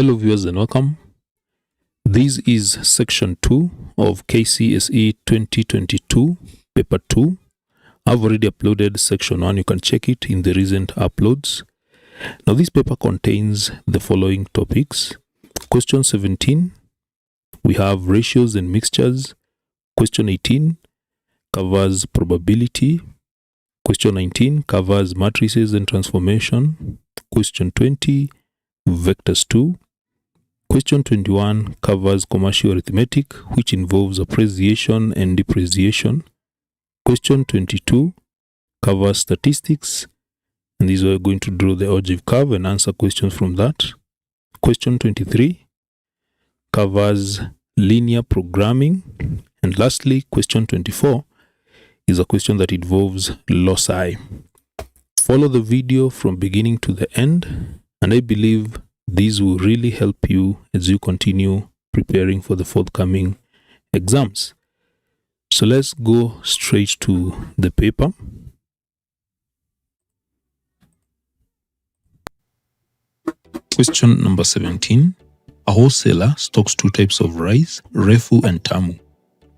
Hello viewers and welcome. This is section 2 of Kcse 2022 paper 2. I've already uploaded section 1. You can check it in the recent uploads. Now this paper contains the following topics. Question 17, we have ratios and mixtures. Question 18 covers probability. Question 19 covers matrices and transformation. Question 20, vectors 2. Question 21 covers commercial arithmetic, which involves appreciation and depreciation. Question 22 covers statistics, and this is where we're going to draw the ogive curve and answer questions from that. Question 23 covers linear programming. And lastly, question 24 is a question that involves loci. Follow the video from beginning to the end, and I believe these will really help you as you continue preparing for the forthcoming exams. So let's go straight to the paper. Question number 17. A wholesaler stocks two types of rice, refu and tamu.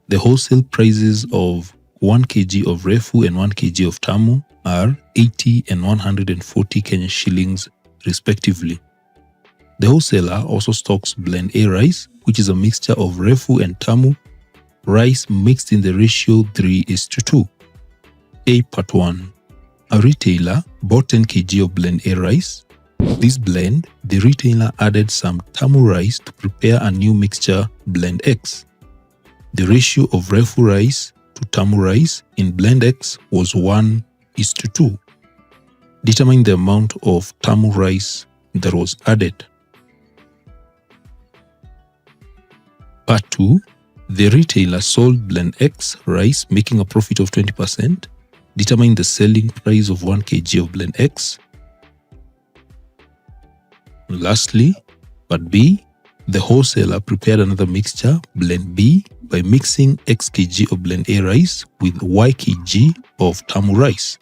The wholesale prices of 1 kg of refu and 1 kg of tamu are 80 and 140 Kenyan shillings respectively. The wholesaler also stocks blend A rice, which is a mixture of refu and tamu rice mixed in the ratio 3:2. A part 1. A retailer bought 10 kg of blend A rice. This blend, the retailer added some tamu rice to prepare a new mixture, blend X. The ratio of refu rice to tamu rice in blend X was 1:2. Determine the amount of tamu rice that was added. Part 2. The retailer sold blend X rice, making a profit of 20%. Determine the selling price of 1 kg of blend X. Lastly, part B. The wholesaler prepared another mixture, blend B, by mixing X kg of blend A rice with Y kg of tamu rice.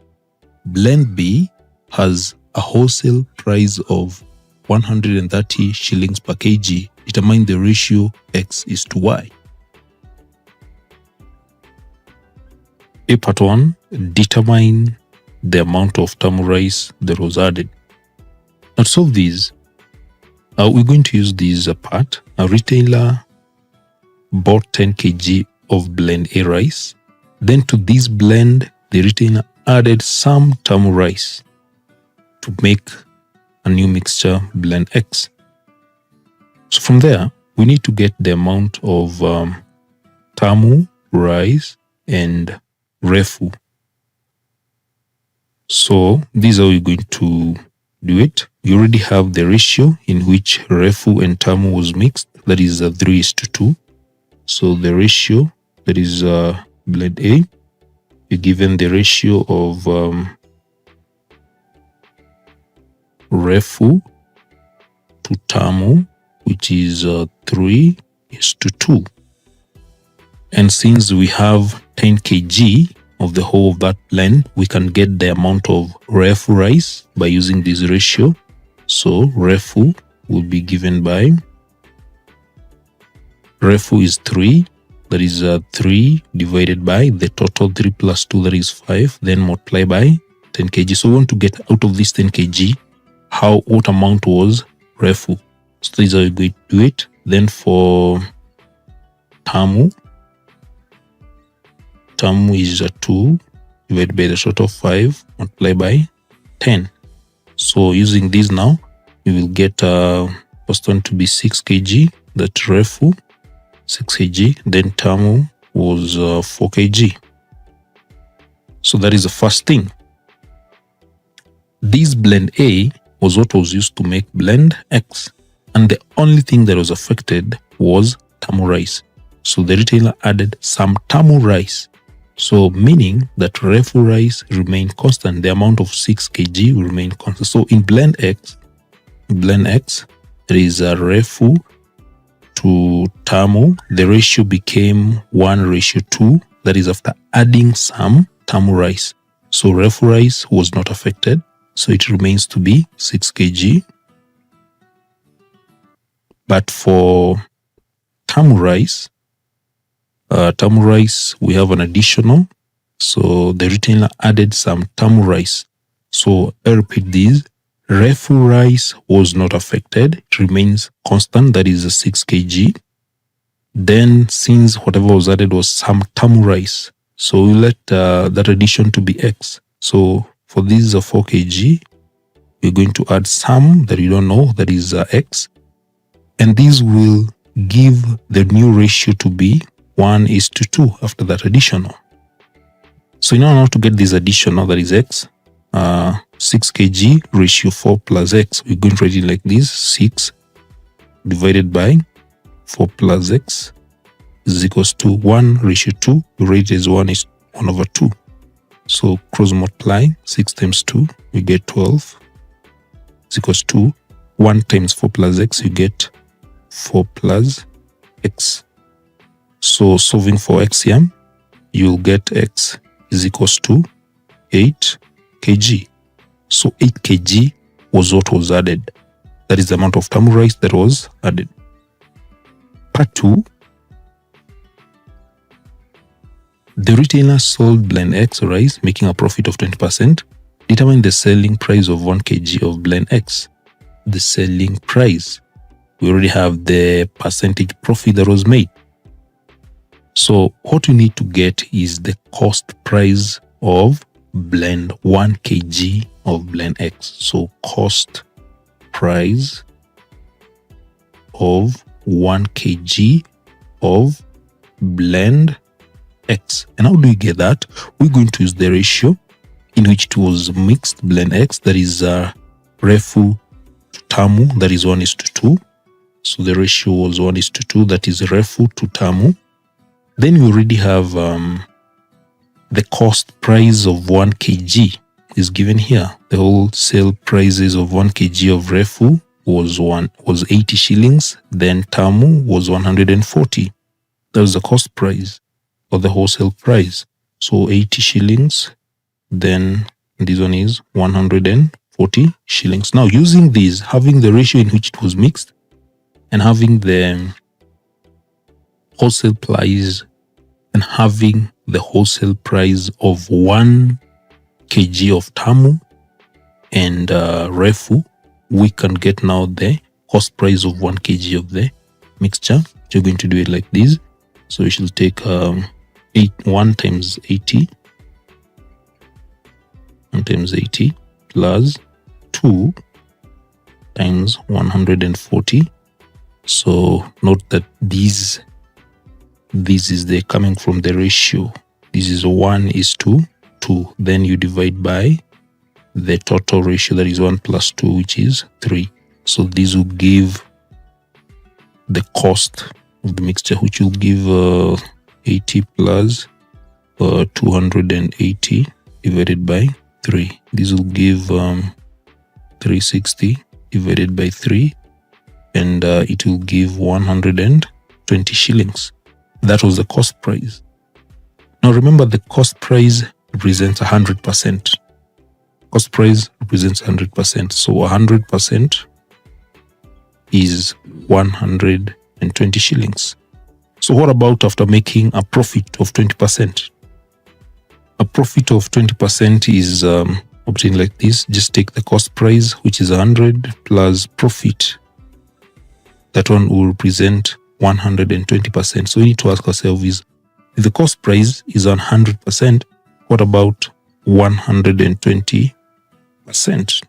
Blend B has a wholesale price of 130 shillings per kg. Determine the ratio X is to Y. A part 1. Determine the amount of tamu rice that was added. Now to solve these, we're going to use this part. A retailer bought 10 kg of blend A rice. Then to this blend, the retailer added some tamu rice to make a new mixture, blend X. So from there, we need to get the amount of tamu rice and refu. So this is how we're going to do it. We already have the ratio in which refu and tamu was mixed, that is 3:2. So the ratio, that is blend A, you're given the ratio of refu to tamu, which is 3:2. And since we have 10 kg of the whole of that blend, we can get the amount of refu rice by using this ratio. So refu will be given by, refu is 3, that is 3 divided by the total 3 plus 2, that is 5, then multiply by 10 kg. So we want to get out of this 10 kg what amount was refu. So this is how we're going to do it. Then for tamu is 2 divided by the total 5 multiplied by 10. So using this now, we will get first one to be 6 kg, that refu 6 kg, then tamu was 4 kg. So that is the first thing. This blend A was what was used to make blend X, and the only thing that was affected was tamu rice. So the retailer added some tamu rice. So meaning that refu rice remained constant. The amount of 6 kg will remain constant. So in blend X, there is a refu to tamu. The ratio became 1:2. That is after adding some tamu rice. So refu rice was not affected. So it remains to be 6 kg But for tamu rice, we have an additional. So the retailer added some tamu rice. So I repeat this. Refu rice was not affected. It remains constant. That is a 6 kg. Then since whatever was added was some tamu rice, so we let that addition to be X. So for this 4 kg, we're going to add some that you don't know, that is X. And this will give the new ratio to be 1:2 after that additional. So in order to get this additional, that is X, 6 kg ratio 4 plus X, we're going to write it like this: 6 divided by 4 plus X is equals to 1:2. We rate it as 1:2. So cross multiply 6 times 2, we get 12 is equals to 1 times 4 plus X, you get 4 plus X. So solving for X here, you'll get X is equals to 8 kg. So 8 kg was what was added. That is the amount of tamu rice that was added. Part 2. The retailer sold blend X rice, making a profit of 20%. Determine the selling price of 1 kg of blend X. The selling price. We already have the percentage profit that was made. So what we need to get is the cost price of blend 1 kg of blend X. So cost price of 1 kg of blend X. And how do we get that? We're going to use the ratio in which it was mixed blend X, that is refu to tamu, that is 1:2. So the ratio was 1:2, that is refu to tamu. Then we already have the cost price of 1 kg is given here. The wholesale prices of 1 kg of refu was 80 shillings. Then tamu was 140. That was the cost price or the wholesale price. So 80 shillings. Then this one is 140 shillings. Now using this, having the ratio in which it was mixed and having the wholesale price and having the wholesale price of 1 kg of tamu and refu, we can get now the cost price of 1 kg of the mixture. You're going to do it like this. So we should take 1 times 80. 1 times 80 plus 2 times 140. So note that this is the coming from the ratio. This is 1:2. Then you divide by the total ratio, that is 1 plus 2, which is 3. So this will give the cost of the mixture, which will give 80 plus 280 divided by 3. This will give 360 divided by 3, and it will give 120 shillings. That was the cost price. Now remember, the cost price represents 100%. Cost price represents 100%. So 100% is 120 shillings. So what about after making a profit of 20%? A profit of 20% is obtained like this. Just take the cost price, which is 100, plus profit. That one will represent 120%. So we need to ask ourselves, is if the cost price is 100%, what about 120%?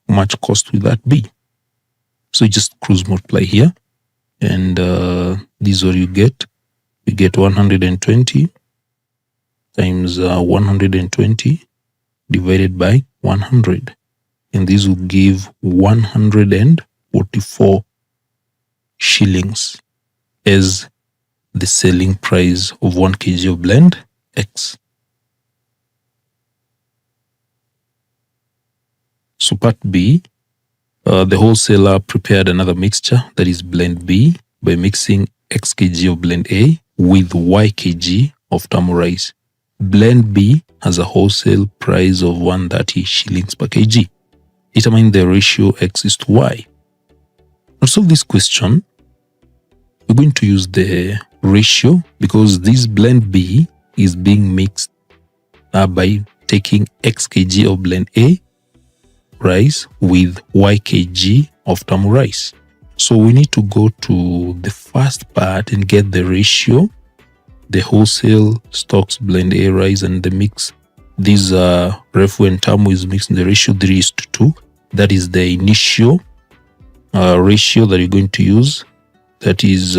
How much cost will that be? So you just cross multiply here, and this is what you get. You get 120 times 120 divided by 100. And this will give 144 shillings as the selling price of 1 kg of blend X. So part B, the wholesaler prepared another mixture, that is blend B, by mixing X kg of blend A with Y kg of tamu rice. Blend B has a wholesale price of 130 shillings per kg. determine the ratio x is to y. To solve this question, we're going to use the ratio because this blend B is being mixed by taking x kg of blend A rice with y kg of tamu rice. So we need to go to the first part and get the ratio, the wholesale stocks blend A rice and the mix. These refu and tamu is mixed in the ratio 3:2. That is the initial ratio that you're going to use. That is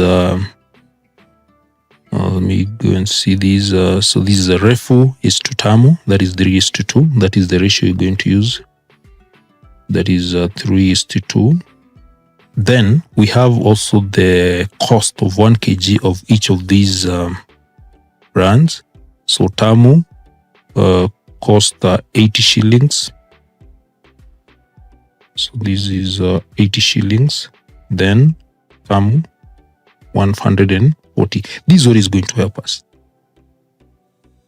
let me go and see these. So this is a refu is to tamu, that is 3:2. That is the ratio you're going to use. That is 3:2. Then we have also the cost of 1 kg of each of these brands. So tamu cost 80 shillings. So this is 80 shillings. Then tamu 140. This is what is going to help us.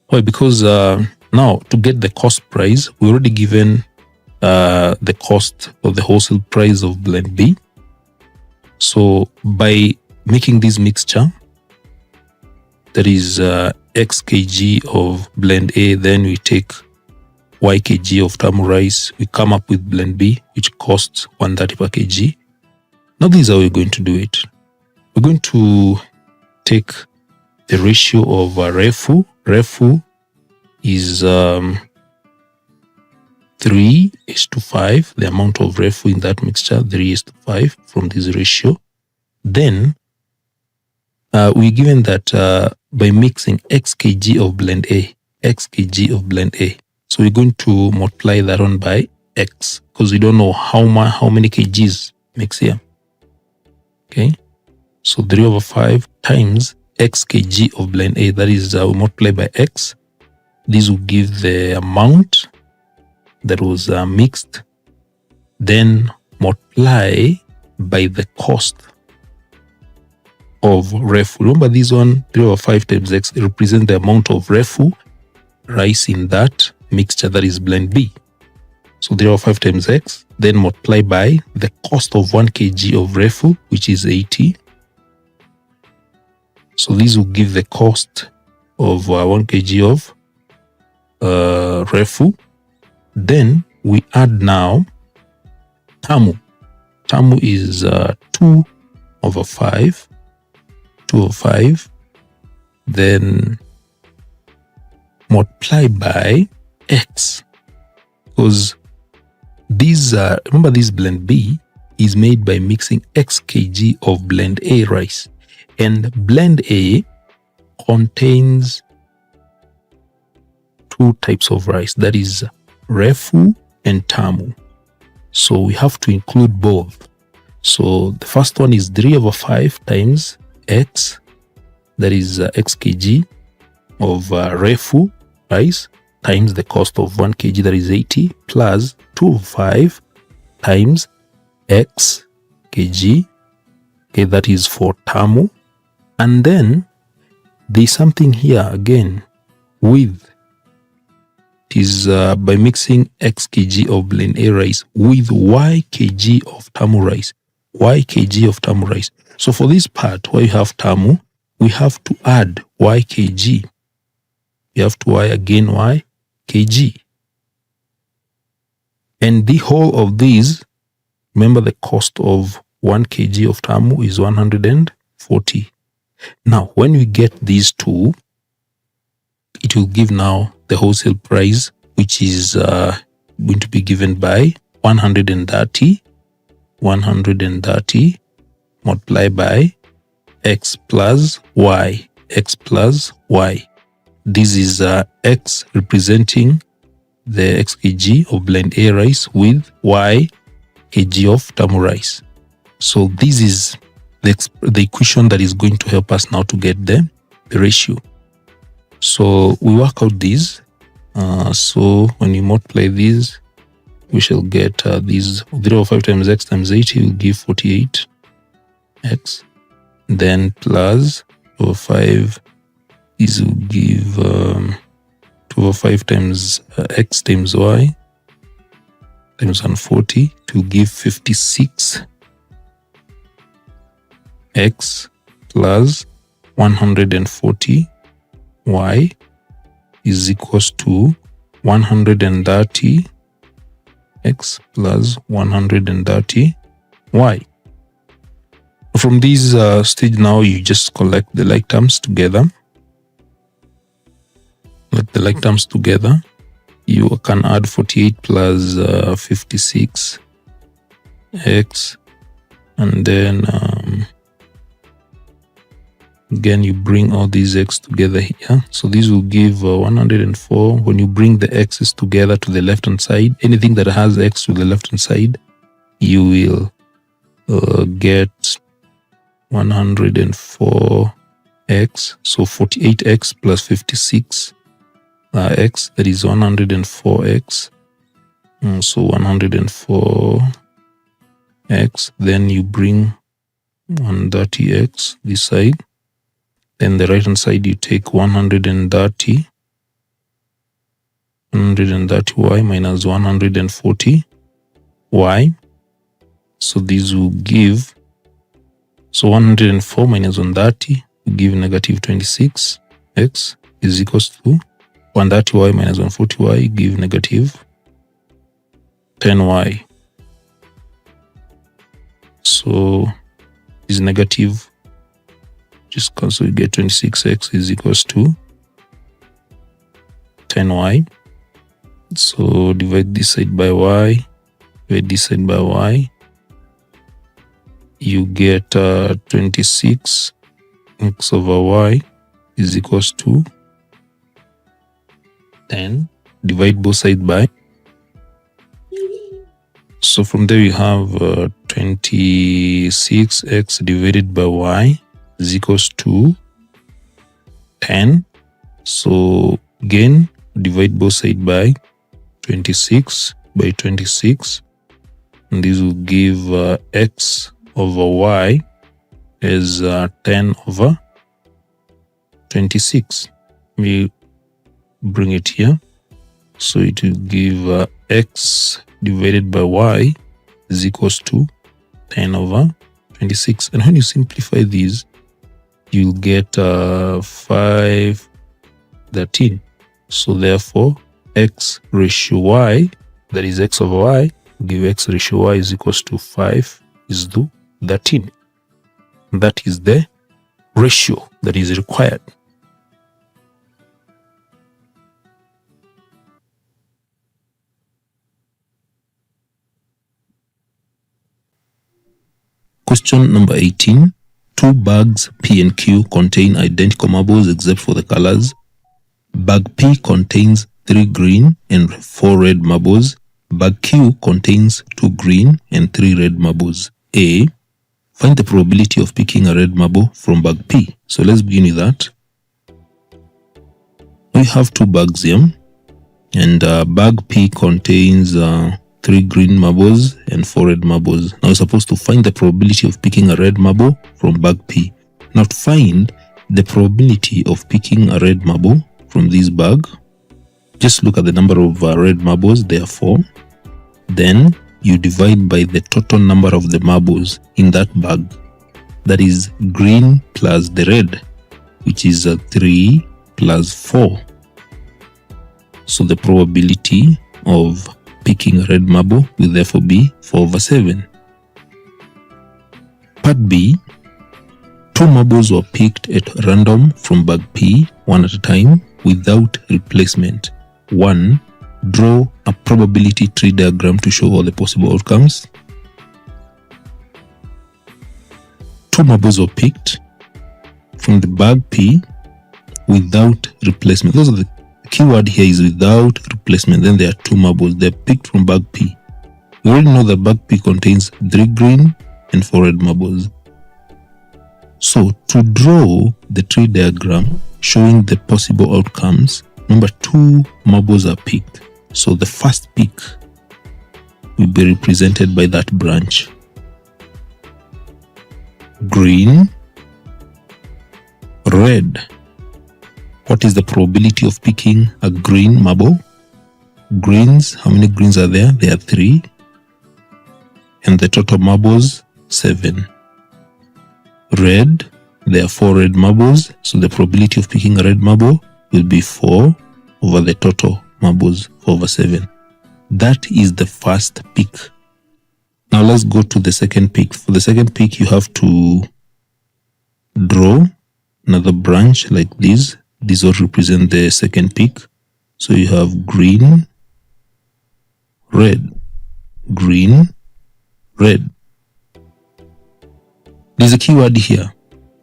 Why? Because now to get the cost price, we already given the cost of the wholesale price of blend B. So by making this mixture, that is x kg of blend A, then we take y kg of tamu rice, we come up with blend B, which costs 130 per kg. Now this is how we're going to do it. We're going to take the ratio of refu. Refu is 3:5, the amount of refu in that mixture, 3:5 from this ratio. Then we're given that by mixing x kg of blend A, x kg of blend A. So we're going to multiply that on by x because we don't know how many kgs mix here. Okay, so 3/5 times x kg of blend A, that is we multiply by x. This will give the amount that was mixed, then multiply by the cost of refu. Remember this one, 3/5 times x represents the amount of refu rice in that mixture, that is blend B. So 3/5 times x, then multiply by the cost of 1 kg of refu, which is 80. So this will give the cost of 1 kg of refu. Then we add now tamu. Tamu is 2/5. 2/5. Then multiply by x, because these remember this blend B is made by mixing x kg of blend A rice, and blend A contains two types of rice, that is refu and tamu. So we have to include both. So the first one is 3/5 times x, that is x kg of refu rice, times the cost of 1 kg, that is 80, plus 2/5 times x kg, okay, that is for tamu. And then there's something here again with, it is by mixing x kg of blend A rice with y kg of tamu rice, y kg of tamu rice. So for this part where you have tamu, we have to add y kg. You have to y again y kg. And the whole of these, remember the cost of 1 kg of tamu is 140. Now, when we get these two, it will give now the wholesale price, which is going to be given by 130 multiplied by x plus y, x plus y. This is x representing the x kg of blend A rice with y kg of tamu rice. So this is the equation that is going to help us now to get the ratio. So we work out these. So when you multiply these, we shall get these 3/5 times x times 80 will give 48x. Then plus 2/5, this will give 2/5 times x times y, times 140 to give 56x plus 140y is equals to 130x plus 130y. From this stage now, you just collect the like terms together. Let the like terms together. You can add 48 plus 56x, and then again you bring all these x together here. So this will give 104. When you bring the x's together to the left hand side, anything that has x to the left hand side, you will get 104x. So 48x plus 56 x, that is 104x. So 104x. Then you bring 130x this side. Then the right hand side you take 130y minus 140y. So this will give, so 104 minus 130 will give negative 26x is equals to 130y minus 140y give negative 10y. So is negative, just cancel, you get 26x is equals to 10y. So divide this side by y, divide this side by y, you get 26x over y is equals to 10. Divide both sides by. So from there we have 26x divided by y is equals to 10. So again, divide both sides by 26 by 26, and this will give x over y is 10 over 26. We bring it here, so it will give x divided by y is equals to 10 over 26. And when you simplify these, you'll get 513. So therefore x ratio y, that is x over y, give x ratio y is equals to 5 is to 13. That is the ratio that is required. Question number 18. Two bags P and Q contain identical marbles except for the colors. Bag P contains 3 green and 4 red marbles. Bag Q contains 2 green and 3 red marbles. A. Find the probability of picking a red marble from bag P. So let's begin with that. We have 2 bags here, and bag P contains 3 green marbles and 4 red marbles. Now we're supposed to find the probability of picking a red marble from bag P. Now to find the probability of picking a red marble from this bag, just look at the number of red marbles, there are 4. Then you divide by the total number of the marbles in that bag. That is green plus the red, which is 3 plus 4. So the probability of picking a red marble will therefore be 4 over 7. Part B. 2 marbles were picked at random from bag P, one at a time, without replacement. 1. Draw a probability tree diagram to show all the possible outcomes. 2 marbles were picked from the bag P without replacement. Those are the keyword here is without replacement. Then there are 2 marbles. They're picked from bag P. We already know that bag P contains 3 green and 4 red marbles. So to draw the tree diagram showing the possible outcomes, remember 2 marbles are picked. So the first pick will be represented by that branch. Green, red. What is the probability of picking a green marble? greens, how many greens are there? There are 3. And the total marbles, 7. Red, there are 4 red marbles. So the probability of picking a red marble will be 4 over the total marbles, 4 over 7. That is the first pick. Now let's go to the second pick. For the second pick, you have to draw another branch like this. This will represent the second pick. So you have green, red, green, red. There's a keyword here,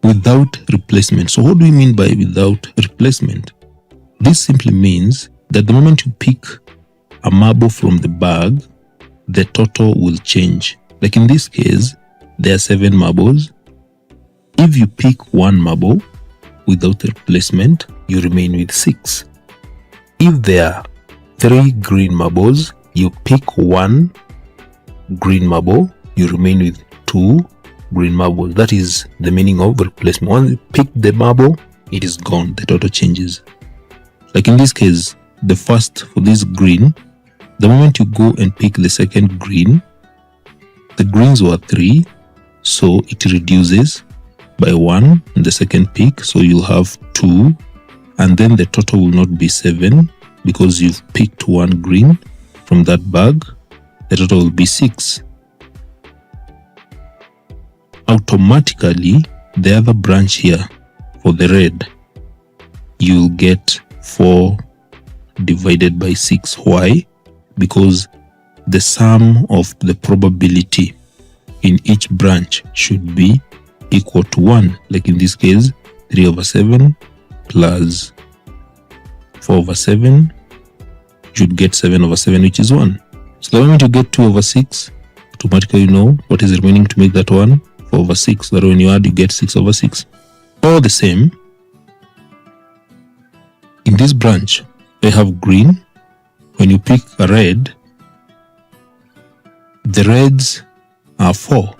without replacement. So what do we mean by without replacement? This simply means that the moment you pick a marble from the bag, the total will change. Like in this case, there are 7 marbles. If you pick 1 marble without replacement, you remain with 6. If there are 3 green marbles, you pick 1 green marble, you remain with 2 green marbles. That is the meaning of replacement. Once you pick the marble, it is gone. The total changes. Like in this case, the first for this green, the moment you go and pick the second green, the greens were 3, so it reduces by 1 in the second pick, so you'll have 2, and then the total will not be 7 because you've picked 1 green from that bag. The total will be 6. Automatically, the other branch here for the red, you'll get 4 divided by 6. Why? Because the sum of the probability in each branch should be equal to 1. Like in this case, 3 over 7 plus 4 over 7 should get 7 over 7, which is 1. So the moment you get 2 over 6, automatically you know what is remaining to make that 1, 4 over 6. That when you add, you get 6 over 6. All the same, in this branch, I have green. When you pick a red, the reds are 4.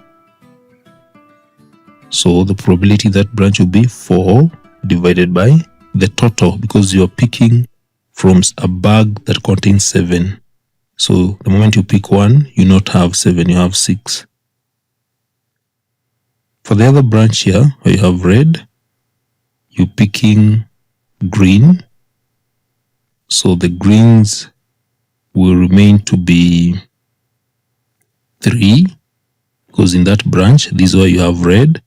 So the probability that branch will be 4 divided by the total, because you are picking from a bag that contains 7. So the moment you pick 1, you not have 7, you have 6. For the other branch here, where you have red, you're picking green. So the greens will remain to be 3, because in that branch, this is where you have red.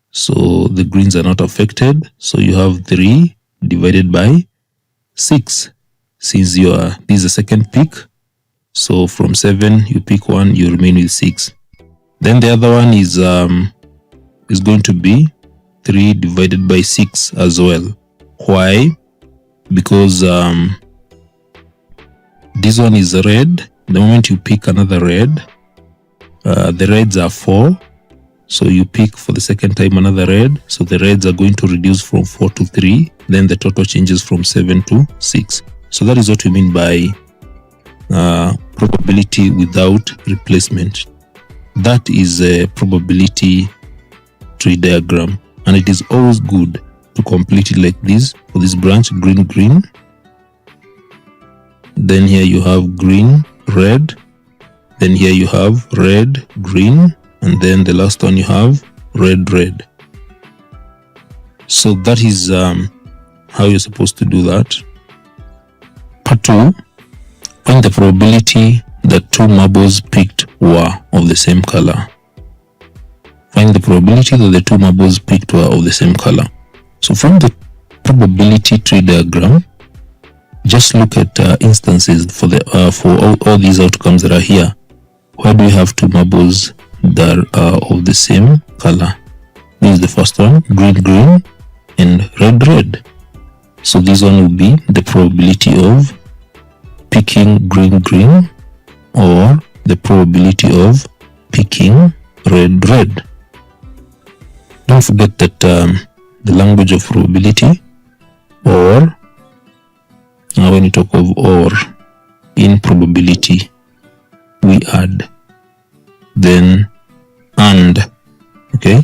So the greens are not affected. So you have 3 divided by 6. Since this is the second pick, so from 7 you pick 1, you remain with 6. Then the other one is going to be 3 divided by 6 as well. Why? Because this one is red. The moment you pick another red, the reds are 4. So you pick for the second time another red. So the reds are going to reduce from 4 to 3. Then the total changes from 7 to 6. So that is what we mean by probability without replacement. That is a probability tree diagram, and it is always good to complete it like this. For this branch, green, green. Then here you have green, red. Then here you have red, green. And then the last one you have red, red. So that is how you're supposed to do that. Part 2, find the probability that 2 marbles picked were of the same color. Find the probability that the 2 marbles picked were of the same color. So from the probability tree diagram, just look at instances for all these outcomes that are here. Where do we have 2 marbles that are of the same color? This is the first one, green, green, and red, red. So this one will be the probability of picking green, green, or the probability of picking red, red. Don't forget that the language of probability, or when you talk of or in probability, we add, then and, okay,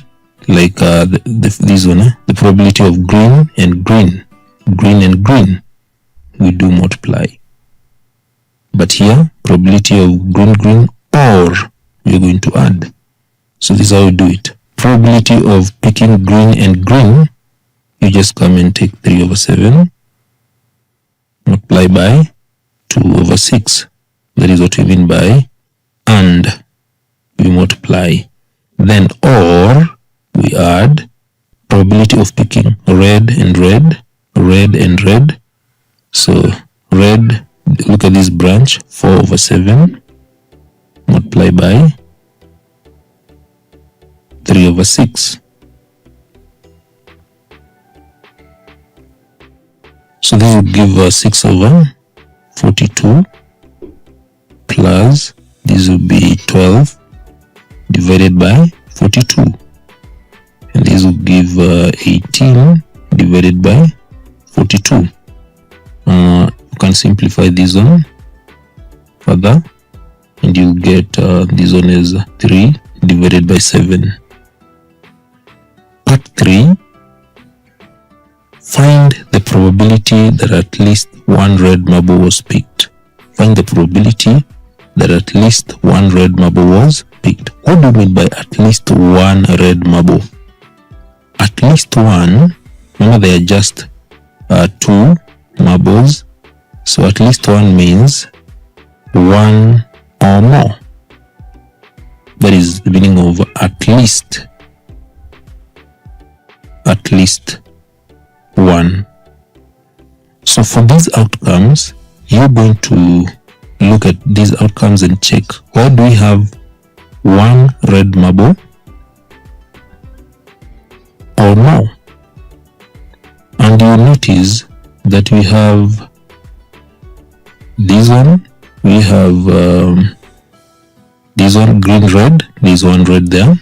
like this one, the probability of green and green, green and green, we do multiply. but here probability of green, or we're going to add. So this is how we do it. Probability of picking green and green, you just come and take 3/7, multiply by 2/6. That is what we mean by and. We multiply. Then or we add probability of picking red and red, red and red. So red, look at this branch, 4/7, multiply by 3/6. So this will give us 6/42 plus this will be 12 divided by 42. And this will give 18 divided by 42. You can simplify this one further and you'll get this one is 3 divided by 7. Part 3. Find the probability that at least one red marble was picked. Find the probability that at least one red marble was picked. What do you mean by at least one red marble? At least one, remember they are just 2 marbles. So at least one means one or more. That is the meaning of at least. At least one. So for these outcomes, you're going to look at these outcomes and check, where do we have one red marble or more? And you notice that we have this one, we have this one green red, this one red there.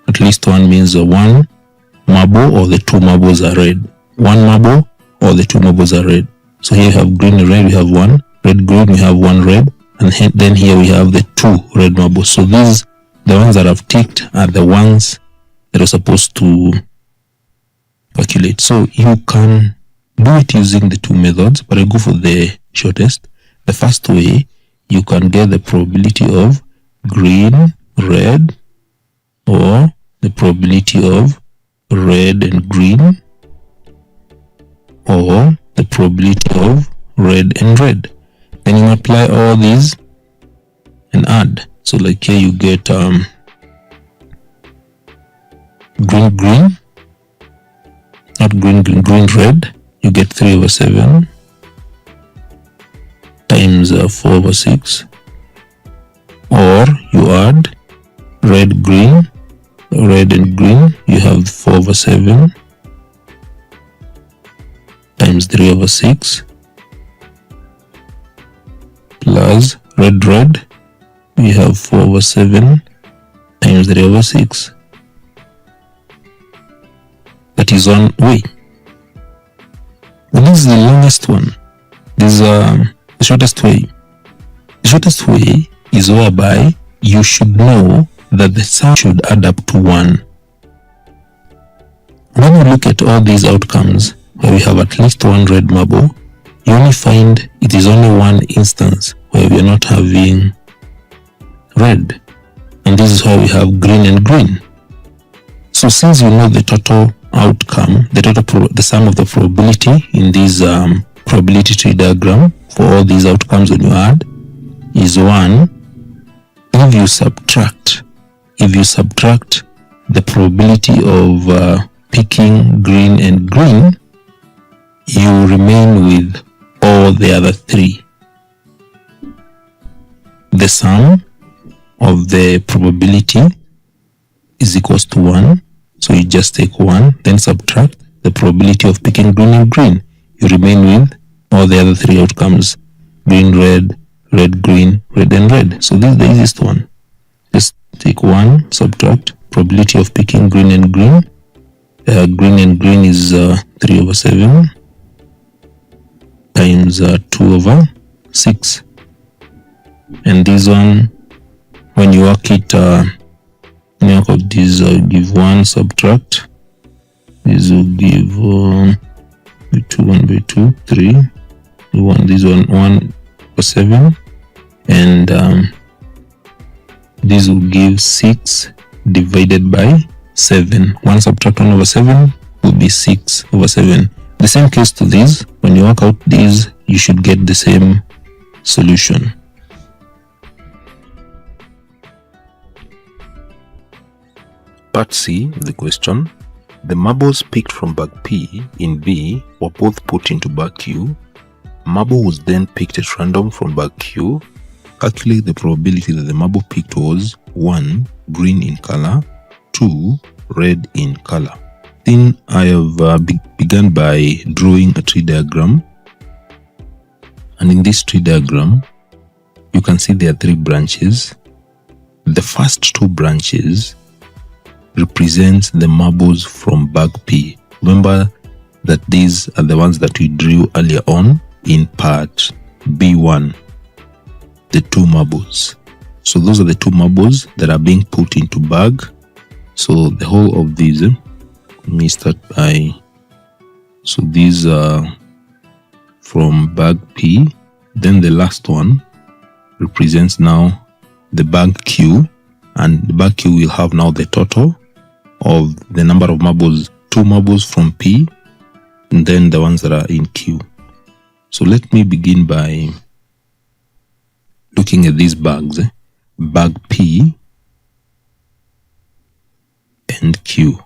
At least one means one marble or the 2 marbles are red. One marble or the 2 marbles are red. So here we have green and red, we have one. Red, green, we have one red. And then here we have the 2 red marbles. So these, the ones that I've ticked, are the ones that are supposed to calculate. So you can do it using the 2 methods, but I go for the shortest. The first way, you can get the probability of green, red, or the probability of red and green, or the probability of red and red. Then you apply all these and add. So like here you get green, green, not green, green, green, red. You get 3/7 times 4/6, or you add red, green, red and green. You have 4/7 times 3/6 plus red, red. We have 4/7 times 3/6. That is one way. But this is the longest one. This is the shortest way. The shortest way is whereby you should know that the sum should add up to 1. When you look at all these outcomes where we have at least one red marble, you only find it is only one instance where we are not having red. And this is why we have green and green. So since you know the total outcome, the sum of the probability in this probability tree diagram for all these outcomes when you add is 1. If you subtract the probability of picking green and green, you remain with all the other 3. The sum of the probability is equals to 1. So you just take 1, then subtract the probability of picking green and green. You remain with all the other 3 outcomes: green, red, red, green, red and red. So this is the easiest one. Just take 1, subtract probability of picking green and green. Green and green is 3/7 times 2/6. And this one, when you work it, work out this, give 1, subtract. This will give 2, 1 by 2, 3. You want this one 1/7 and this will give 6 divided by 7. 1 subtract 1 over 7 will be 6 over 7. The same case to this. When you work out these, you should get the same solution. Part C, the question. The marbles picked from bag P in B were both put into bag Q. Marble was then picked at random from bag Q. Calculate the probability that the marble picked was 1. Green in color, 2. Red in color. Then I have begun by drawing a tree diagram, and in this tree diagram you can see there are 3 branches. The first 2 branches represents the marbles from bag P. Remember that these are the ones that we drew earlier on in part B1, the 2 marbles. So those are the 2 marbles that are being put into bag. So the whole of these, let me start by, so these are from bag P. Then the last one represents now the bag Q, and the bag Q will have now the total of the number of marbles, 2 marbles from P, and then the ones that are in Q. So let me begin by looking at these bags, bag P and Q.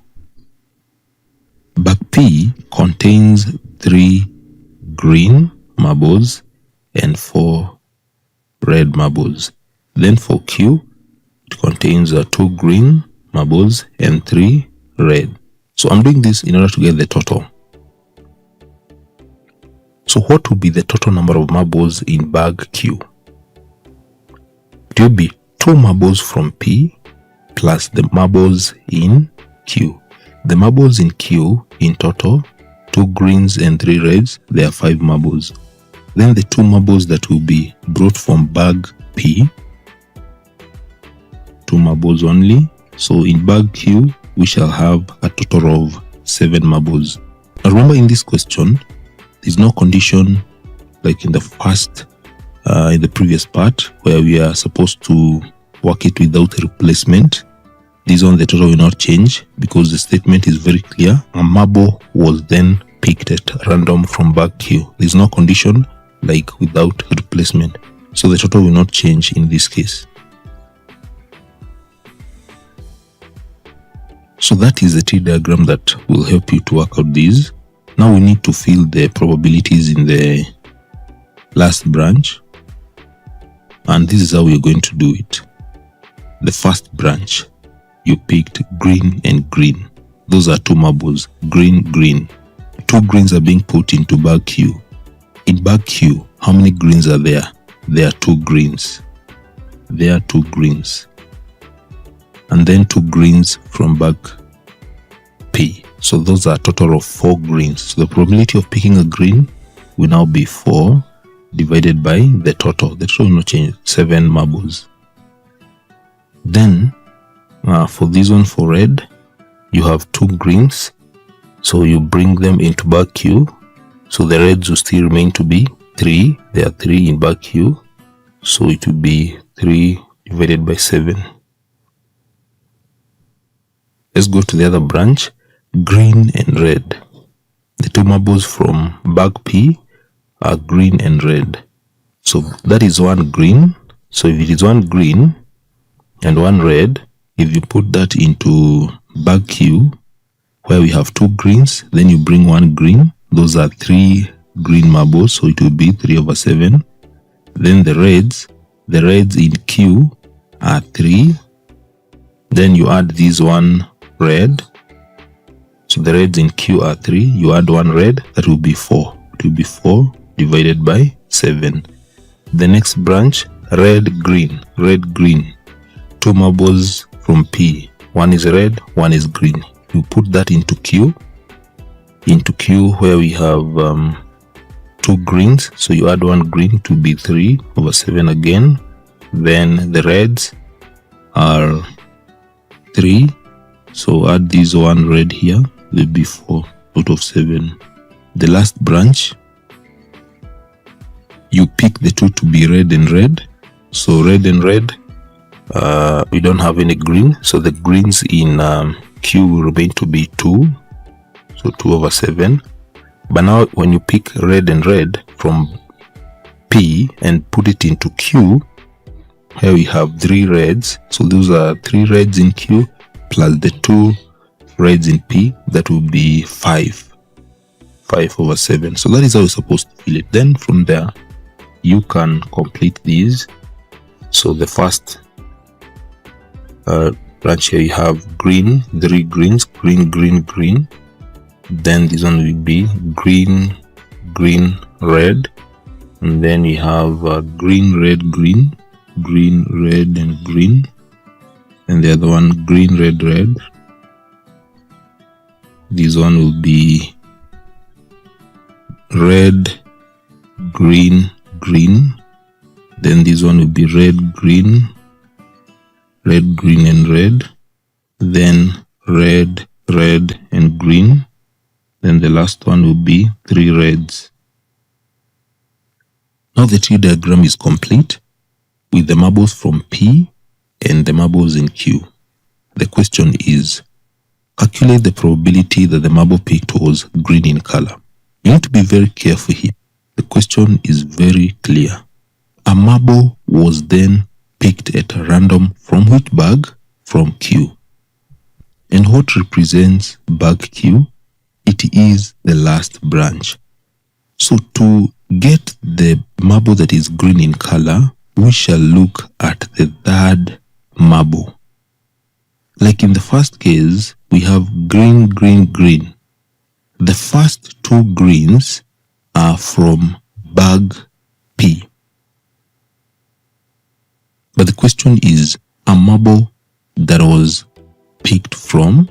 Bag P contains 3 green marbles and 4 red marbles. Then for Q, it contains 2 green marbles and 3 red. So I'm doing this in order to get the total. So what will be the total number of marbles in bag Q? It will be 2 marbles from P plus the marbles in Q. The marbles in Q in total, 2 greens and 3 reds, there are 5 marbles. Then the 2 marbles that will be brought from bag P, 2 marbles only. So in bag Q, we shall have a total of 7 marbles. Now remember, in this question, there's no condition like in the first, in the previous part, where we are supposed to work it without a replacement. This one, the total will not change because the statement is very clear. A marble was then picked at random from bag Q. There's no condition like without a replacement. So the total will not change in this case. So that is the tree diagram that will help you to work out these. Now we need to fill the probabilities in the last branch. And this is how we're going to do it. The first branch, you picked green and green. Those are 2 marbles, green, green. 2 greens are being put into bag Q. In bag Q, how many greens are there? There are 2 greens. There are 2 greens. And then 2 greens from bag P. So those are a total of 4 greens. So the probability of picking a green will now be 4 divided by the total. The total will not change, 7 marbles. Then for this one, for red, you have 2 greens. So you bring them into bag Q. So the reds will still remain to be 3. There are 3 in bag Q. So it will be 3 divided by 7. Let's go to the other branch, green and red. The 2 marbles from bag P are green and red. So that is 1 green. So if it is 1 green and 1 red, if you put that into bag Q, where we have 2 greens, then you bring 1 green. Those are 3 green marbles, so it will be 3 over 7. Then the reds in Q are 3. Then you add this 1 red. So the reds in Q are 3. You add 1 red, that will be 4. It will be 4 divided by 7. The next branch, red, green, 2 marbles from P. 1 is red, 1 is green. You put that into Q. Into Q, where we have 2 greens. So you add 1 green to be 3 over 7 again. Then the reds are 3. So add this 1 red here, will be 4 out of 7. The last branch, you pick the 2 to be red and red. So red and red, we don't have any green, so the greens in Q will remain to be 2, so 2/7. But now when you pick red and red from P and put it into Q, here we have 3 reds, so those are 3 reds in Q plus the 2 reds in P, that will be 5/7. So that is how you're supposed to fill it. Then from there you can complete these. So the first branch here, you have green, 3 greens, green, green, green. Then this one will be green, green, red, and then we have green, red, green, green, red, and green, and the other one green, red, red. This one will be red, green, green. Then this one will be red, green, red, green, and red. Then red, red, and green. Then the last one will be 3 reds. Now the tree diagram is complete with the marbles from P and the marbles in Q. The question is, calculate the probability that the marble picked was green in color. You need to be very careful here. The question is very clear. A marble was then picked at random from which bag? From Q. And what represents bag Q? It is the last branch. So to get the marble that is green in color, we shall look at the third marble. Like in the first case, we have green, green, green. The first 2 greens are from bag P. But the question is a marble that was picked from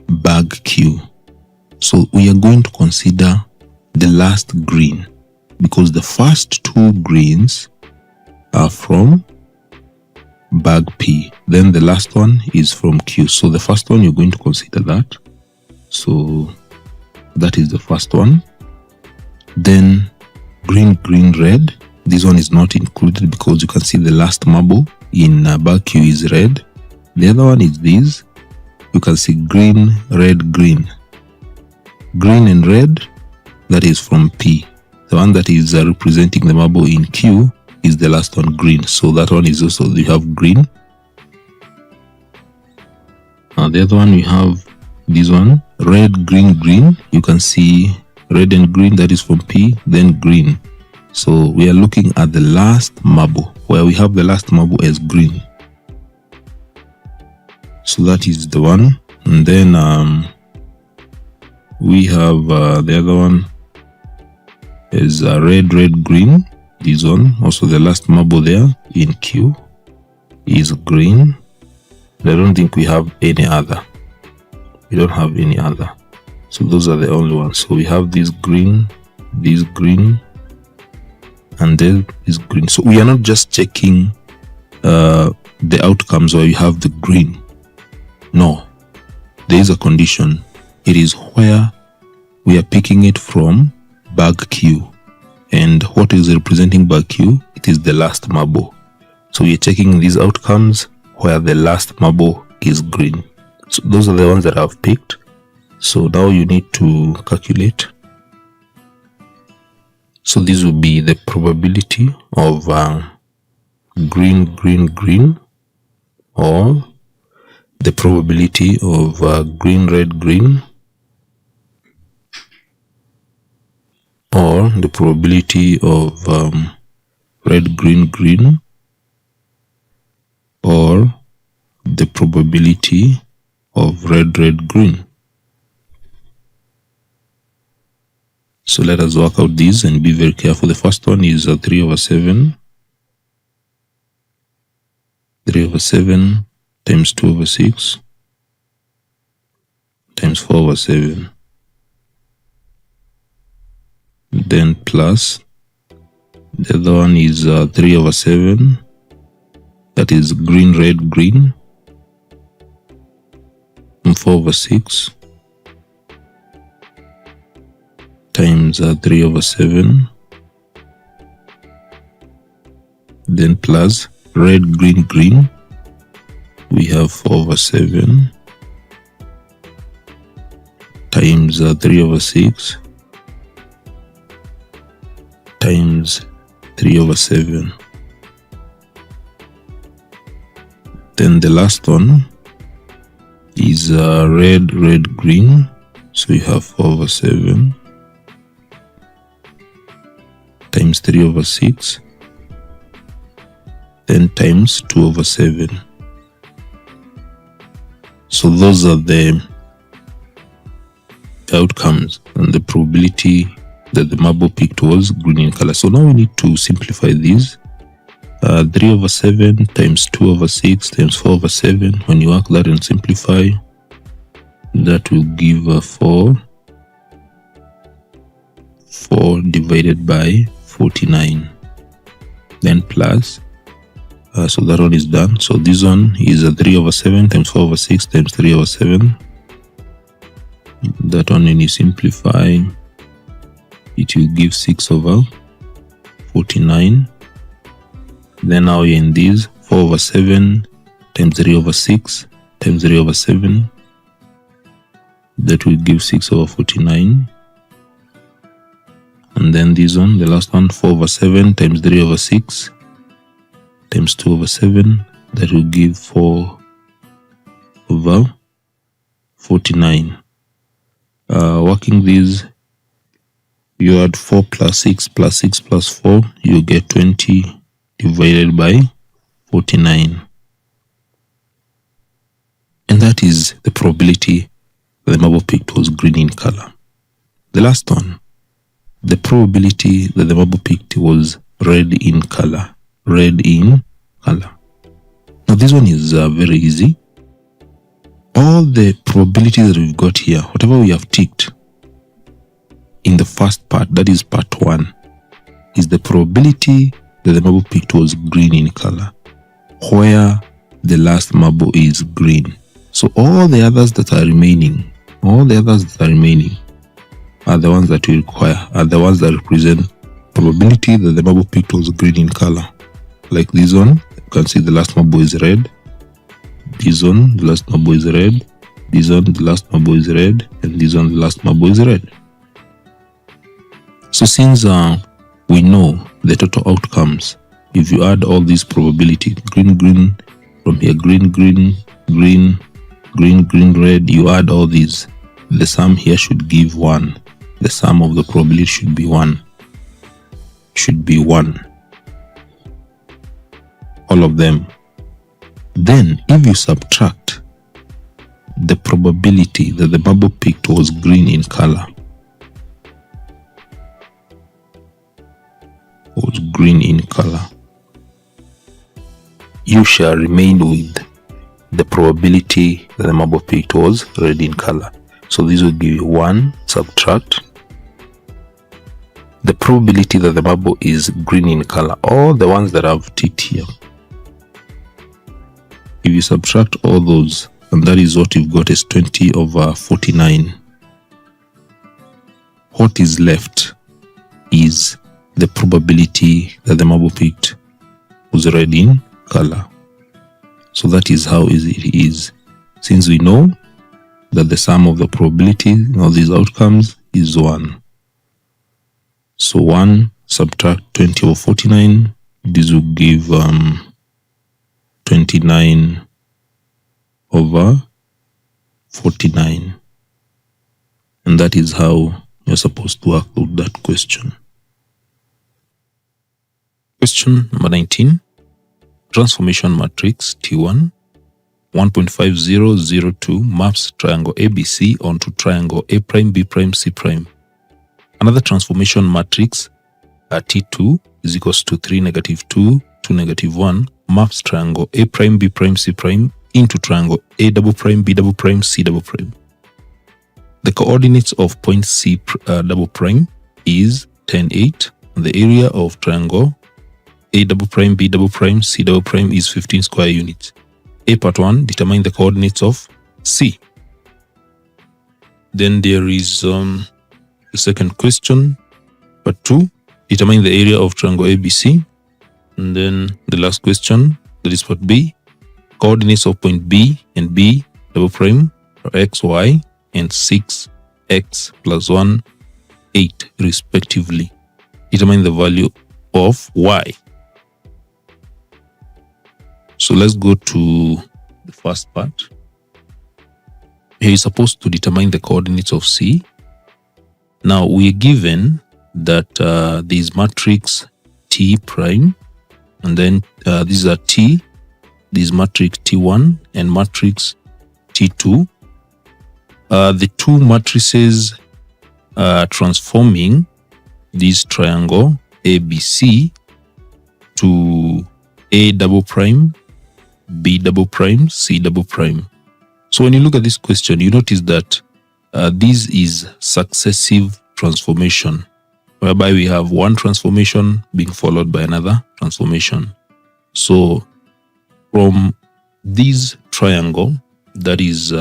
bag Q. So we are going to consider the last green because the first 2 greens are from bag P. Then the last one is from Q. So the first one, you're going to consider that. So that is the first one. Then green, green, red. This one is not included because you can see the last marble in bag Q is red. The other one is this. You can see green, red, green. Green and red, that is from P. The one that is representing the marble in Q is the last one, green. So that one is also, you have green. The other one, we have this one, red, green, green. You can see red and green, that is from P, then green. So we are looking at the last marble, where we have the last marble as green. So that is the one. And then we have the other one is red, red, green. This one, also the last marble there in Q is green. I don't think we have any other. We don't have any other. So those are the only ones. So we have this green, and then this green. So we are not just checking the outcomes where you have the green. No, there is a condition. It is where we are picking it from bag Q. And what is representing bag Q? It is the last marble. So we are checking these outcomes where the last marble is green. So those are the ones that I've picked. So now you need to calculate. So this will be the probability of green, green, green, or the probability of green, red, green, or the probability of red, green, green, or the probability of red, red, green. So let us work out these and be very careful. The first one is 3/7. 3/7 times 2/6 times 4/7. Then plus the other one is 3/7. That is green, red, green. And 4/6 times 3/7. Then plus red, green, green, we have 4/7 times 3/6 times 3/7. Then the last one is red, red, green, so we have 4/7 times 3/6, then times 2/7. So those are the outcomes and the probability that the marble picked was green in color. So now we need to simplify these. 3/7 times 2/6 times 4/7. When you work that and simplify, that will give 4 divided by 49, then plus, so that one is done. So this one is 3/7 times 4/6 times 3/7. That one, when you simplify, it will give 6/49. Then now you're in this 4/7 times 3/6 times 3/7. That will give 6/49. And then this one, the last one, 4/7 times 3/6 times 2/7. That will give 4/49. Working these, you add 4 plus 6 plus 6 plus 4, you get 20 divided by 49. And that is the probability that the marble picked was green in color. The last one, the probability that the marble picked was red in color. Red in color. Now this one is very easy. All the probabilities that we've got here, whatever we have ticked in the first part, that is part 1, is the probability that the marble picked was green in color, where the last marble is green. So all the others that are remaining, are the ones that we require, are the ones that represent probability that the marble picked was green in color. Like this one, you can see the last marble is red. This one, the last marble is red. This one, the last marble is red. And this one, the last marble is red. So since we know the total outcomes, if you add all these probability, green, green, from here, green, green, green, green, green, red, you add all these, the sum here should give 1. The sum of the probability should be 1. All of them. Then, if you subtract the probability that the marble picked was green in color, you shall remain with the probability that the marble picked was red in color. So this will give you 1, subtract the probability that the marble is green in color, all the ones that I've ticked here. If you subtract all those, and that is what you've got, is 20/49. What is left is the probability that the marble picked was red in color. So that is how easy it is. Since we know that the sum of the probability of these outcomes is 1. So 1 subtract 20/49, this will give 29/49. And that is how you're supposed to work out that question. Question number 19. Transformation matrix T1 1.5002 maps triangle ABC onto triangle A prime B prime C prime. Another transformation matrix T2 is equals to 3 -2 2 -1 maps triangle A prime B prime C prime into triangle A double prime B double prime C double prime. The coordinates of point C double prime is 10, 8. The area of triangle A double prime B double prime C double prime is 15 square units. A part 1, determine the coordinates of C. Then there is the second question, part 2, determine the area of triangle ABC. And then the last question, that is part B. Coordinates of point B and B double prime are x, y, and 6, x plus 1, 8 respectively. Determine the value of y. So let's go to the first part. Here you're supposed to determine the coordinates of C. Now we are given that this matrix T prime, and then these are T, this matrix T1 and matrix T2. The two matrices transforming this triangle ABC to A double prime, B double prime, C double prime. So when you look at this question, you notice that this is successive transformation, whereby we have one transformation being followed by another transformation. So from this triangle, that is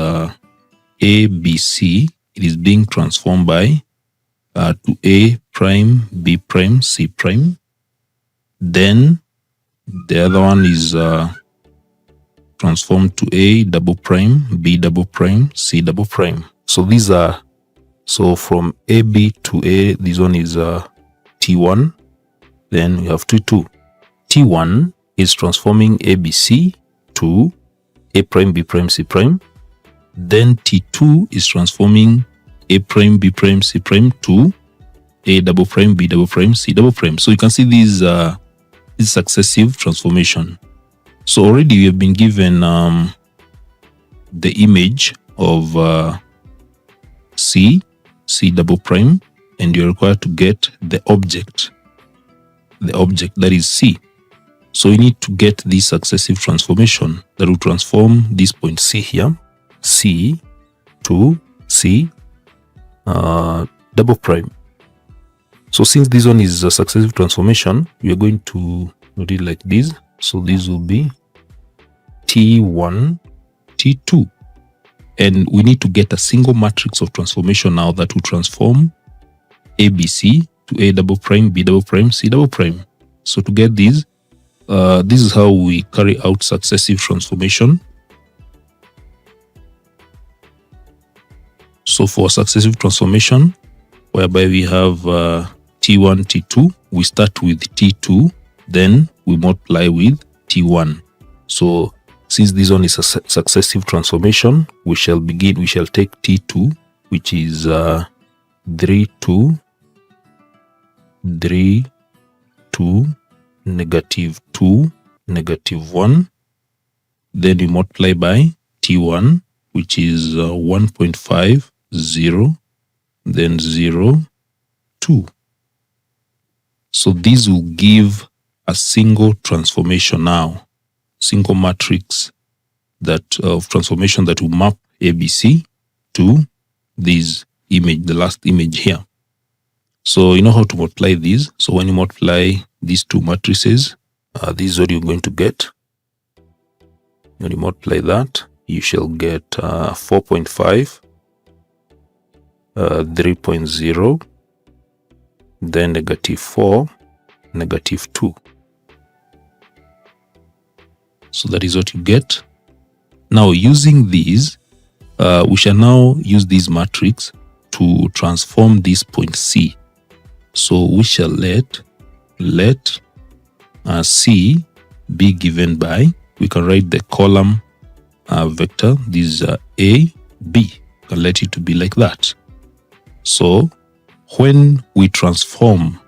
ABC, it is being transformed by to A prime, B prime, C prime. Then the other one is transformed to A double prime, B double prime, C double prime. So these are, so from AB to A, this one is T1. Then we have T2. T1 is transforming ABC to A prime, B prime, C prime. Then T2 is transforming A prime, B prime, C prime to A double prime, B double prime, C double prime. So you can see these this successive transformation. So already we have been given the image of C double prime, and you're required to get the object that is C. So we need to get this successive transformation that will transform this point C here, C to C double prime. So since this one is a successive transformation, we are going to do it like this. So this will be T1, T2. And we need to get a single matrix of transformation now that will transform ABC to A double prime, B double prime, C double prime. So to get this is how we carry out successive transformation. So for successive transformation, whereby we have T1, T2, we start with T2, then we multiply with T1. So since this one is a successive transformation, we shall take T2, which is 3, 2, 3, 2, negative 2, negative 1. Then we multiply by T1, which is 1.5, 0, then 0, 2. So this will give a single transformation now, single matrix that of transformation that will map ABC to this image, the last image here. So you know how to multiply these. So when you multiply these two matrices, this is what you're going to get. When you multiply that, you shall get 4.5, 3.0, then negative 4, negative 2. So that is what you get. Now using these, we shall now use this matrix to transform this point C. So we shall let C be given by, we can write the column vector, this is A, B. We can let it to be like that. So when we transform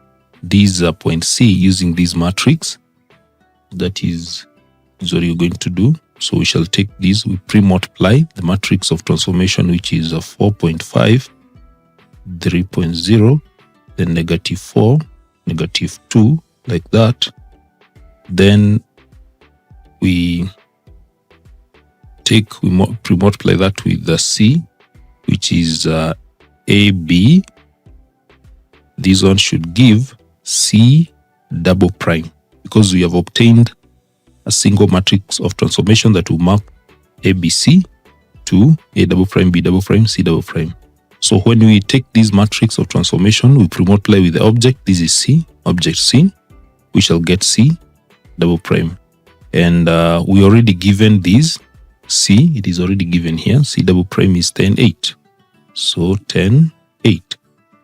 this point C using this matrix, that is what you're going to do. So we shall take this, we pre-multiply the matrix of transformation, which is 4.5, 3.0, then negative 4, negative 2, like that. Then we pre-multiply that with the C, which is AB. This one should give C double prime, because we have obtained a single matrix of transformation that will map ABC to A double prime, B double prime, C double prime. So when we take this matrix of transformation, we pre-multiply with the object. This is C, object C. We shall get C double prime. and we already given these. C, it is already given here. C double prime is 10, 8. So 10, 8.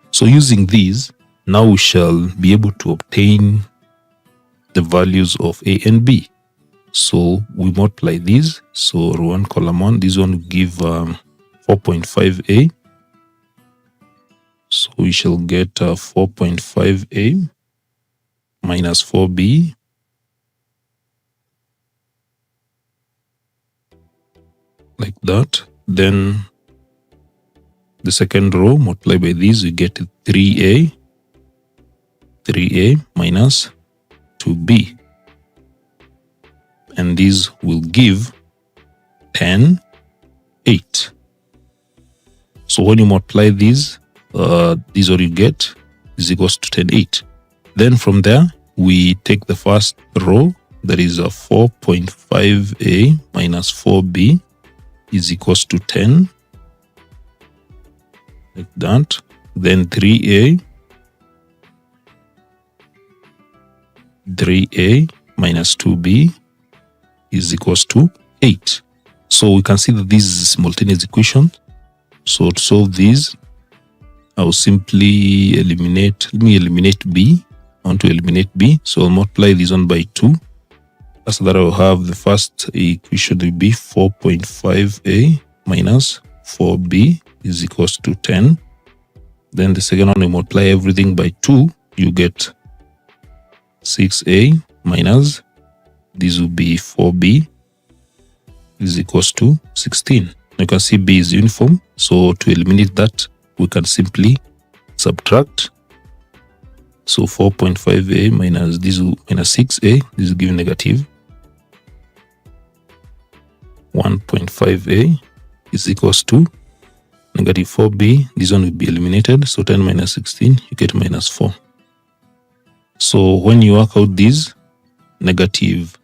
So using these, now we shall be able to obtain the values of A and B. So we multiply these. So row 1, column 1, this one will give 4.5A. So we shall get 4.5A minus 4B like that. Then the second row multiplied by these, we get 3A minus 2B. And these will give 10, 8. So when you multiply these, this what you get is equals to 10, 8. Then from there, we take the first row, that is a 4.5A minus 4B is equals to 10, like that. Then 3A minus 2B is equals to 8. So we can see that this is a simultaneous equation. So to solve this, I will simply eliminate, let me eliminate B. I want to eliminate B. So I'll multiply this one by 2. So that I will have the first equation will be 4.5A minus 4B is equals to 10. Then the second one, we multiply everything by 2. You get 6A minus, this will be 4B is equals to 16. You can see B is uniform. So to eliminate that, we can simply subtract. So 4.5A minus this minus 6A, this is given negative. 1.5A is equals to negative 4B. This one will be eliminated. So 10 minus 16, you get minus 4. So when you work out this, negative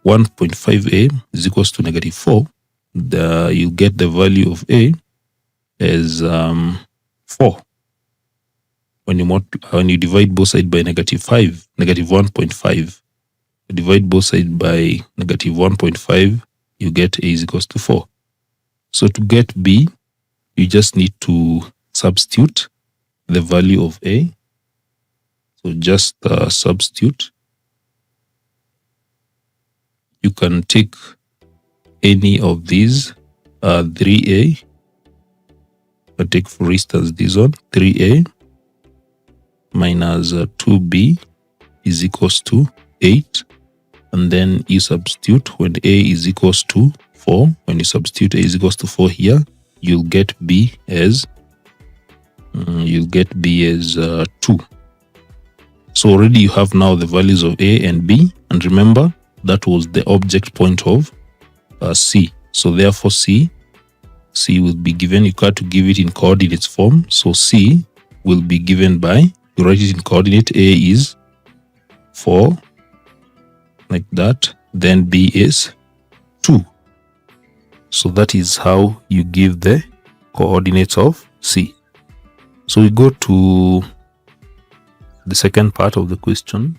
1.5A is equals to negative 4. You get the value of A as 4. When you divide both sides by negative 1.5, you divide both sides by negative 1.5, you get A is equals to 4. So to get B, you just need to substitute the value of A. So just substitute. You can take any of these 3A. I take for instance this one, 3A minus 2B is equals to 8. And then you substitute when A is equals to 4. When you substitute A is equals to 4 here, you'll get B as 2. So already you have now the values of A and B. And remember, that was the object point of C. So therefore C will be given, you got to give it in coordinates form. So C will be given by, you write it in coordinate, A is 4, like that. Then B is 2. So that is how you give the coordinates of C. So we go to the second part of the question,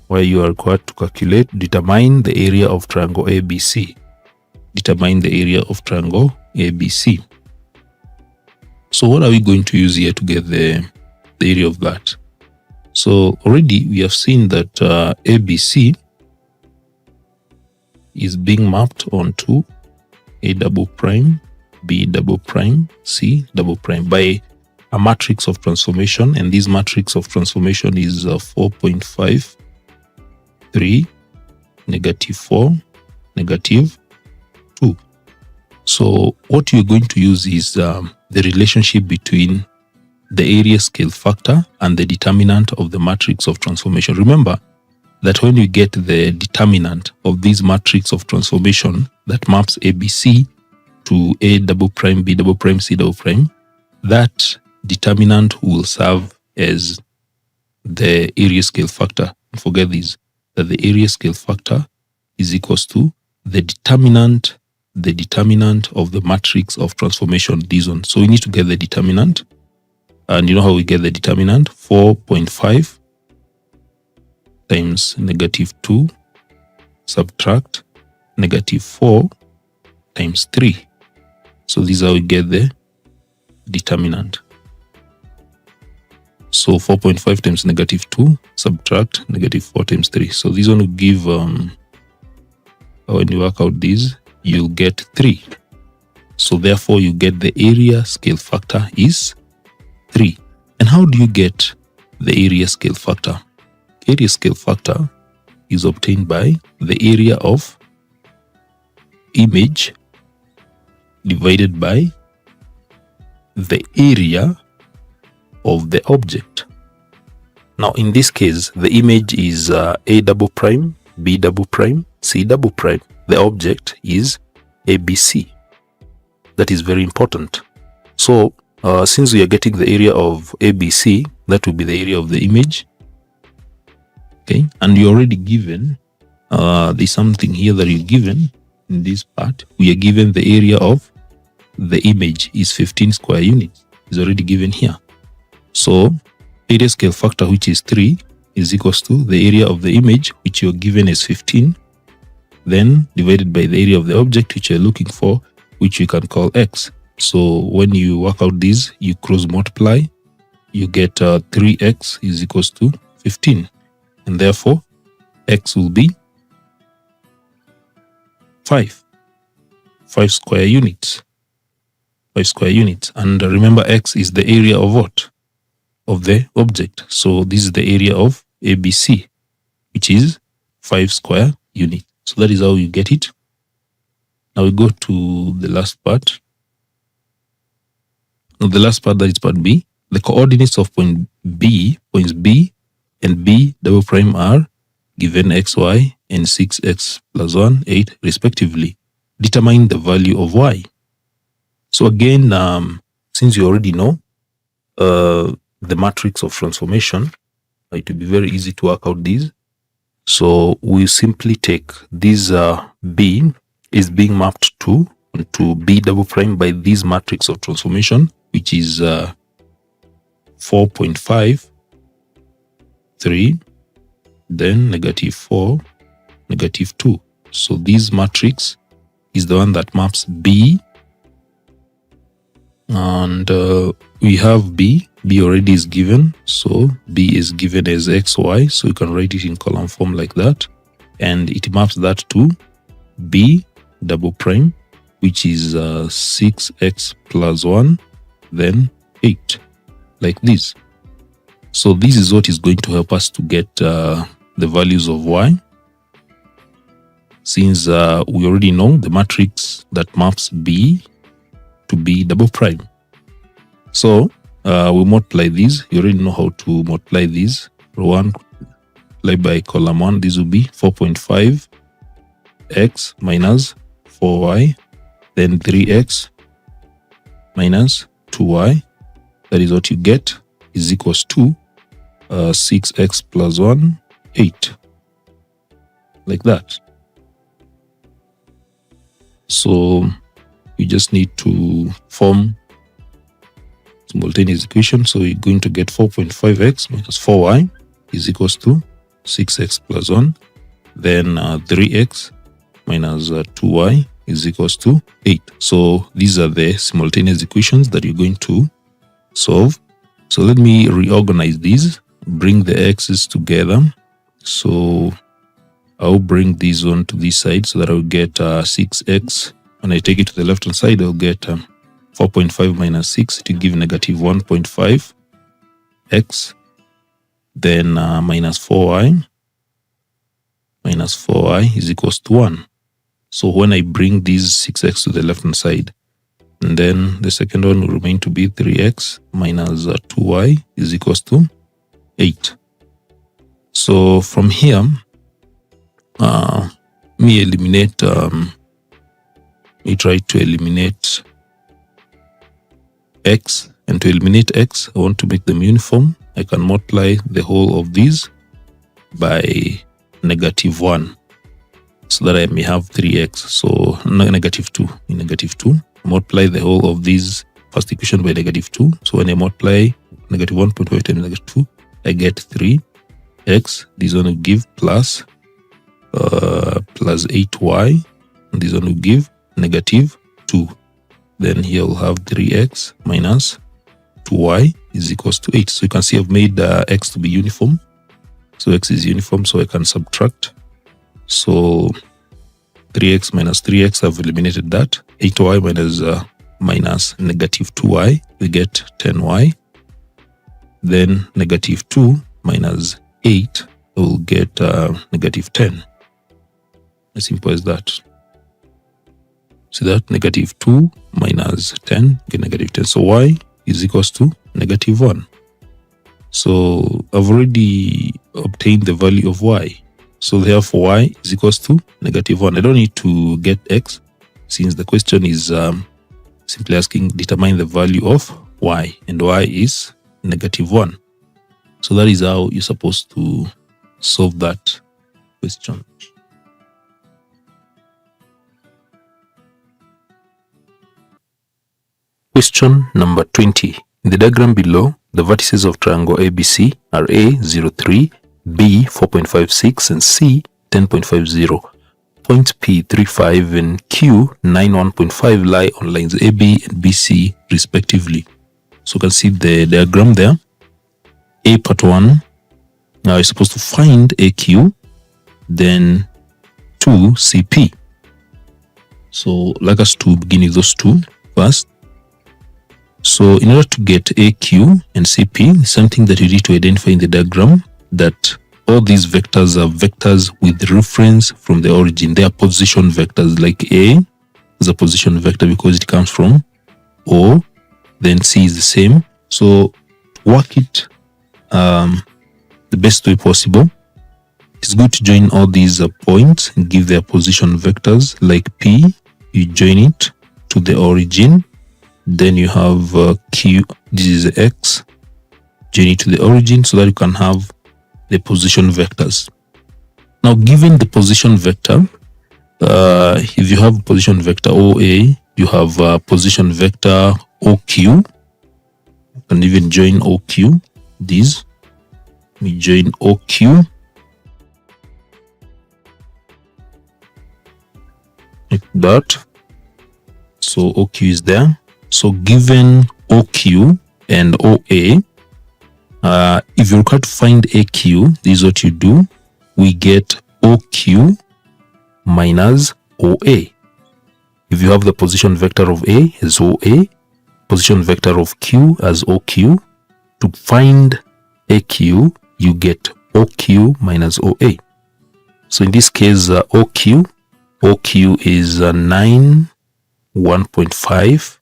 where you are required to determine the area of triangle ABC. Determine the area of triangle ABC. So what are we going to use here to get the area of that? So already we have seen that ABC is being mapped onto A double prime, B double prime, C double prime by a matrix of transformation. And this matrix of transformation is 4.5, 3, negative 4, negative 2. So what you're going to use is the relationship between the area scale factor and the determinant of the matrix of transformation. Remember that when you get the determinant of this matrix of transformation that maps ABC to A double prime, B double prime, C double prime, that determinant will serve as the area scale factor. Forget this, that the area scale factor is equals to the determinant of the matrix of transformation, this one. So we need to get the determinant. And you know how we get the determinant? 4.5 times negative 2 subtract negative 4 times 3. So this is how we get the determinant. So 4.5 times negative 2 subtract negative 4 times 3. So this one will give, when you work out this, you'll get 3. So therefore you get the area scale factor is 3. And how do you get the area scale factor? Area scale factor is obtained by the area of image divided by the area of the object. Now in this case, the image is A double prime, B double prime, C double prime. The object is ABC. That is very important. So since we are getting the area of ABC, that will be the area of the image. Okay, and you're already given, there's something here that you're given in this part. We are given the area of the image is 15 square units. Is already given here. So area scale factor, which is 3, is equals to the area of the image, which you're given as 15, then divided by the area of the object, which you're looking for, which we can call x. So when you work out these, you cross multiply, you get 3x is equals to 15. And therefore, x will be 5 square units. 5 square units. And remember, x is the area of what? Of the object. So this is the area of ABC, which is 5 square units. So that is how you get it. Now we go to the last part. Now the last part, that is part B. The coordinates of points B and B double prime are given xy and 6x plus 1, 8 respectively. Determine the value of y. So again, since you already know the matrix of transformation, it will be very easy to work out these. So we simply take this B is being mapped to B double prime by this matrix of transformation, which is 4.5, 3, then negative 4, negative 2. So this matrix is the one that maps B, and we have B already is given. So B is given as xy, so you can write it in column form like that, and it maps that to B double prime, which is 6x plus 1, then 8, like this. So this is what is going to help us to get the values of y, since we already know the matrix that maps B to B double prime. So we multiply these. You already know how to multiply these. Row 1 multiplied by column 1, this will be 4.5 x minus 4y, then 3x minus 2y. That is what you get, is equals to 6x plus 1, 8. Like that. So you just need to form simultaneous equation. So you're going to get 4.5x minus 4y is equals to 6x plus 1. Then 3x minus 2y is equals to 8. So these are the simultaneous equations that you're going to solve. So let me reorganize these, bring the x's together. So I'll bring this one to this side so that I'll get 6x. When I take it to the left hand side, I'll get 4.5 minus 6 to give negative 1.5 x. Then minus 4y. Minus 4y is equals to 1. So when I bring these 6x to the left hand side, and then the second one will remain to be 3x minus 2y is equals to 8. So from here, me try to eliminate x, and to eliminate x, I want to make them uniform. I can multiply the whole of these by negative 1, so that I may have 3x. So negative 2. In negative 2, multiply the whole of these first equation by negative 2. So when I multiply negative 1.5 times negative 2, I get 3x. This one will give plus plus 8y, and this one will give negative 2. Then here we'll have 3x minus 2y is equals to 8. So you can see I've made x to be uniform. So x is uniform, so I can subtract. So 3x minus 3x, I've eliminated that. 8y minus negative 2y, we get 10y. Then negative 2 minus 8, we'll get negative 10. As simple as that. See that? Negative 2 minus 10, get negative 10. So y is equals to negative 1. So I've already obtained the value of y. So therefore y is equals to negative 1. I don't need to get x, since the question is simply asking determine the value of y, and y is negative 1. So that is how you're supposed to solve that question. Question number 20. In the diagram below, the vertices of triangle ABC are A 03, B 4.56, and C 10.50. Points P 35 and Q 91.5 lie on lines AB and BC respectively. So you can see the diagram there. A part 1, now you're supposed to find AQ, then 2 CP. So like us to begin with those two first. So in order to get AQ and CP, something that you need to identify in the diagram, that all these vectors are vectors with reference from the origin. They are position vectors, like A is a position vector because it comes from O, then C is the same. So work it the best way possible. It's good to join all these points and give their position vectors. Like P, you join it to the origin. Then you have Q, this is X, join it to the origin so that you can have the position vectors. Now, given the position vector, if you have position vector OA, you have position vector OQ. You can even join OQ. These, we join OQ. Like that. So OQ is there. So given OQ and OA, if you require to find AQ, this is what you do. We get OQ minus OA. If you have the position vector of A as OA, position vector of Q as OQ, to find AQ, you get OQ minus OA. So in this case, OQ is 9, 1.5.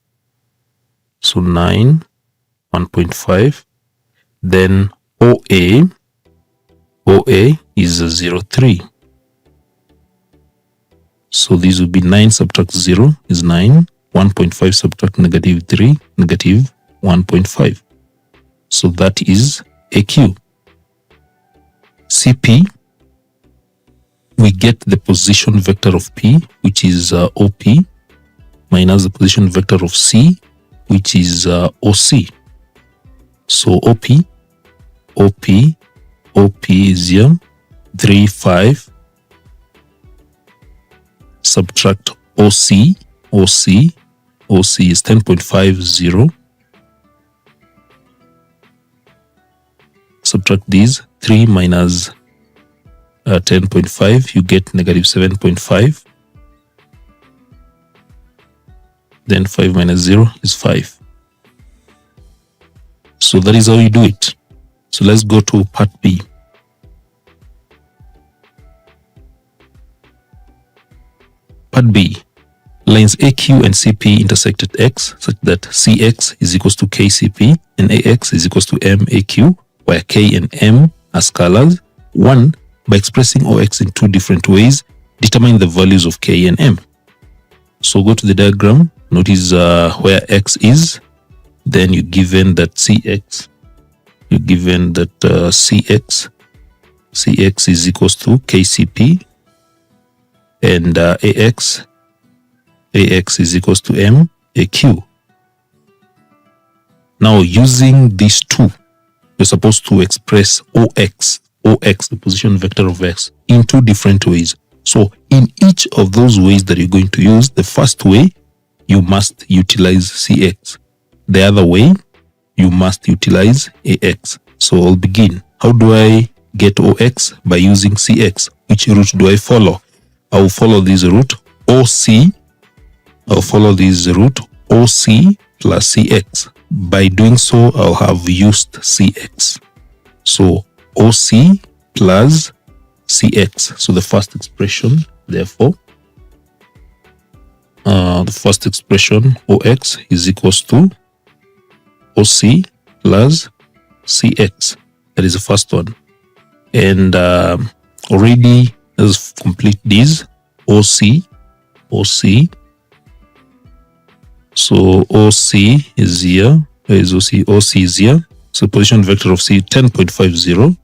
So 9, 1.5. Then OA is 0.3. So this will be 9 subtract 0 is 9. 1.5 subtract negative 3, negative 1.5. So that is AQ. CP, we get the position vector of P, which is OP, minus the position vector of C, which is OC. So OP is here, 3, 5, subtract OC is 10.50, subtract these, 3 minus 10.5, you get negative 7.5. Then 5 minus 0 is 5. So that is how you do it. So let's go to part B. Part B. Lines AQ and CP intersect at X such that CX is equals to KCP and AX is equals to MAQ, where K and M are scalars. 1. By expressing OX in two different ways, determine the values of K and M. So go to the diagram. Notice where X is. Then you're given that CX. You're given that CX is equals to KCP, and AX is equals to MAQ. Now, using these two, you're supposed to express OX OX, the position vector of X, in two different ways. So in each of those ways that you're going to use, the first way, you must utilize CX. The other way, you must utilize AX. So I'll begin. How do I get OX? By using CX. Which route do I follow? I will follow this route OC. I'll follow this route OC plus CX. By doing so, I'll have used CX. So OC plus CX. So the first expression, therefore, the first expression OX is equals to OC plus CX. That is the first one. And already let's complete this. OC. So OC is here. Where is OC? OC is here. So position vector of C 10.50.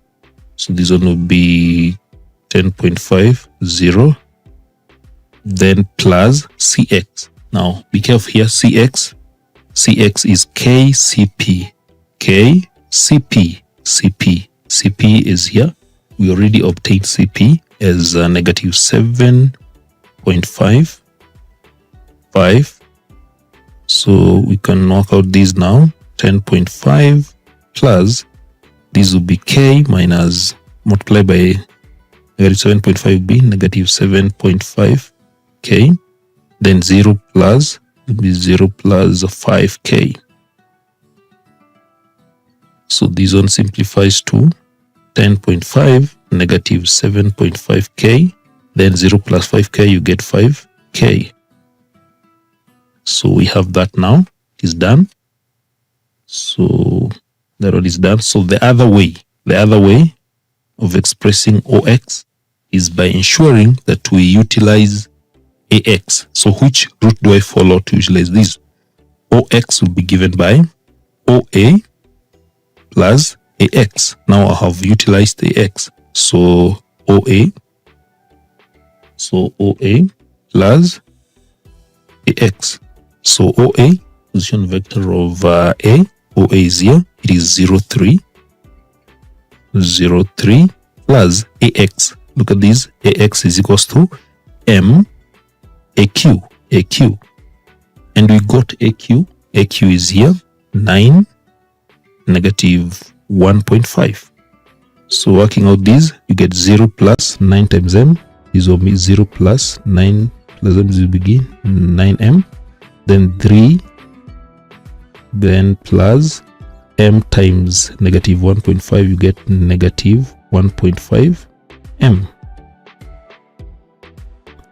So this one will be 10.50. Then plus CX. Now be careful here. CX is KCP. KCP. CP is here. We already obtained CP as negative 7.55. So we can work out this now. 10.5 plus this will be K minus multiply by negative 7.5 be negative 7.5 K. Then 0 plus will be 0 plus 5K. So this one simplifies to 10.5 negative 7.5K. Then 0 plus 5K, you get 5K. So we have that now. It's done. So that one is done. So the other way of expressing OX is by ensuring that we utilize AX. So which route do I follow to utilize this? OX will be given by OA plus AX. Now I have utilized AX. So OA plus AX. So OA, position vector of A, OA is here. It is 0.3 plus AX. Look at this. AX is equals to M AQ. And we got AQ. AQ is here. 9 negative 1.5. So working out this, you get 0 plus 9 times M. This will be 0 plus 9 plus M will begin 9M. Then 3. Then plus M times negative 1.5, you get negative 1.5 M.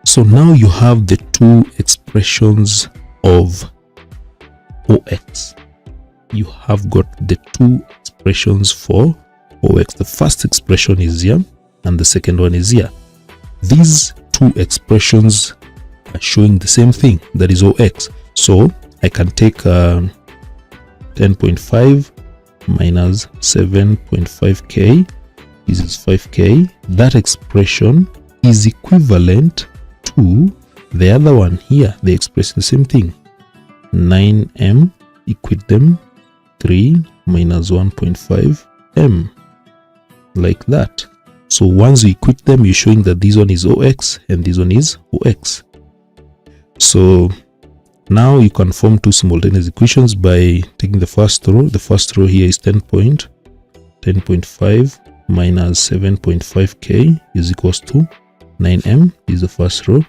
So now you have the two expressions of OX. You have got the two expressions for OX. The first expression is here and the second one is here. These two expressions are showing the same thing, that is OX. So I can take 10.5 minus 7.5K. This is 5K. That expression is equivalent to the other one here. They express the same thing. 9M, equate them. 3 minus 1.5 M. Like that. So once you equate them, you're showing that this one is OX and this one is OX. So now you can form two simultaneous equations by taking the first row. The first row here is 10.5 minus 7.5K is equals to 9M is the first row.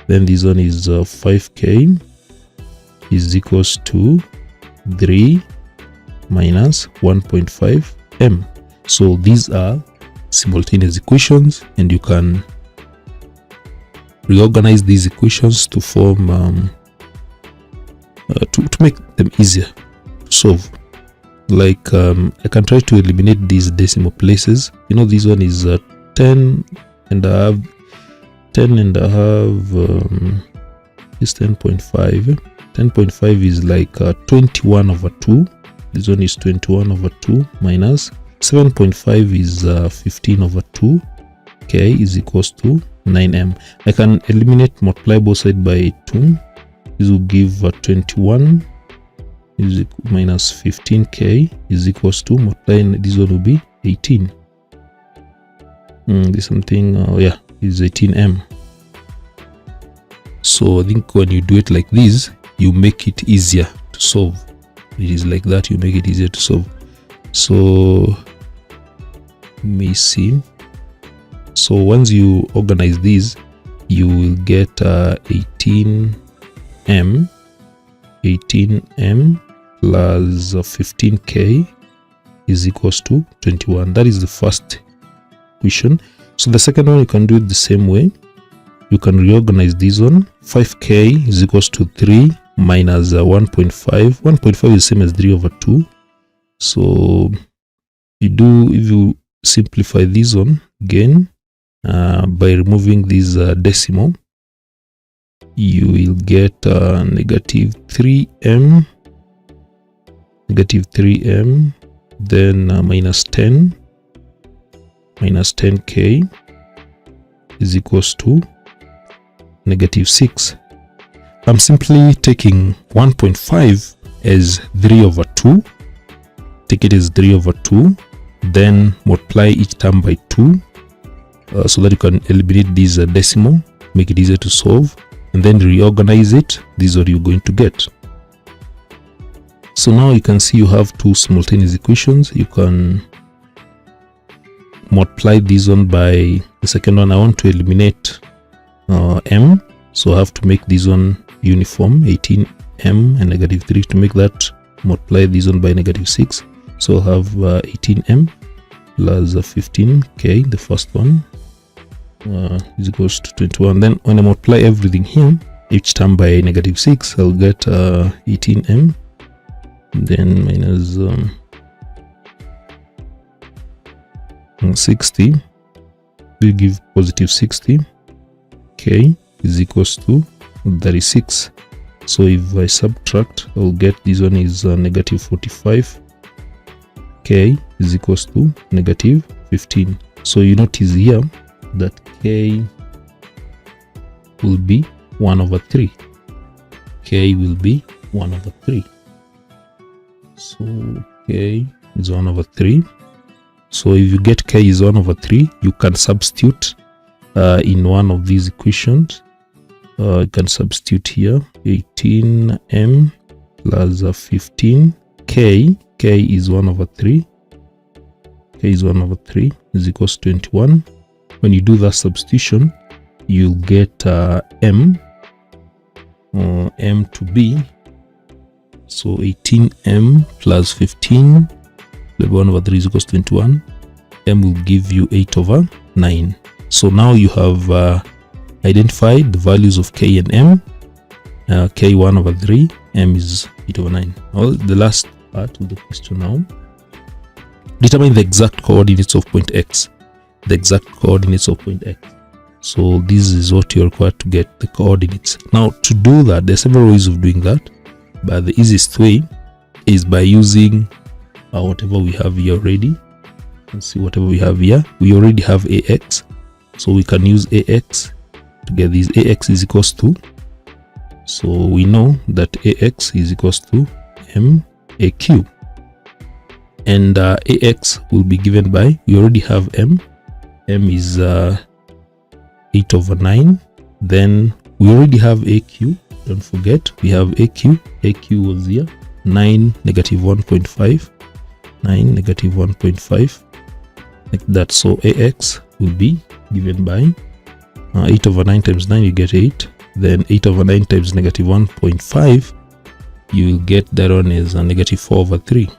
Then this one is 5K is equals to 3 minus 1.5 M. So these are simultaneous equations, and you can reorganize these equations to form to make them easier to solve. Like I can try to eliminate these decimal places. You know, this one is 10 and a half is 10.5. 10.5 is like 21 over 2. This one is 21 over 2 minus 7.5 is 15 over 2. K is equals to 9M. I can eliminate, multiply both sides by 2. This will give 21 is minus 15K is equals to, multiplying this one will be 18. This something, yeah, is 18m. So I think when you do it like this, you make it easier to solve. It is like that, you make it easier to solve. So let me see. So once you organize these, you will get 18m plus 15k is equals to 21. That is the first equation. So the second one, you can do it the same way. You can reorganize this one. 5k is equals to 3 minus 1.5. 1.5 is the same as 3 over 2. So if you simplify this one again by removing this decimal, you will get negative 3m, then minus 10k is equals to negative 6. I'm simply taking 1.5 as 3 over 2. Take it as 3 over 2, then multiply each term by 2 so that you can eliminate this decimal, make it easier to solve, and then reorganize it. This is what you're going to get. So now you can see you have two simultaneous equations. You can multiply this one by the second one. I want to eliminate m, so I have to make this one uniform, 18m and negative 3. To make that, multiply this one by negative 6. So I have 18m plus 15k, the first one, is equals to 21. Then when I multiply everything here, each term by negative 6, I'll get 18m, then minus 60 will give positive 60. K is equals to 36. So if I subtract, I'll get this one is negative 45. K is equals to negative 15. So you notice here that K will be 1 over 3. K will be 1 over 3. So K is 1 over 3. So if you get K is 1 over 3, you can substitute in one of these equations. You can substitute here 18m plus 15k. K is 1 over 3. K is 1 over 3 is equals to 21. When you do that substitution, you'll get m to be, so 18m plus 15 1 over 3 is equals to 21. M will give you 8 over 9. So now you have identified the values of k and m. K 1 over 3, m is 8 over 9. Well, the last part of the question now. Determine the exact coordinates of point x. The exact coordinates of point x. So this is what you're required to get, the coordinates. Now to do that, there's several ways of doing that, but the easiest way is by using whatever we have here already. Let's see whatever we have here. We already have ax, so we can use ax to get this. Ax is equals to, so we know that ax is equals to maq, and ax will be given by, we already have m is 8 over 9. Then we already have aq, don't forget we have aq was here 9 negative 1.5, 9 negative 1.5, like that. So ax will be given by 8 over 9 times 9, you get 8. Then 8 over 9 times negative 1.5, you will get that one is negative 4 over 3.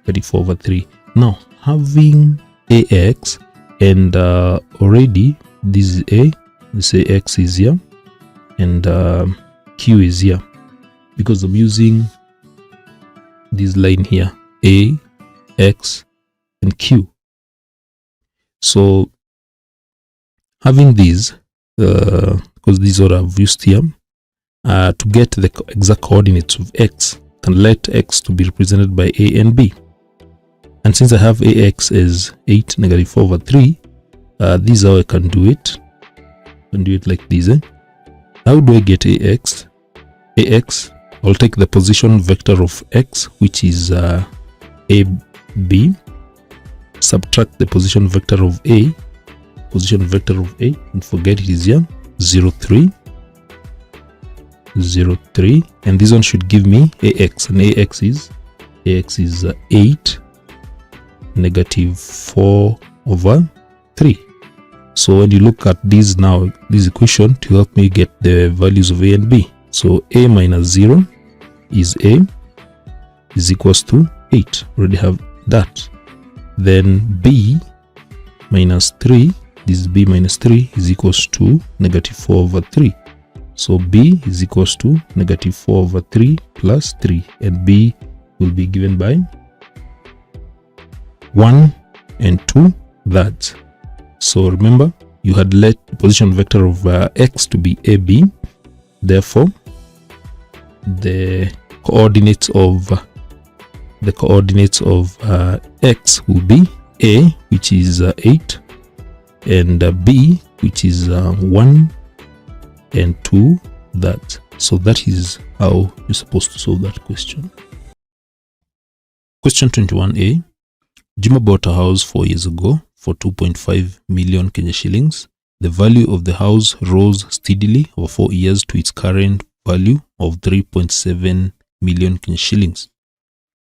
Negative 4 over 3. Now having ax and already this is a, this ax is here and q is here, because I'm using this line here, a, x and q. So having these, because these are I've used here, to get the exact coordinates of x, can let x to be represented by a and b. And since I have ax as 8 negative 4 over 3, this is how I can do it. I can do it like this. How do I get ax? Ax, I'll take the position vector of x, which is ab. subtract the position vector of A. Position vector of A, don't forget it is here, 0, 3, 0, 3, and this one should give me AX, and AX is 8, negative 4 over 3. So when you look at this now, this equation to help me get the values of A and B. So A minus 0 is A is equals to 8. Already have that. Then B minus 3, this is B minus 3 is equals to negative 4 over 3. So B is equals to negative 4 over 3 plus 3, and B will be given by 1 and 2 thirds. So remember, you had let the position vector of X to be AB. Therefore, the coordinates of X will be A, which is 8, and B, which is 1 and 2 that. So that is how you're supposed to solve that question. Question 21a. Juma bought a house 4 years ago for 2.5 million Kenya shillings. The value of the house rose steadily over 4 years to its current value of 3.7 million Kenya shillings.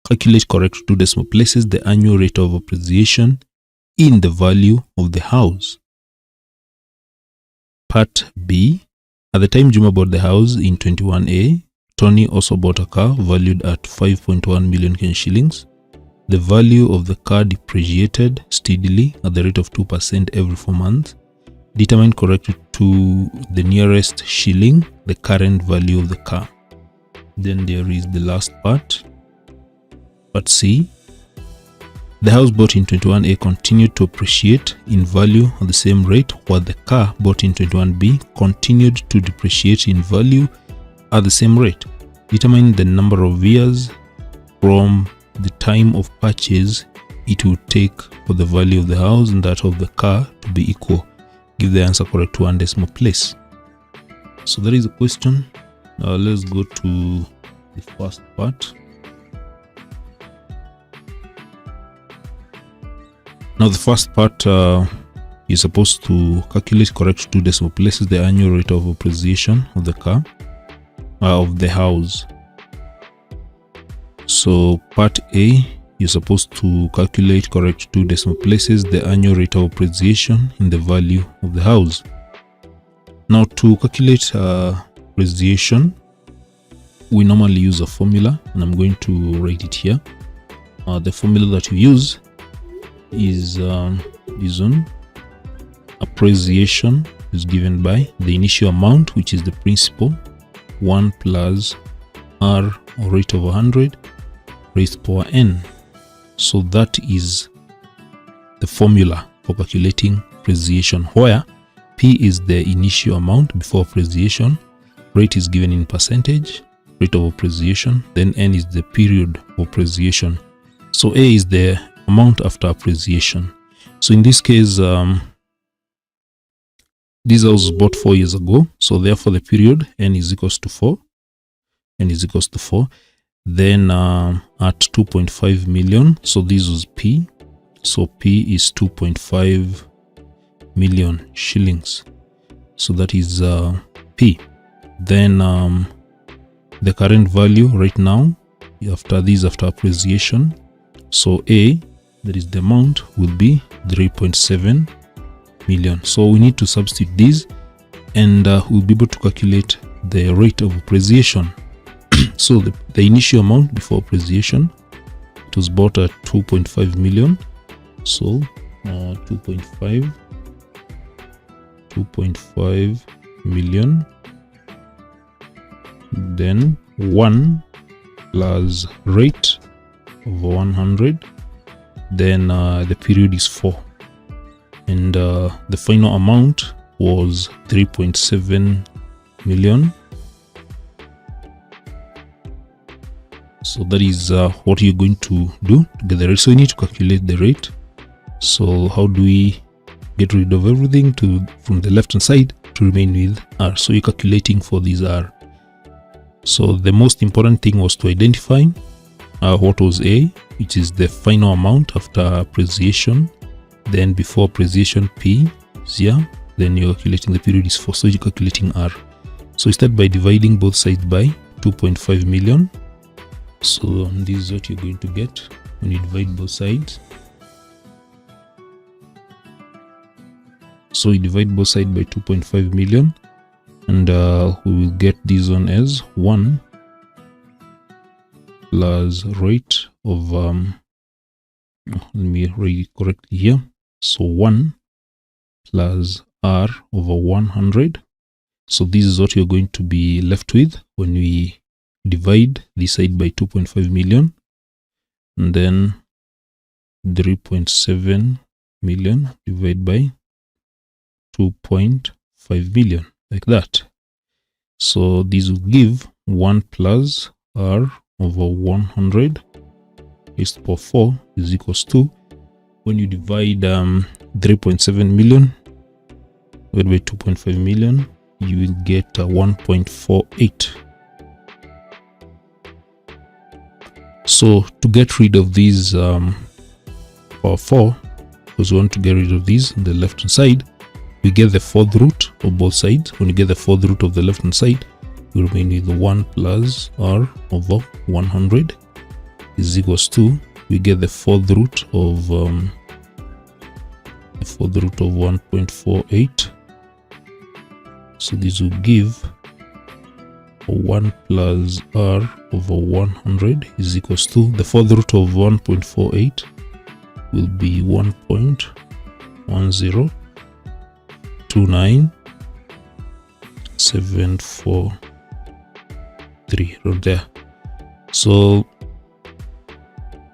Calculate correct 2 decimal places the annual rate of appreciation in the value of the house. Part B. At the time Juma bought the house in 21A, Tony also bought a car valued at 5.1 million Kenya shillings. The value of the car depreciated steadily at the rate of 2% every 4 months. Determine correctly to the nearest shilling the current value of the car. Then there is the last part. Part C. The house bought in 21A continued to appreciate in value at the same rate, while the car bought in 21B continued to depreciate in value at the same rate. Determine the number of years from the time of purchase it will take for the value of the house and that of the car to be equal. Give the answer correct to 1 decimal place. So that is the question. Now let's go to the first part. Now the first part, you're supposed to calculate correct 2 decimal places the annual rate of appreciation of the car, of the house. So part A, you're supposed to calculate correct 2 decimal places the annual rate of appreciation in the value of the house. Now to calculate appreciation, we normally use a formula, and I'm going to write it here. The formula that we use is this one. Appreciation is given by the initial amount, which is the principal, 1 plus R, or rate of 100, raised to power n. So that is the formula for calculating appreciation, where P is the initial amount before appreciation, rate is given in percentage, rate of appreciation, then n is the period of appreciation. So A is the amount after appreciation. So in this case, this house was bought 4 years ago, so therefore the period n is equals to 4. N is equals to 4. Then at 2.5 million, so this was P. So P is 2.5 million shillings. So that is P. Then the current value right now, after appreciation, so A, that is the amount, will be 3.7 million. So we need to substitute this, and we'll be able to calculate the rate of appreciation. So the initial amount before appreciation, it was bought at 2.5 million. So 2.5 million. Then 1 plus rate over 100. Then the period is 4, and the final amount was 3.7 million. So that is what you're going to do to get the rate. So you need to calculate the rate. So how do we get rid of everything from the left hand side to remain with R? So you're calculating for these R. So the most important thing was to identify what was A, which is the final amount after appreciation. Then before appreciation, P is here. Then you're calculating the period is 4, so you're calculating R. So you start by dividing both sides by 2.5 million. So this is what you're going to get when you divide both sides. So you divide both sides by 2.5 million, and we will get this one as 1 plus rate of let me read it correctly here. So 1 plus R over 100. So this is what you're going to be left with when we divide this side by 2.5 million, and then 3.7 million divided by 2.5 million, like that. So this will give 1 plus R over 100 raised to power 4 is equals to, when you divide 3.7 million divided by 2.5 million, you will get 1.48. So to get rid of these power 4, because we want to get rid of these on the left hand side, we get the fourth root of both sides. When you get the fourth root of the left hand side, we remain with 1 plus R over 100 is equals to, we get the fourth root of 1.48. So this will give 1 plus R over 100 is equals to, the fourth root of 1.48 will be 1.10297443 right there. So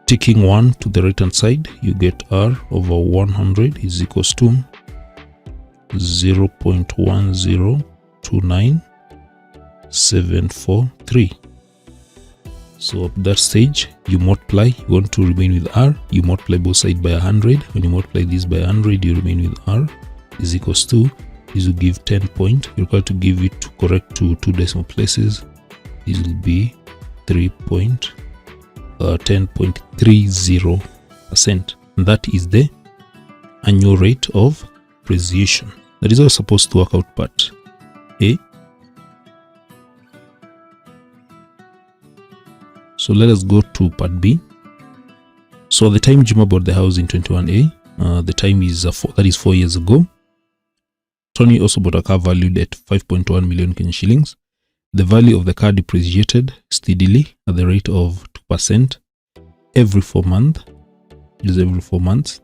taking 1 to the right hand side, you get R over 100 is equals to 0.10297443. So at that stage, you multiply. You want to remain with R, you multiply both sides by 100. When you multiply this by 100, you remain with R is equals to, this will give 10 point. You're required to give it correct to 2 decimal places. This will be 10.30%. And that is the annual rate of appreciation. That is all supposed to work out part A. So let us go to part B. So the time Juma bought the house in 21A, the time is that is 4 years ago. Tony also bought a car valued at 5.1 million Kenyan shillings. The value of the car depreciated steadily at the rate of 2% every 4 months. It is every 4 months.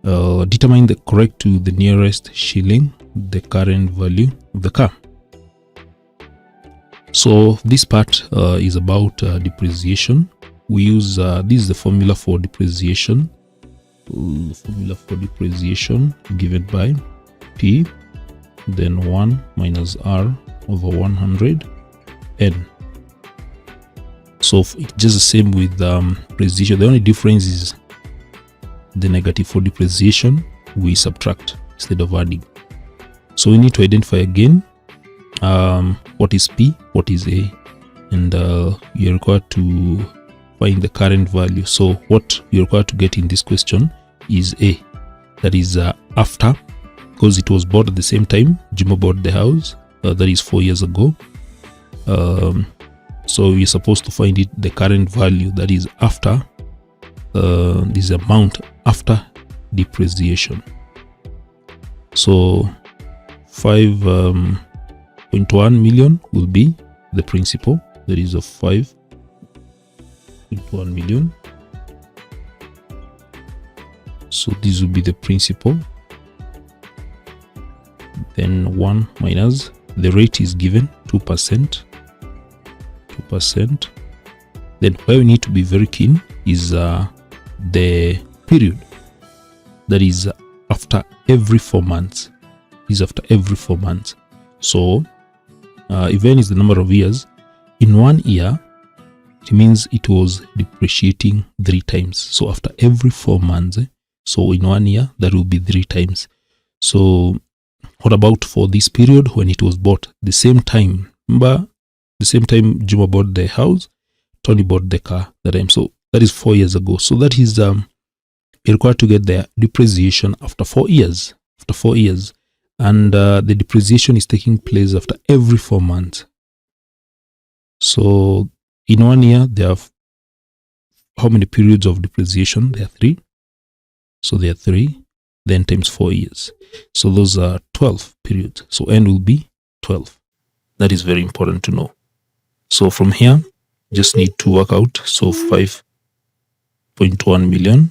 Determine the correct to the nearest shilling the current value of the car. So this part is about depreciation. We use this is the formula for depreciation. The formula for depreciation given by P, then 1 minus R over 100 N. So it's just the same with depreciation. The only difference is the negative. For depreciation, we subtract instead of adding. So we need to identify again what is P, what is A, and you're required to find the current value. So what you're required to get in this question is A, that is after, because it was bought at the same time Juma bought the house, that is 4 years ago. So you're supposed to find it the current value, that is after this amount after depreciation. So 5.1 million will be the principal, that is of 5.1 million. So this will be the principal. Then 1 minus the rate is given 2%. Then where we need to be very keen is the period, that is after every 4 months. Is after every 4 months. So if n is the number of years in 1 year, it means it was depreciating 3 times. So after every 4 months, so in 1 year that will be 3 times. So what about for this period when it was bought? The same time, remember, the same time Juma bought the house, Tony bought the car that time. So that is 4 years ago. So that is you're required to get their depreciation after 4 years. After 4 years. And the depreciation is taking place after every 4 months. So in 1 year, there are how many periods of depreciation? There are 3. So there are 3, then times 4 years. So those are 12 periods. So N will be 12. That is very important to know. So from here, just need to work out. So 5.1 million.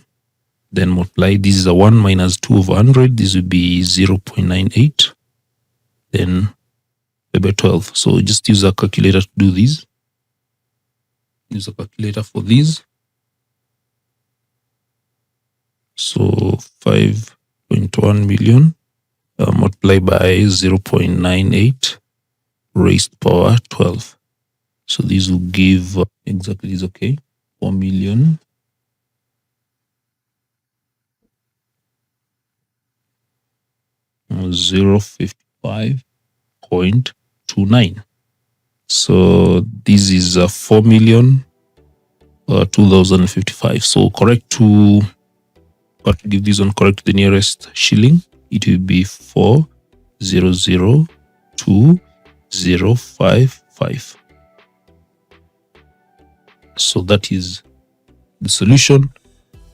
Then multiply. This is a 1 minus 2 over 100. This will be 0.98. Then by 12. So just use a calculator to do this. Use a calculator for this. So 5.1 million multiplied by 0.98 raised power 12. So this will give exactly is okay. 4 million. 055.29. So this is 4,000,000 So correct to give this one correct to the nearest shilling. It will be 4,002,055. So that is the solution,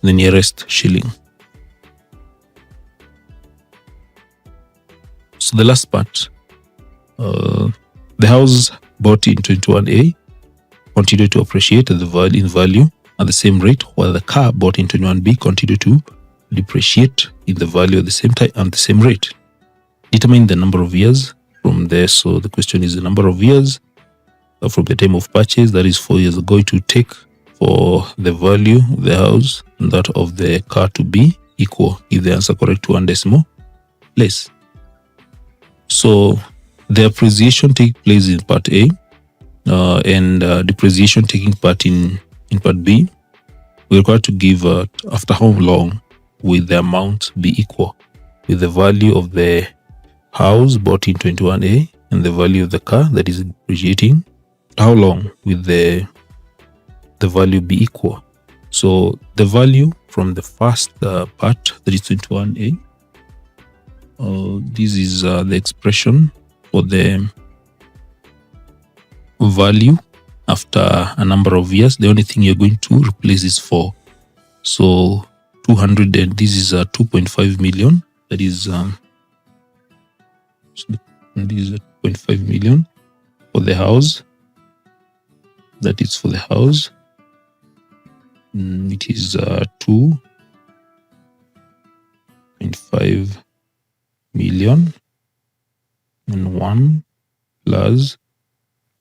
the nearest shilling. So the last part, the house bought in 21A continued to appreciate in value at the same rate, while the car bought in 21B continued to depreciate in the value at the same time and the same rate. Determine the number of years from there. So the question is the number of years from the time of purchase, that is 4 years ago, to take for the value of the house and that of the car to be equal. If the answer correct to 1 decimal place. So the appreciation takes place in part A and depreciation taking part in part B. We're required to give after how long will the amount be equal with the value of the house bought in 21A and the value of the car that is depreciating. How long will the value be equal? So the value from the first part, that is 21A, this is the expression for the value after a number of years. The only thing you're going to replace is 4. So 200, and this is 2.5 million. That is this is 2.5 million for the house. That is for the house. It is 2.5 million and 1 plus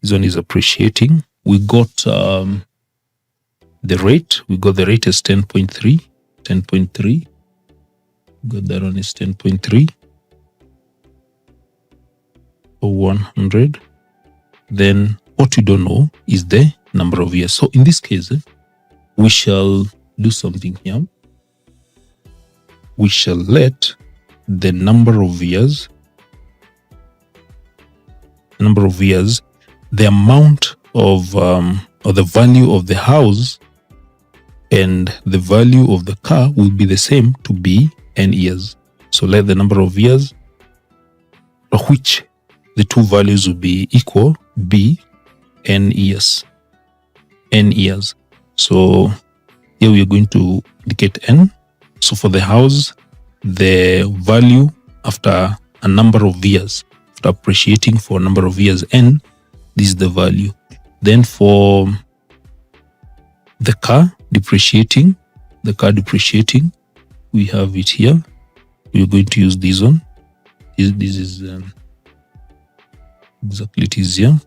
this one is appreciating. We got the rate. We got the rate as 10.3. 10.3. Got that one is 10.3 for 100. Then what we don't know is the number of years. So in this case, we shall do something here. We shall let the number of years, the amount of or the value of the house and the value of the car will be the same to be n years. So let the number of years of which the two values will be equal be n years. N years. So here we are going to indicate n. So for the house, the value after a number of years, after appreciating for a number of years n, this is the value. Then for the car depreciating, we have it here. We're going to use this one. This is exactly it is here.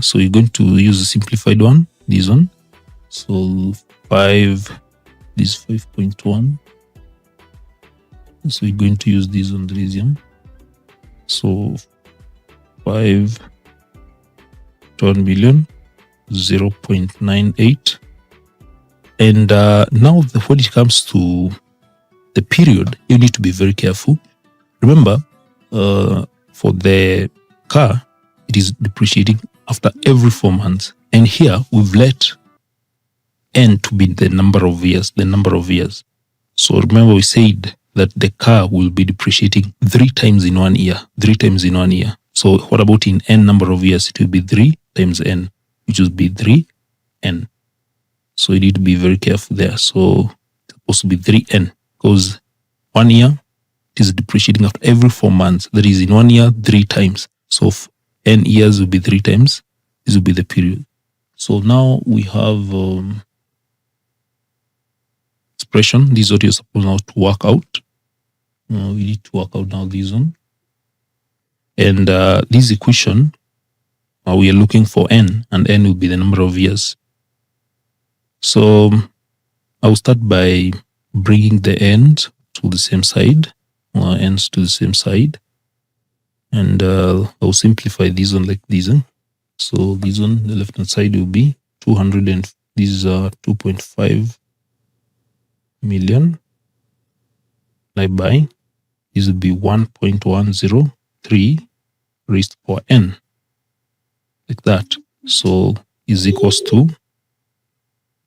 So you're going to use the simplified one, this one. So 5, this 5.1. So you're going to use this on the lithium. So 5.1 million, 0.98. And now when it comes to the period, you need to be very careful. Remember, for the car, it is depreciating after every 4 months. And here we've let n to be the number of years, So remember we said that the car will be depreciating 3 times in 1 year, 3 times in 1 year. So what about in n number of years? It will be 3 times n, which will be 3n. So you need to be very careful there. So it's supposed to be 3n because 1 year it is depreciating after every 4 months. That is in 1 year, 3 times. So n years will be 3 times. This will be the period. So now we have expression. This is what you're supposed now to work out. We need to work out now this one. And this equation, we are looking for n, and n will be the number of years. So I will start by bringing the ends to the same side, ends to the same side, and I'll simplify this one like this. So this one, the left hand side will be 200, and this is 2.5 million. By this will be 1.103 raised to power n, like that. So is equals to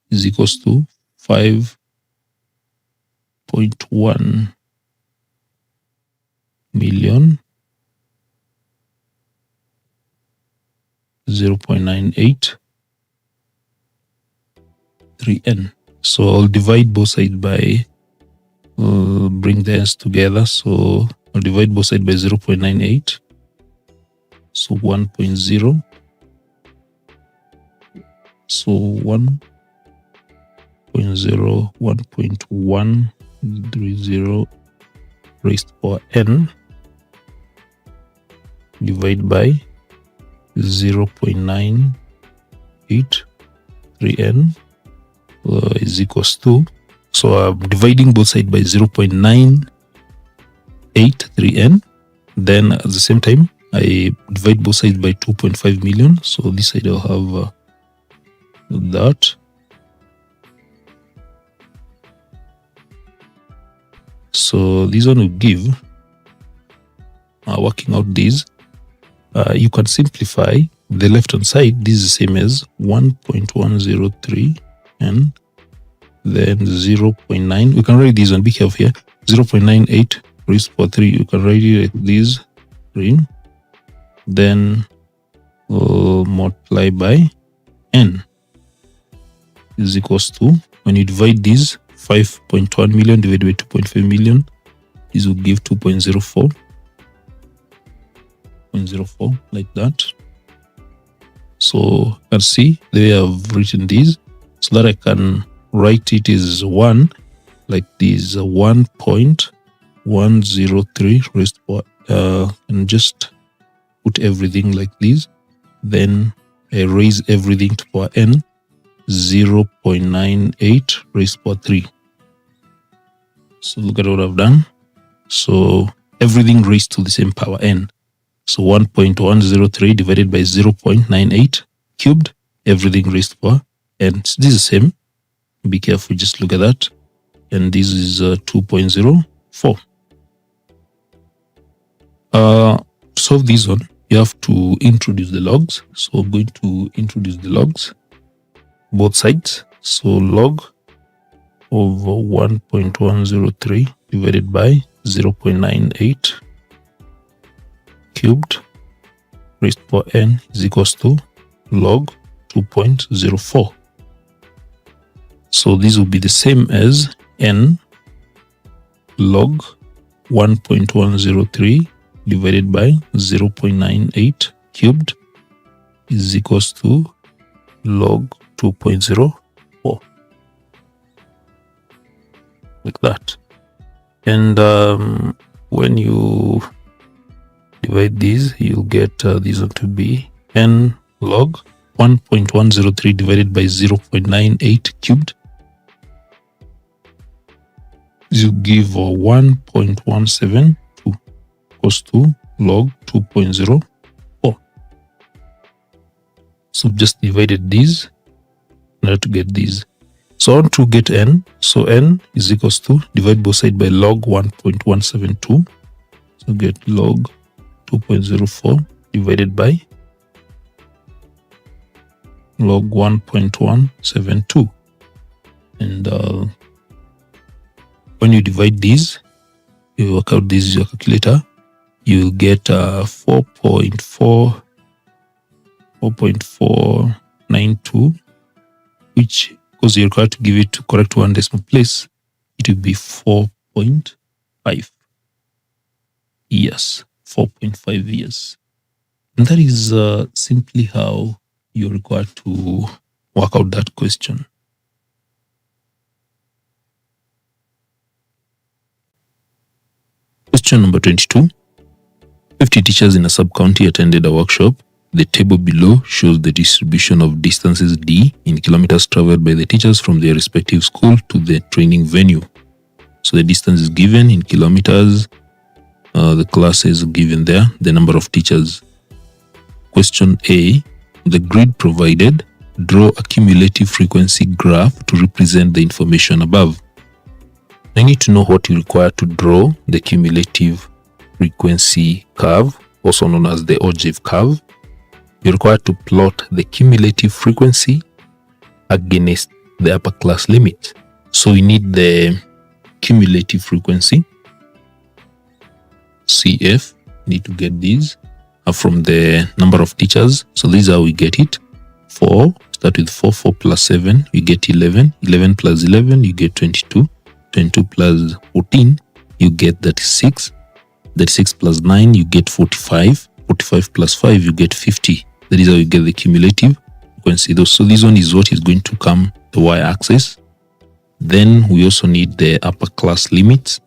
5.1 million 0.98 3n. So I'll divide both sides by bring the ends together. So I'll divide both sides by 0.98. So 1.0. So 1.0, 1.130 raised to power n divided by 0.983n is equals to, so I'm dividing both sides by 0.983n. Then at the same time, I divide both sides by 2.5 million. So this side I'll have that. So this one will give, working out this, you can simplify the left hand side. This is the same as 1.103 and then 0.9. We can write this one, be careful here, 0.98 raised to power 3. You can write it like this, 3. Then multiply by n is equals to, when you divide this, 5.1 million divided by 2.5 million, this will give 2.04, like that. So let's see the way I've written this, so that I can write it as 1, like this, 1.103 raised to power, and just put everything like this. Then I raise everything to power n, 0.98 raised to power 3. So look at what I've done. So everything raised to the same power n. So 1.103 divided by 0.98 cubed, everything raised to power n. So this is the same. Be careful, just look at that. And this is 2.04. To solve this one, you have to introduce the logs. So I'm going to introduce the logs, both sides. So log of 1.103 divided by 0.98 cubed raised to power n is equals to log 2.04. So this will be the same as n log 1.103 divided by 0.98 cubed is equals to log 2.04, like that. And when you divide these, you'll get this one to be n log 1.103 divided by 0.98 cubed. This will give 1.172 equals to log 2.04. So just divided these in order to get these. So I want to get n. So n is equals to, divide both sides by log 1.172. So get log 2.04 divided by log 1.172. And when you divide these, you work out this is your calculator, you will get 4.492, which, because you're required to give it to correct one decimal place, it will be 4.5 years. 4.5 years. And that is simply how you're required to work out that question. Question number 22. 50 teachers in a sub-county attended a workshop. The table below shows the distribution of distances D in kilometers traveled by the teachers from their respective school to the training venue. So the distance is given in kilometers, the class is given there, the number of teachers. Question A, the grid provided, draw a cumulative frequency graph to represent the information above. I need to know what you require to draw the cumulative frequency curve, also known as the ogive curve. You're required to plot the cumulative frequency against the upper class limit. So we need the cumulative frequency, CF, need to get these from the number of teachers. So this is how we get it. 4, start with 4, 4 plus 7, you get 11, 11 plus 11, you get 22, 22 plus 14, you get 36, 36 plus 9, you get 45, 45 plus 5, you get 50. That is how you get the cumulative frequency. So this one is what is going to come the y-axis. Then we also need the upper class limits.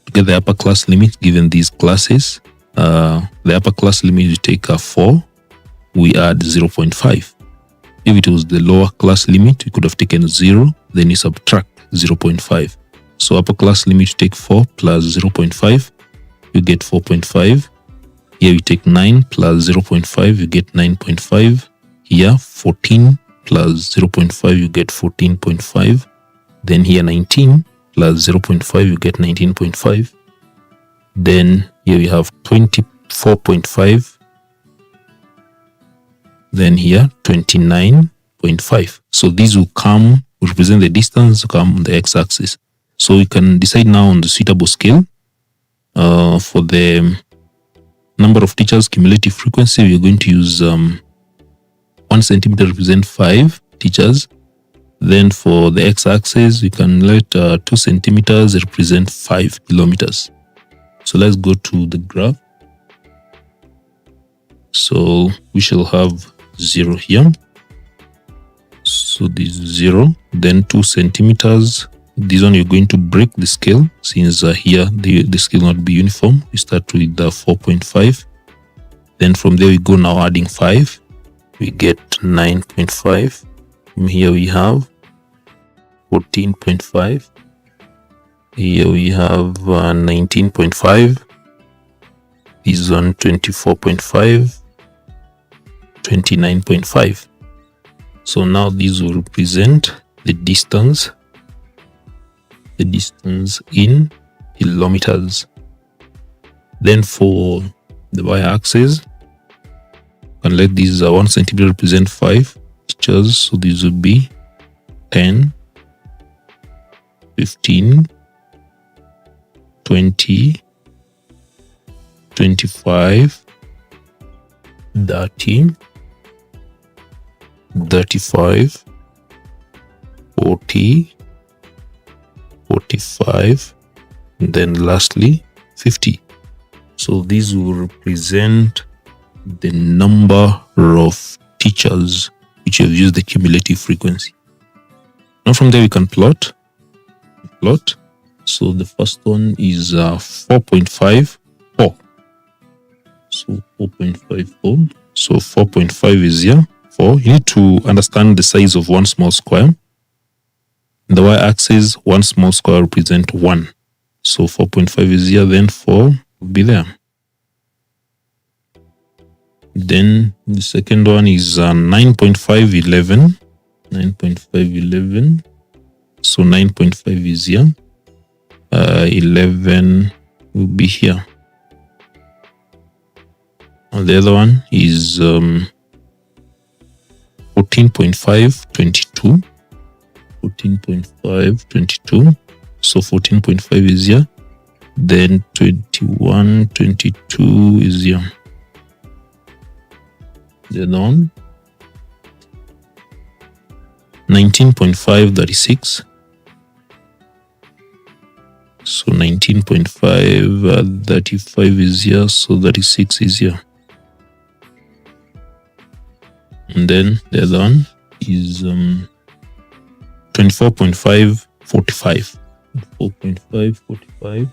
To get the upper class limit given these classes, the upper class limit we take 4, we add 0.5. If it was the lower class limit, we could have taken 0, then you subtract 0.5. So upper class limit, you take 4 plus 0.5, you get 4.5. Here we take 9 plus 0.5, you get 9.5. Here 14 plus 0.5, you get 14.5. Then here 19 plus 0.5, you get 19.5. Then here we have 24.5. Then here 29.5. So these will represent the distance, come on the x-axis. So we can decide now on the suitable scale. For the number of teachers cumulative frequency, we are going to use 1 centimeter represent 5 teachers. Then for the x-axis, we can let 2 centimeters represent 5 kilometers. So let's go to the graph. So we shall have 0 here. So this 0, then 2 centimeters. This one you're going to break the scale, since here the scale will not be uniform. We start with 4.5. Then from there we go now adding 5. We get 9.5. From here we have 14.5. Here we have 19.5. This one 24.5. 29.5. So now these will represent the distance in kilometers. Then for the y-axis, you can let these 1 centimeter represent 5 teachers. So these would be 10, 15, 20, 25, 30, 35, 40, 45, and then lastly 50. So these will represent the number of teachers which have used the cumulative frequency. Now from there we can plot. So the first one is 4.54. So 4.54. So 4.5 is here. 4. You need to understand the size of one small square. In the y-axis, one small square represents 1. So 4.5 is here, then 4 will be there. Then the second one is 9.511. 9.511. So 9.5 is here. 11 will be here. And the other one is 14.5, 22. 14.5, 22. So 14.5 is here. Then 21, 22 is here. Then on 19.5, 36. So 19.5, 35 is here. So 36 is here. And then the other one is 24.5, 45. 24.5, 45.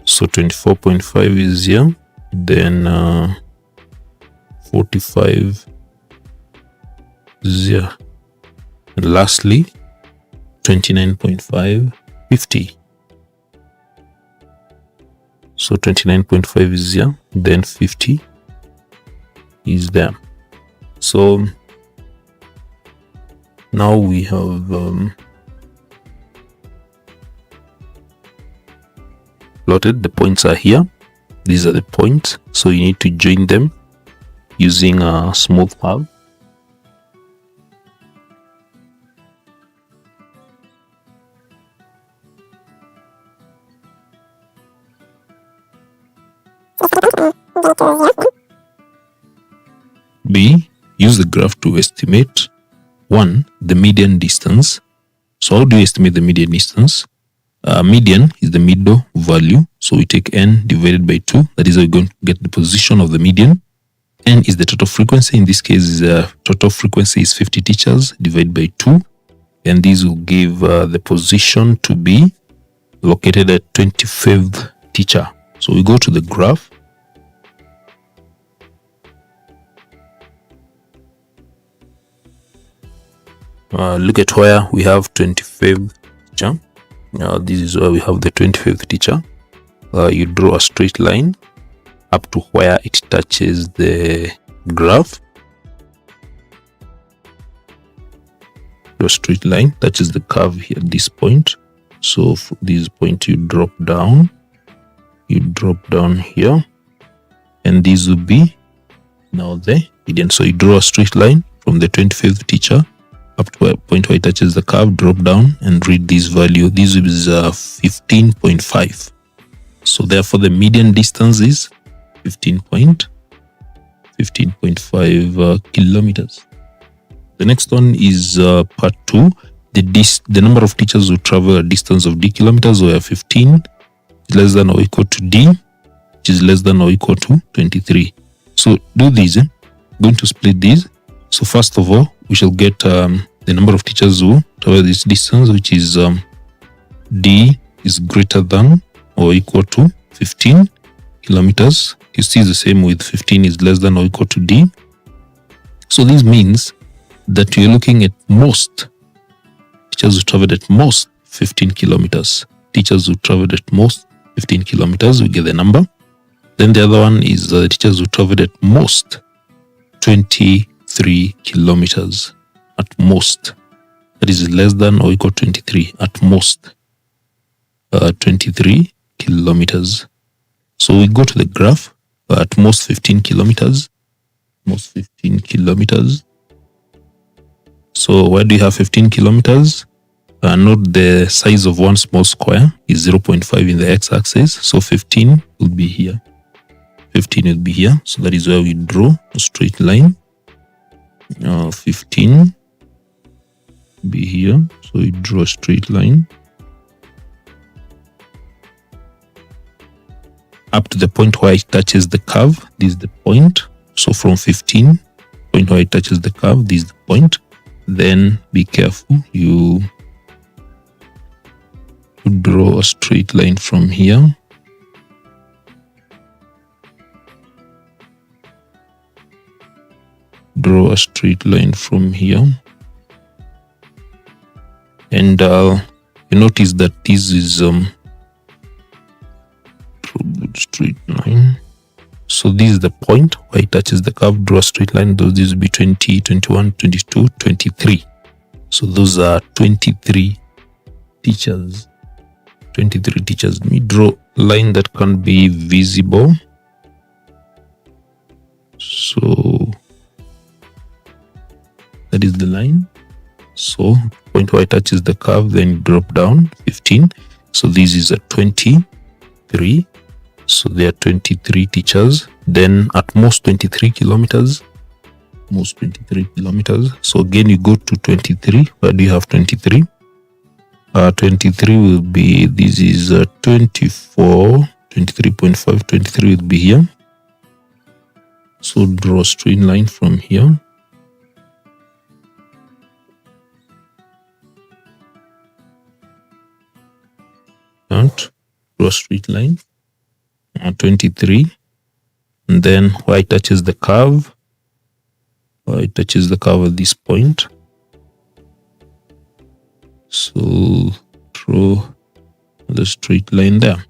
So 24.5 is here. Then 45 is here. And lastly, 29.5, 50. So 29.5 is here. Then 50 is there. So now we have plotted. The points are here. These are the points. So you need to join them using a smooth curve. B. Use the graph to estimate 1. The median distance. So how do you estimate the median distance? Median is the middle value. So we take n divided by 2. That is how we're going to get the position of the median. N is the total frequency. In this case, total frequency is 50 teachers divided by 2. And these will give the position to be located at 25th teacher. So we go to the graph. Look at where we have 25th teacher. This is where we have the 25th teacher. You draw a straight line up to where it touches the graph. Your straight line touches the curve here at this point. So for this point you drop down. You drop down here. And this will be now the median. So you draw a straight line from the 25th teacher up to a point where it touches the curve, drop down and read this value. This is 15.5. So therefore the median distance is 15.5 kilometers. The next one is part 2. The number of teachers who travel a distance of d kilometers, where 15 is less than or equal to d, which is less than or equal to 23. So do this. I'm going to split these. So first of all, we shall get the number of teachers who travel this distance, which is d is greater than or equal to 15 kilometers. You see the same with 15 is less than or equal to d. So this means that you're looking at most teachers who traveled at most 15 kilometers. Teachers who traveled at most 15 kilometers, we get the number. Then the other one is the teachers who traveled at most 23 kilometers. At most. That is less than or equal to 23. At most. 23 kilometers. So we go to the graph. At most 15 kilometers. Most 15 kilometers. So where do you have 15 kilometers? Note the size of one small square is 0.5 in the x-axis. So 15 will be here. 15 will be here. So that is where we draw a straight line. 15 be here. So we draw a straight line up to the point where it touches the curve. This is the point. So from 15, point where it touches the curve, this is the point. Then be careful. You draw a straight line from here. Draw a straight line from here. And you notice that this is straight line. So this is the point where it touches the curve. Draw a straight line. Those will be 20, 21, 22, 23. So those are 23 teachers. 23 teachers. Let me draw a line that can be visible. So the line. So point where it touches the curve, then drop down 15. So this is a 23. So there are 23 teachers. Then at most 23 kilometers. Most 23 kilometers. So again, you go to 23. Where do you have 23? 23 will be, this is 24, 23.5, 23 will be here. So draw a straight line from here. And draw a straight line. 23. And then where it touches the curve, at this point. So draw the straight line there.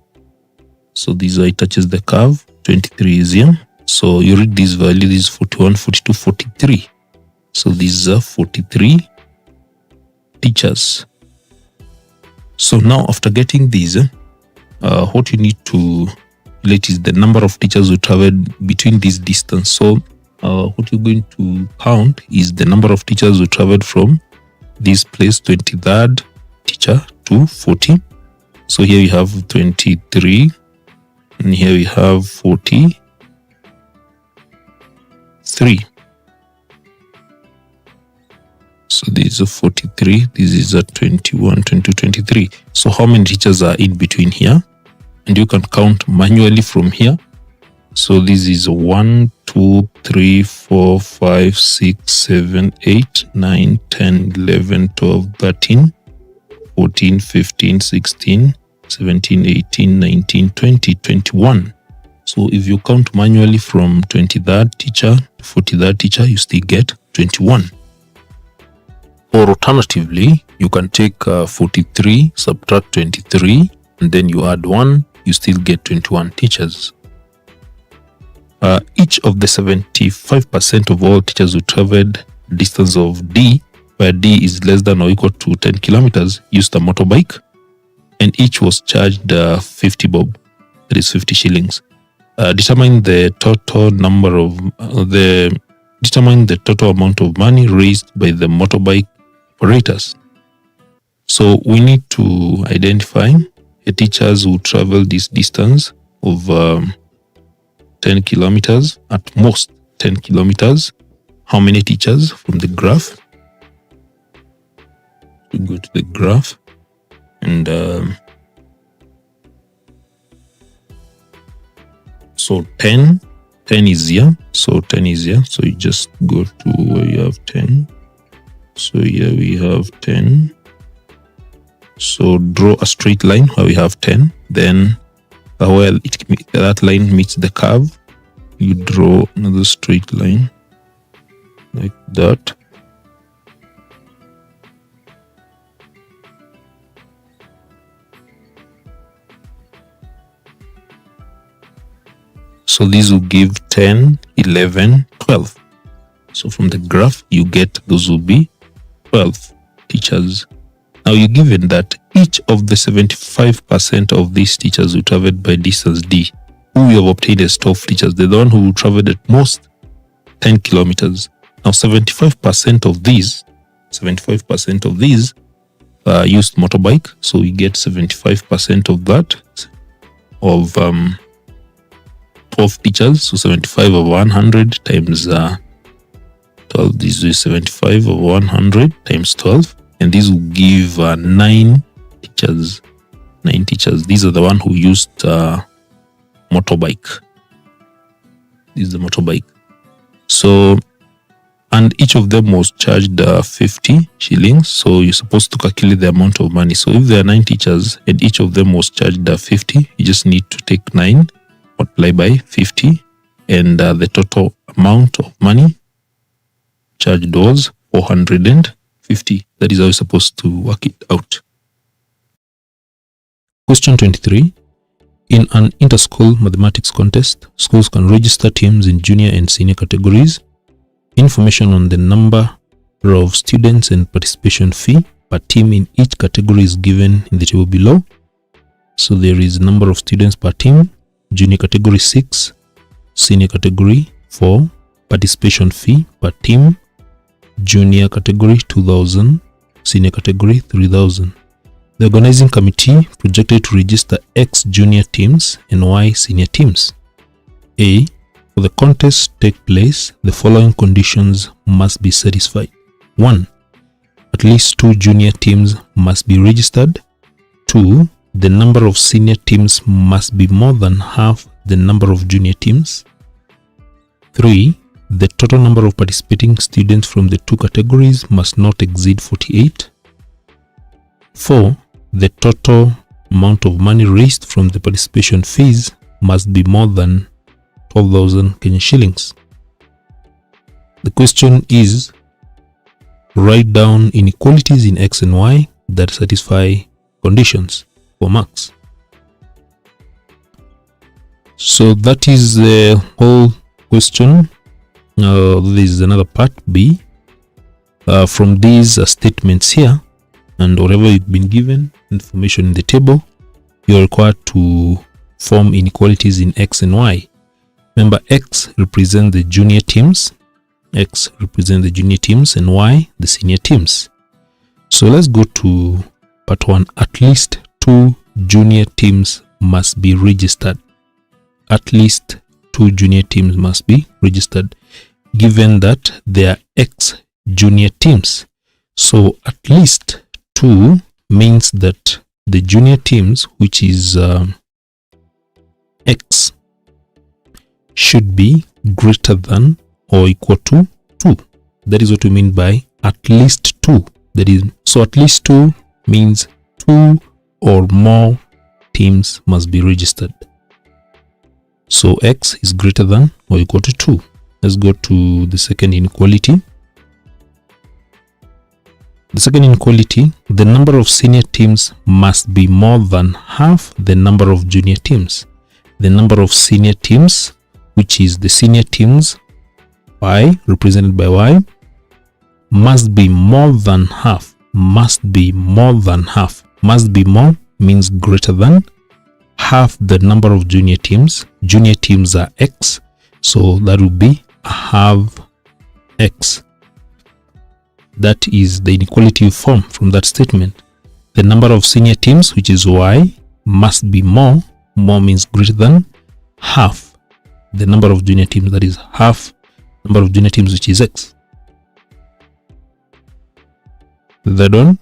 So this way it touches the curve. 23 is here. So you read this value, this is 41, 42, 43. So these are 43 teachers. So now after getting these, what you need to relate is the number of teachers who traveled between this distance. So what you're going to count is the number of teachers who traveled from this place, 23rd teacher, to 40. So here we have 23, and here we have 43. So this is 43, this is a 21, 22, 23. So how many teachers are in between here? And you can count manually from here. So this is 1, 2, 3, 4, 5, 6, 7, 8, 9, 10, 11, 12, 13, 14, 15, 16, 17, 18, 19, 20, 21. So if you count manually from 23rd teacher to 43rd teacher, you still get 21. Or alternatively, you can take 43, subtract 23, and then you add 1, you still get 21 teachers. Each of the 75% of all teachers who traveled distance of D, where D is less than or equal to 10 kilometers, used a motorbike, and each was charged 50 bob, that is 50 shillings. Determine the total amount of money raised by the motorbike operators. So we need to identify the teachers who travel this distance of 10 kilometers, at most 10 kilometers. How many teachers from the graph? We go to the graph, and so 10 is here. So 10 is here. So you just go to where you have 10. So here we have 10. So draw a straight line where we have 10. Then where that line meets the curve, you draw another straight line like that. So this will give 10, 11, 12. So from the graph, you get those will be 12 teachers. Now you're given that each of the 75% of these teachers who traveled by distance D, who we have obtained as 12 teachers, they're the one who traveled at most 10 kilometers. Now 75% of these used motorbike. So we get 75% of that, of 12 teachers. So 75 of 100 times 12. This is 75 of 100 times 12. And this will give 9 teachers. 9 teachers. These are the one who used motorbike. This is the motorbike. So, and each of them was charged 50 shillings. So you're supposed to calculate the amount of money. So if there are 9 teachers and each of them was charged 50, you just need to take 9, multiply by 50, and the total amount of money charged was 450. That is how you're supposed to work it out. Question 23. In an inter-school mathematics contest, schools can register teams in junior and senior categories. Information on the number of students and participation fee per team in each category is given in the table below. So there is number of students per team, junior category 6, senior category 4, participation fee per team junior category 2,000, senior category 3,000. The organizing committee projected to register X junior teams and Y senior teams. A. For the contest to take place, the following conditions must be satisfied. 1. At least 2 junior teams must be registered. 2. The number of senior teams must be more than half the number of junior teams. 3. The total number of participating students from the 2 categories must not exceed 48. 4. The total amount of money raised from the participation fees must be more than 12,000 Kenyan shillings. The question is, write down inequalities in X and Y that satisfy conditions for marks. So that is the whole question. This is another part B. From these statements here and whatever you've been given information in the table, you are required to form inequalities in X and Y. Remember, X represents the junior teams, X represents the junior teams, and Y the senior teams. So let's go to part 1. At least 2 junior teams must be registered. At least 2 junior teams must be registered, given that they are X junior teams. So at least 2 means that the junior teams, which is X, should be greater than or equal to 2. That is what we mean by at least 2. That is, so at least 2 means 2 or more teams must be registered. So X is greater than or equal to 2. Let's go to the second inequality. The second inequality, the number of senior teams must be more than half the number of junior teams. The number of senior teams, which is the senior teams, Y, represented by Y, must be more than half. Must be more than half. Must be more means greater than half the number of junior teams. Junior teams are X, so that will be half X. That is the inequality you form from that statement. The number of senior teams, which is Y, must be more. More means greater than half the number of junior teams, that is half number of junior teams, which is X. That one.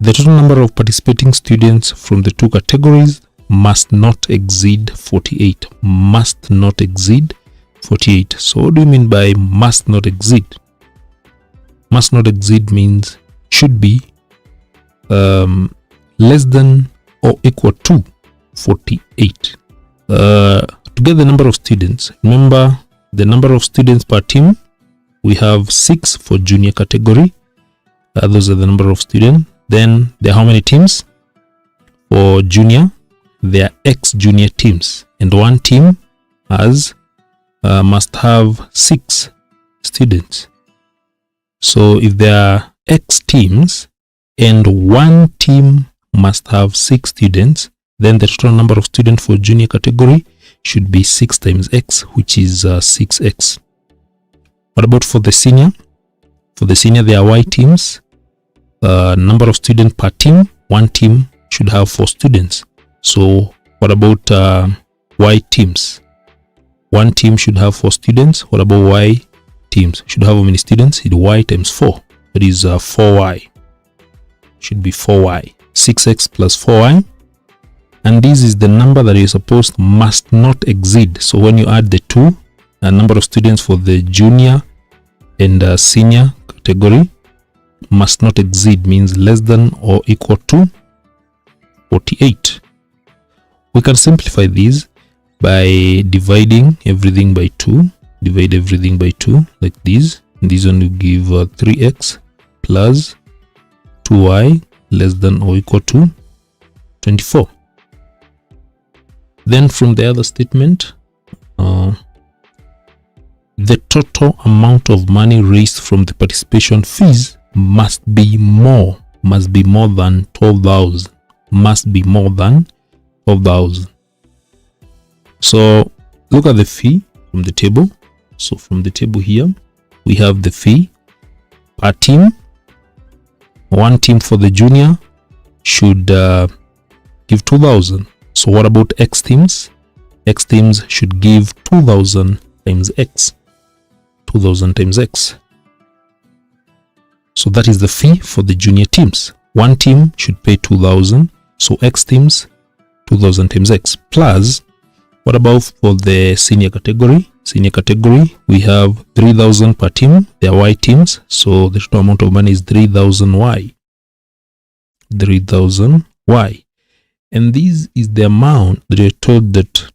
The total number of participating students from the 2 categories must not exceed 48. Must not exceed 48. So what do you mean by must not exceed? Must not exceed means should be less than or equal to 48. To get the number of students, remember the number of students per team, we have 6 for junior category. Those are the number of students. Then there are how many teams? For junior, there are X junior teams, and one team has must have 6 students. So if there are X teams and one team must have 6 students, then the total number of students for junior category should be 6 times X, which is 6X. What about for the senior? For the senior, there are Y teams. Number of students per team, one team should have 4 students. So what about Y teams? One team should have 4 students. What about Y teams? Should have how many students? It's Y times 4. That is 4Y. Should be 4Y. 6X plus 4Y. And this is the number that you're supposed must not exceed. So when you add the two, the number of students for the junior and senior category must not exceed means less than or equal to 48. We can simplify these by dividing everything by 2. Divide everything by 2 like this. And this one will give 3x plus 2y less than or equal to 24. Then from the other statement, the total amount of money raised from the participation fees must be more than 12,000. Must be more than 12,000. So look at the fee from the table. So from the table here, we have the fee. per team. One team for the junior should give 2,000. So what about X teams? X teams should give 2,000 times X. 2,000 times X. So that is the fee for the junior teams. One team should pay 2,000. So X teams, 2,000 times X. Plus, what about for the senior category? Senior category, we have 3,000 per team. They are Y teams. So the total amount of money is 3,000 Y. 3,000 Y. And this is the amount that you're told that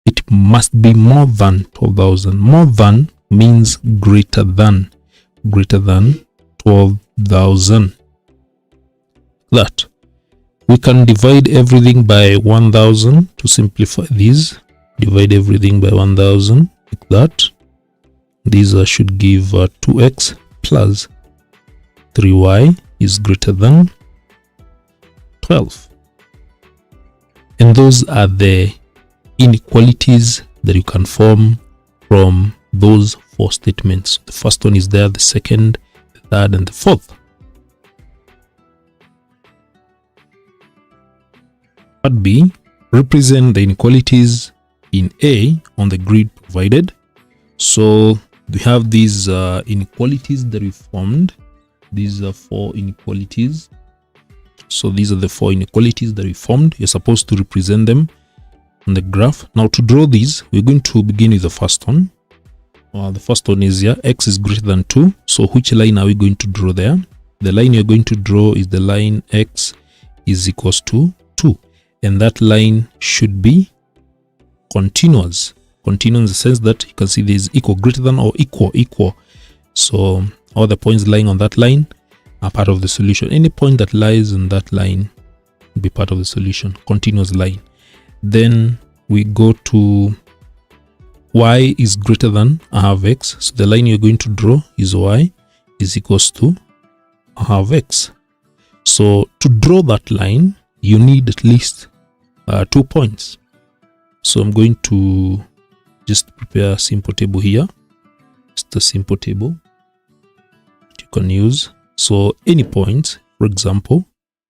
it must be more than 12,000. More than means greater than 12,000. That we can divide everything by 1,000 to simplify this. Divide everything by 1,000 like that. These should give 2x plus 3y is greater than 12. And those are the inequalities that you can form from those four statements. The first one is there, the second, the third, and the fourth. Part B, represent the inequalities in A on the grid provided. So we have these inequalities that we formed. These are four inequalities. So these are the four inequalities that we formed. You're supposed to represent them on the graph. Now to draw these, we're going to begin with the first one. The first one is here, x is greater than 2. So which line are we going to draw there? The line you're going to draw is the line x is equals to 2. And that line should be continuous. Continuous in the sense that you can see there is equal, greater than, or equal. So all the points lying on that line are part of the solution. Any point that lies on that line will be part of the solution. Continuous line. Then we go to y is greater than I have x. So the line you're going to draw is y is equals to I have x. So to draw that line, you need at least 2 points. So I'm going to just prepare a simple table here. Just a simple table that you can use. So any point, for example,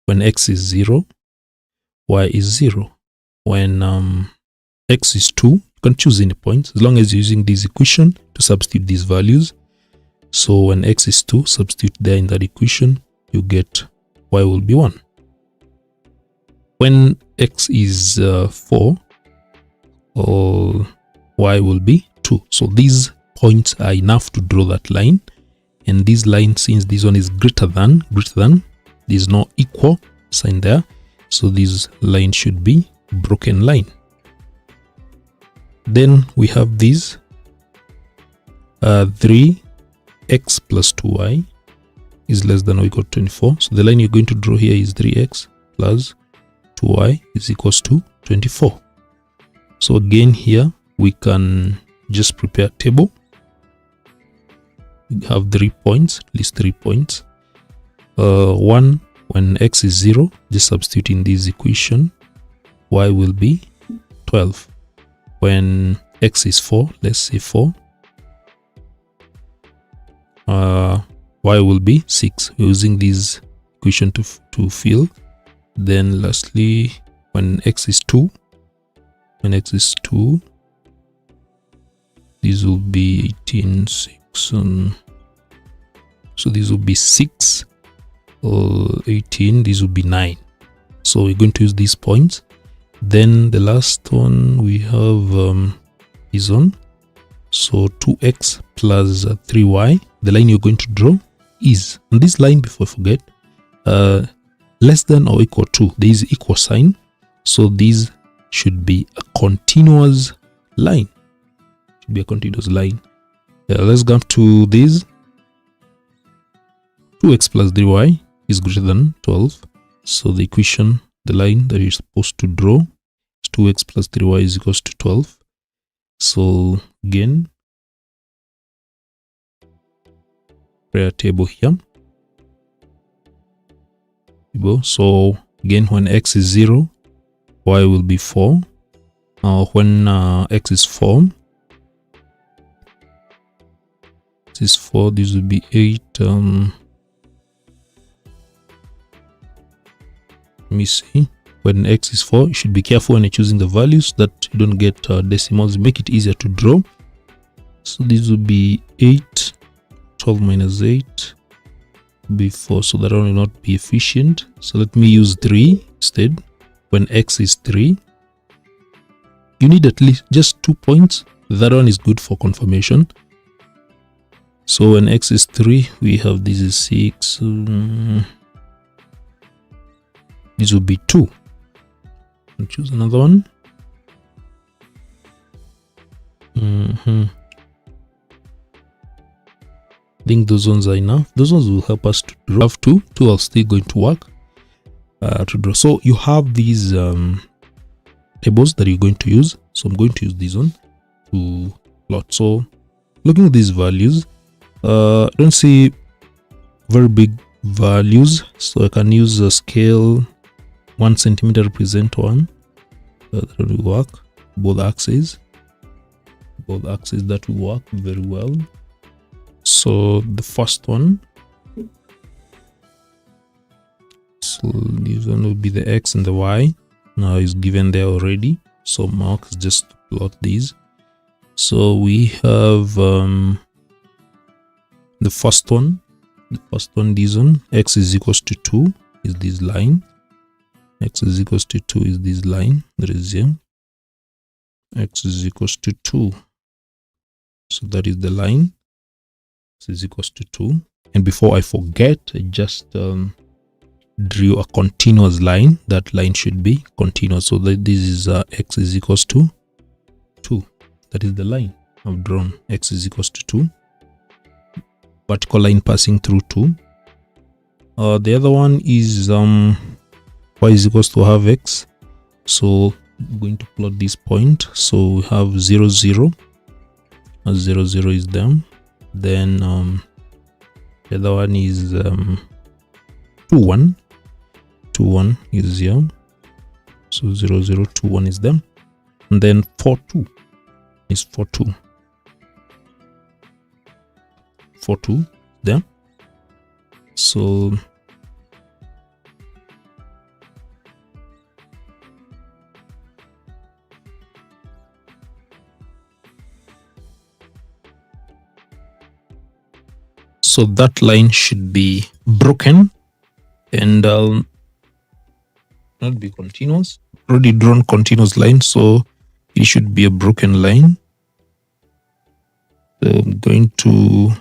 when x is 0, y is 0. When x is 2, you can choose any point as long as you're using this equation to substitute these values. So when x is 2, substitute there in that equation, you get y will be 1. When x is 4, or y will be 2. So these points are enough to draw that line. And this line, since this one is greater than, there's no equal sign there. So this line should be broken line. Then we have this 3x plus 2y is less than or equal to 24. So the line you're going to draw here is 3x plus 2y is equals to 24. So again here we can just prepare a table. We have 3 points, at least 3 points. 1 when x is 0, just substitute in this equation, y will be 12. When x is 4, let's say 4, y will be 6. We're using this equation to fill. Then lastly, when x is 2, this will be 18, 6. So this will be 6, 18, this will be 9. So we're going to use these points. Then the last one we have is on. So 2x plus 3y. The line you're going to draw is, and this line, before I forget, less than or equal to. There is equal sign. So this should be a continuous line. Should be a continuous line. Let's go to this. 2x plus 3y is greater than 12. So the equation, the line that you're supposed to draw is 2x plus 3y is equals to 12. So again, prepare a table here. So again, when x is 0, y will be 4. When x is 4, is 4, this will be 8. Let me see. When x is 4, you should be careful when you're choosing the values that you don't get decimals. Make it easier to draw. So this will be 8. 12 minus 8 will be 4. So that will not be efficient. So let me use 3 instead. When x is 3, you need at least just 2 points. That one is good for confirmation. So when x is 3, we have this is 6. This will be 2. I'll choose another one. I think those ones are enough. Those ones will help us to draw. Have 2 are still going to work to draw. So you have these tables that you're going to use. So I'm going to use this one to plot. So looking at these values, don't see very big values, so I can use a scale. 1 centimeter represent 1. That will work. Both axes that will work very well. So the first one, so this one will be the x and the y. Now is given there already, so mark is just to plot these. So we have the first one, this one, x is equals to 2 is this line. X is equals to 2 is this line that is here. X is equals to 2. So that is the line. X is equals to 2. And before I forget, I just drew a continuous line. That line should be continuous. So that this is x is equals to 2. That is the line I've drawn. X is equals to 2. Vertical line passing through 2. The other one is y is equals to half x. So I'm going to plot this point. So we have 0, 0. 0, 0 is there. Then the other one is 2, 1. 2, 1 is here. So 0, 0, 2, 1 is there. And then 4, 2 is 4, 2. 4, 2 there. So that line should be broken and not be continuous. Already drawn continuous line, so it should be a broken line. So I'm going to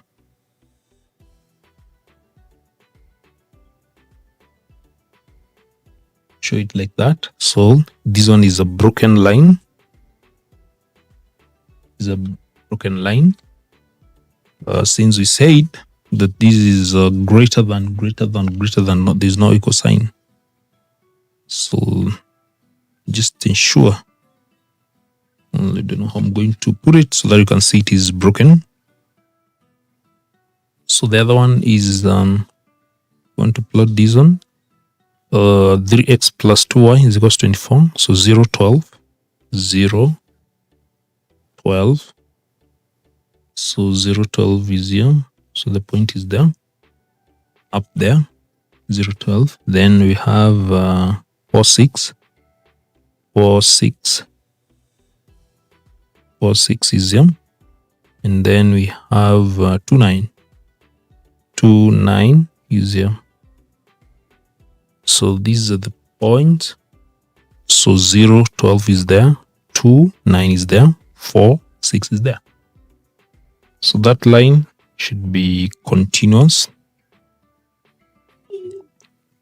show it like that. So this one is a broken line. Since we said that this is greater than, not, there's no equal sign. So just ensure, I don't know how I'm going to put it so that you can see it is broken. So the other one is want to plot this one. 3x plus 2y is equals to 24. So 0, 12, 0, 12. So 0, 12 is here. So the point is there, up there, 0, 12. Then we have 4, 6. 4, 6. 4, 6 is here. And then we have 2, 9. 2, 9 is here. So these are the points. So 0, 12 is there. 2, 9 is there. 4, 6 is there. So that line should be continuous.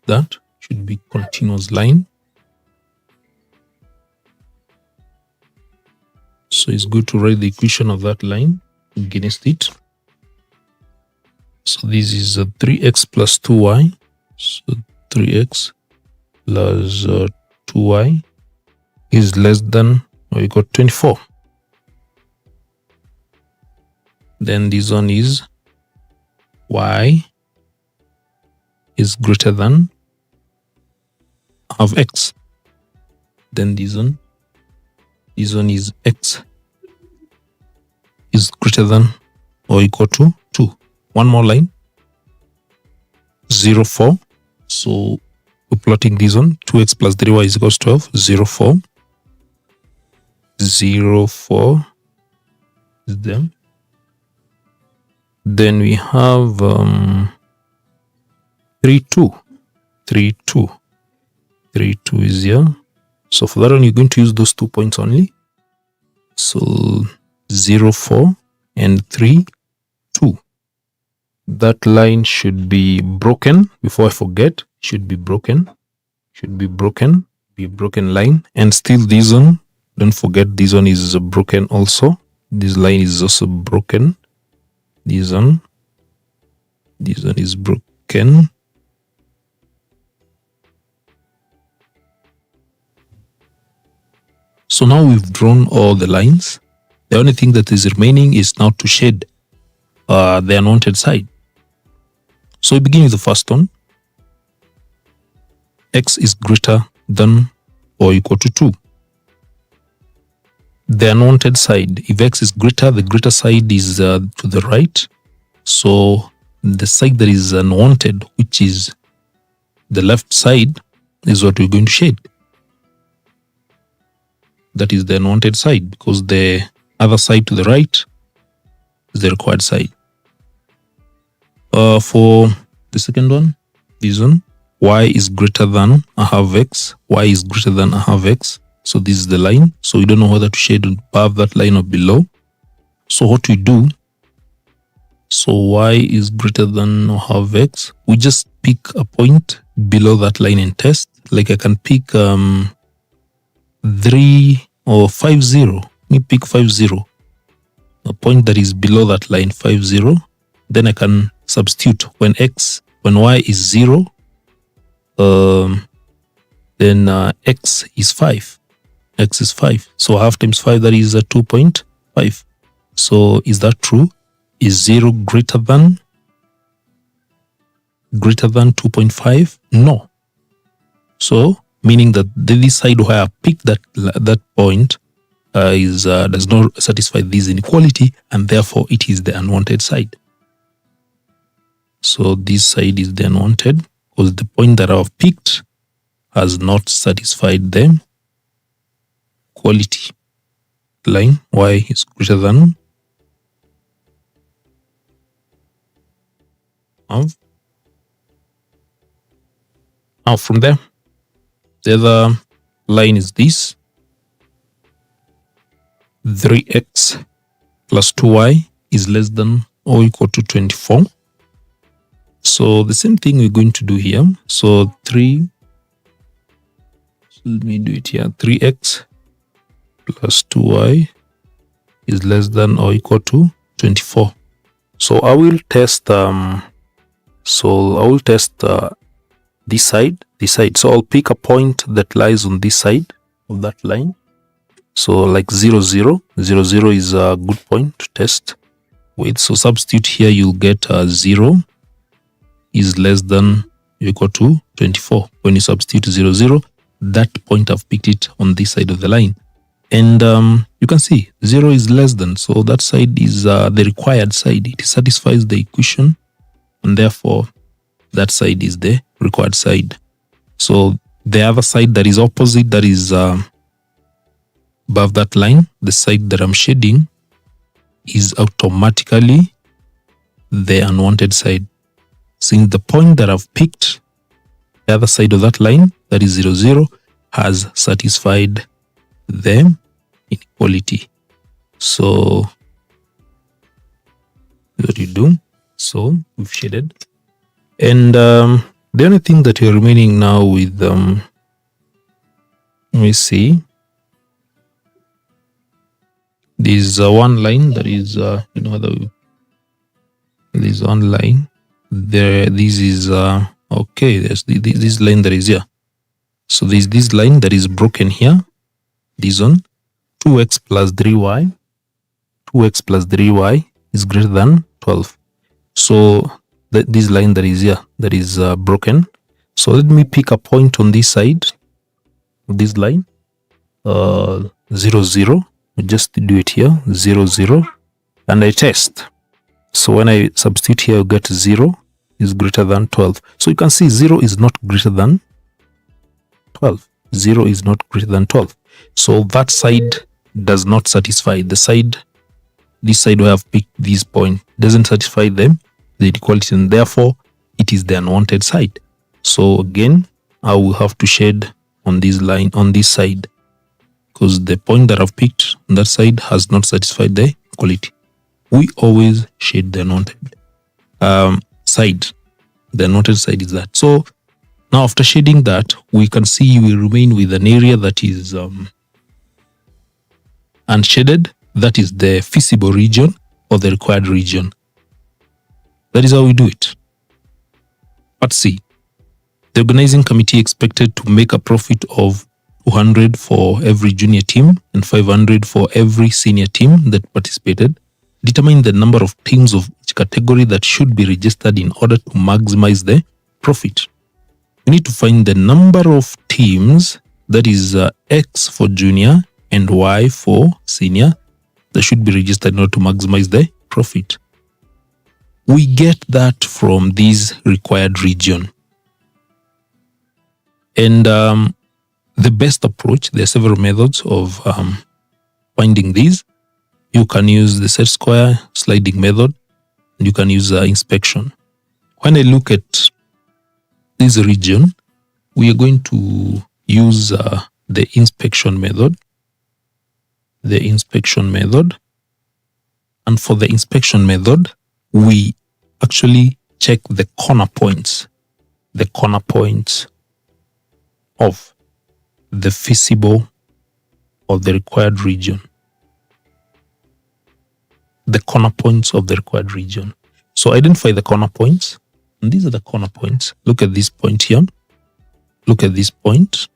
That should be continuous line. So it's good to write the equation of that line against it. So this is 3x plus 2y. So 3x plus 2y is less than or equal to 24. Then this one is y is greater than half x. Then this one is x is greater than or equal to 2. one more line, 0, 4. So we're plotting this one, 2x plus 3y is equals 12, 0, 4. 0, 4 is them. Then we have 3, 2. 3, 2. 3, 2 is here. So for that one, you're going to use those 2 points only. So 0, 4 and 3, 2. That line should be broken. Before I forget, should be broken. Should be broken. Be a broken line. And still this one, don't forget this one is broken also. This line is also broken. This one is broken. So now we've drawn all the lines. The only thing that is remaining is now to shade the unwanted side. So we begin with the first one. X is greater than or equal to 2. The unwanted side, if x is greater, the greater side is to the right. So the side that is unwanted, which is the left side, is what we're going to shade. That is the unwanted side, because the other side to the right is the required side. For the second one, this one, y is greater than I have x. Y is greater than I have x. So this is the line. So we don't know whether to shade above that line or below. So what we do, so y is greater than or have x. We just pick a point below that line and test. Like I can pick 3 or 5, 0. Let me pick 5, 0. A point that is below that line, 5, 0. Then I can substitute when y is 0, then x is 5. X is 5. So half times 5, that is 2.5. So is that true? Is 0 greater than 2.5? No. So meaning that this side where I picked that point does not satisfy this inequality, and therefore it is the unwanted side. So this side is the unwanted because the point that I've picked has not satisfied the quality. Line y is greater than of. Now from there, the other line is this: 3x plus 2y is less than or equal to 24. So the same thing we're going to do here. So let me do it here. 3x plus 2y is less than or equal to 24. So I will test this side. So I'll pick a point that lies on this side of that line. So like 0, 0. 0, 0 is a good point to test with. So substitute here, you'll get 0 is less than or equal to 24. When you substitute 0, 0, that point I've picked it on this side of the line. And you can see 0 is less than, so that side is the required side. It satisfies the equation, and therefore that side is the required side. So the other side that is opposite, that is above that line, the side that I'm shading, is automatically the unwanted side. Since the point that I've picked, the other side of that line, that is 0, 0, has satisfied the inequality. So what you do, so we've shaded, and the only thing that you're remaining now with let me see, there's one line that is there's one line there. This is okay, there's this line that is here. So there's this line that is broken here, this one, 2x plus 3y. 2x plus 3y is greater than 12. So this line that is here, that is broken. So let me pick a point on this side of this line, 0, 0. Just do it here, 0, 0, and I test. So when I substitute here, I get 0 is greater than 12. So you can see 0 is not greater than 12. 0 is not greater than 12. So that side does not satisfy. The side, this side where I've picked this point, doesn't satisfy them, the inequality, and therefore it is the unwanted side. So again, I will have to shade on this line, on this side, because the point that I've picked on that side has not satisfied the equality. We always shade the unwanted side. The unwanted side is that. So now after shading that, we can see we remain with an area that is unshaded. That is the feasible region or the required region. That is how we do it. Part C. The organizing committee expected to make a profit of 200 for every junior team and 500 for every senior team that participated. Determine the number of teams of each category that should be registered in order to maximize the profit. We need to find the number of teams, that is X for junior and Y for senior, that should be registered in order to maximize the profit. We get that from this required region. And the best approach, there are several methods of finding these. You can use the set square sliding method, and you can use inspection. When I look at this region, we are going to use the inspection method. The inspection method. And for the inspection method, we actually check the corner points. The corner points of the feasible or the required region. The corner points of the required region. So identify the corner points. And these are the corner points. Look at this point here. Look at this point.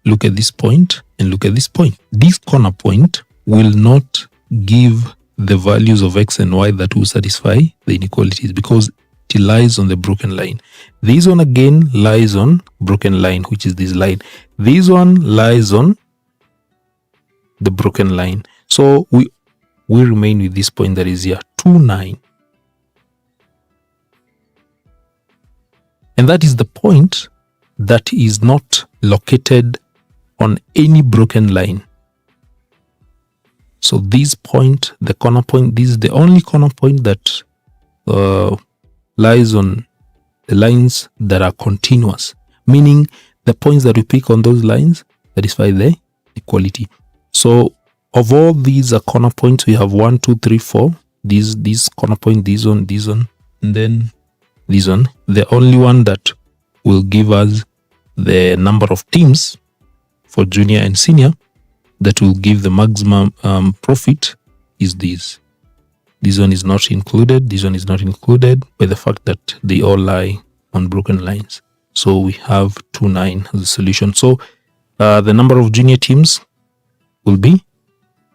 Look at this point. And look at this point. This corner point will not give the values of X and Y that will satisfy the inequalities because it lies on the broken line. This one again lies on broken line, which is this line. This one lies on the broken line. So we remain with this point that is here, 2, 9. And that is the point that is not located on any broken line. So this point, the corner point, this is the only corner point that lies on the lines that are continuous, meaning the points that we pick on those lines satisfy the equality. So of all these corner points, we have 1, 2, 3, 4. This corner point, this one, and then this one. The only one that will give us the number of teams for junior and senior that will give the maximum profit is this. This one is not included. This one is not included by the fact that they all lie on broken lines. So we have 2, 9 as a solution. So the number of junior teams will be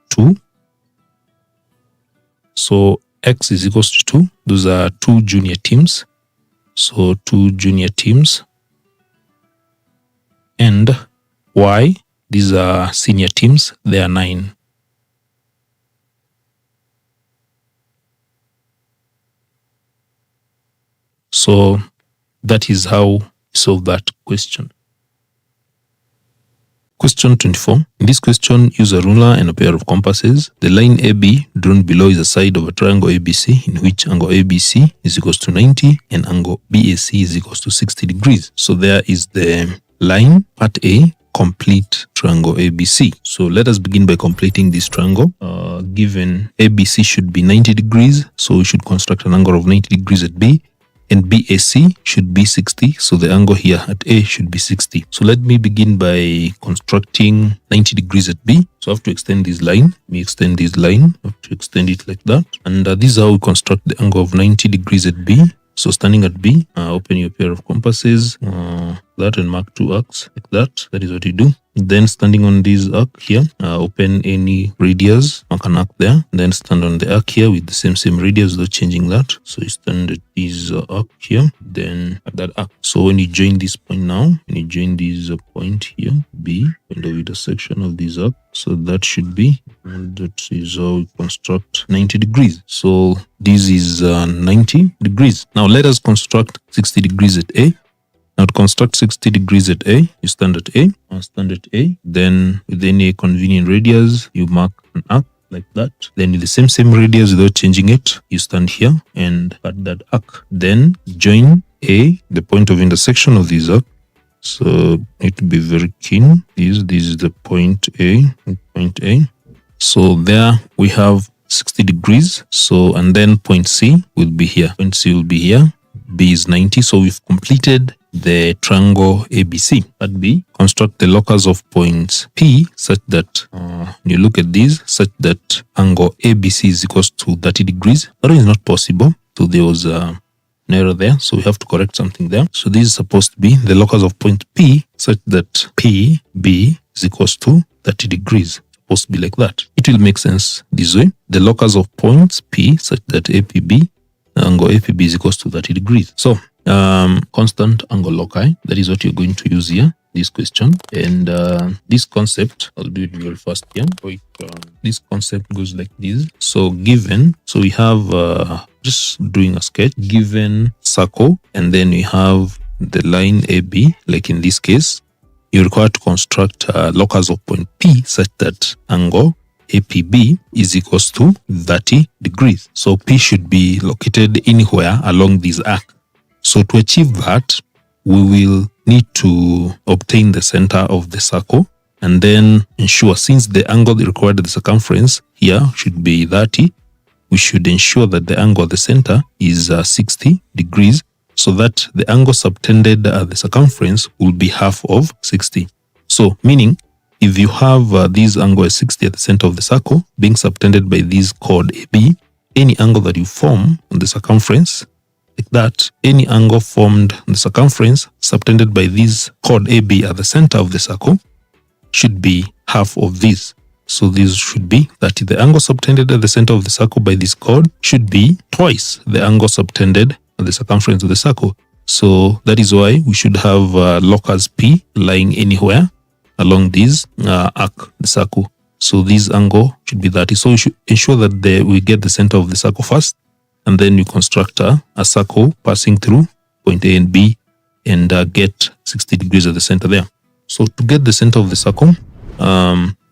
2. So X is equals to 2. Those are 2 junior teams. So 2 junior teams. And Y, these are senior teams. They are 9. So that is how we solve that question. Question 24. In this question, use a ruler and a pair of compasses. The line AB drawn below is the side of a triangle ABC in which angle ABC is equals to 90 and angle BAC is equals to 60 degrees. So there is the line, part A, complete triangle ABC. So let us begin by completing this triangle. Given ABC should be 90 degrees, so we should construct an angle of 90 degrees at B. And BAC should be 60, so the angle here at A should be 60. So let me begin by constructing 90 degrees at B. So I have to extend this line. Let me extend this line. I have to extend it like that. And this is how we construct the angle of 90 degrees at B. So standing at B, open your pair of compasses, that, and mark 2 arcs like that. That is what you do. Then standing on this arc here, open any radius, mark an arc there. Then stand on the arc here with the same radius without changing that. So you stand at this arc here, then at that arc. So when you join this point now, when you join this point here, B, point of intersection of these arcs. So that should be, and that is how we construct 90 degrees. So this is 90 degrees. Now let us construct 60 degrees at A. Now to construct 60 degrees at A, you stand at A, then with any convenient radius, you mark an arc like that. Then with the same radius without changing it, you stand here and cut that arc. Then join A, the point of intersection of these arcs. So need to be very keen. This is the point A, So there we have 60 degrees. So, and then point C will be here. Point C will be here. B is 90. So we've completed the triangle ABC. Part B, construct the locus of points P such that you look at these such that angle ABC is equals to 30 degrees. That is not possible. So there was an error there. So we have to correct something there. So this is supposed to be the locus of point P such that PB is equals to 30 degrees. Supposed to be like that. It will make sense this way. The locus of points P such that APB, angle APB is equals to 30 degrees. So constant angle loci, that is what you're going to use here, this question. And this concept, I'll do it real fast here. This concept goes like this. So given, so we have just doing a sketch, given circle, and then we have the line AB, like in this case, you're required to construct a locus of point P such that angle APB is equals to 30 degrees. So P should be located anywhere along this arc. So to achieve that, we will need to obtain the center of the circle and then ensure, since the angle required at the circumference here should be 30, we should ensure that the angle at the center is 60 degrees, so that the angle subtended at the circumference will be half of 60. So meaning, if you have this angle at 60 at the center of the circle being subtended by this chord AB, any angle that you form on the circumference, like that, any angle formed on the circumference subtended by this chord AB at the center of the circle should be half of this. So this should be that the angle subtended at the center of the circle by this chord should be twice the angle subtended at the circumference of the circle. So that is why we should have locus P lying anywhere along this arc, the circle. So this angle should be 30. So we should ensure that we get the center of the circle first, and then you construct a circle passing through point A and B and get 60 degrees at the center there. So to get the center of the circle,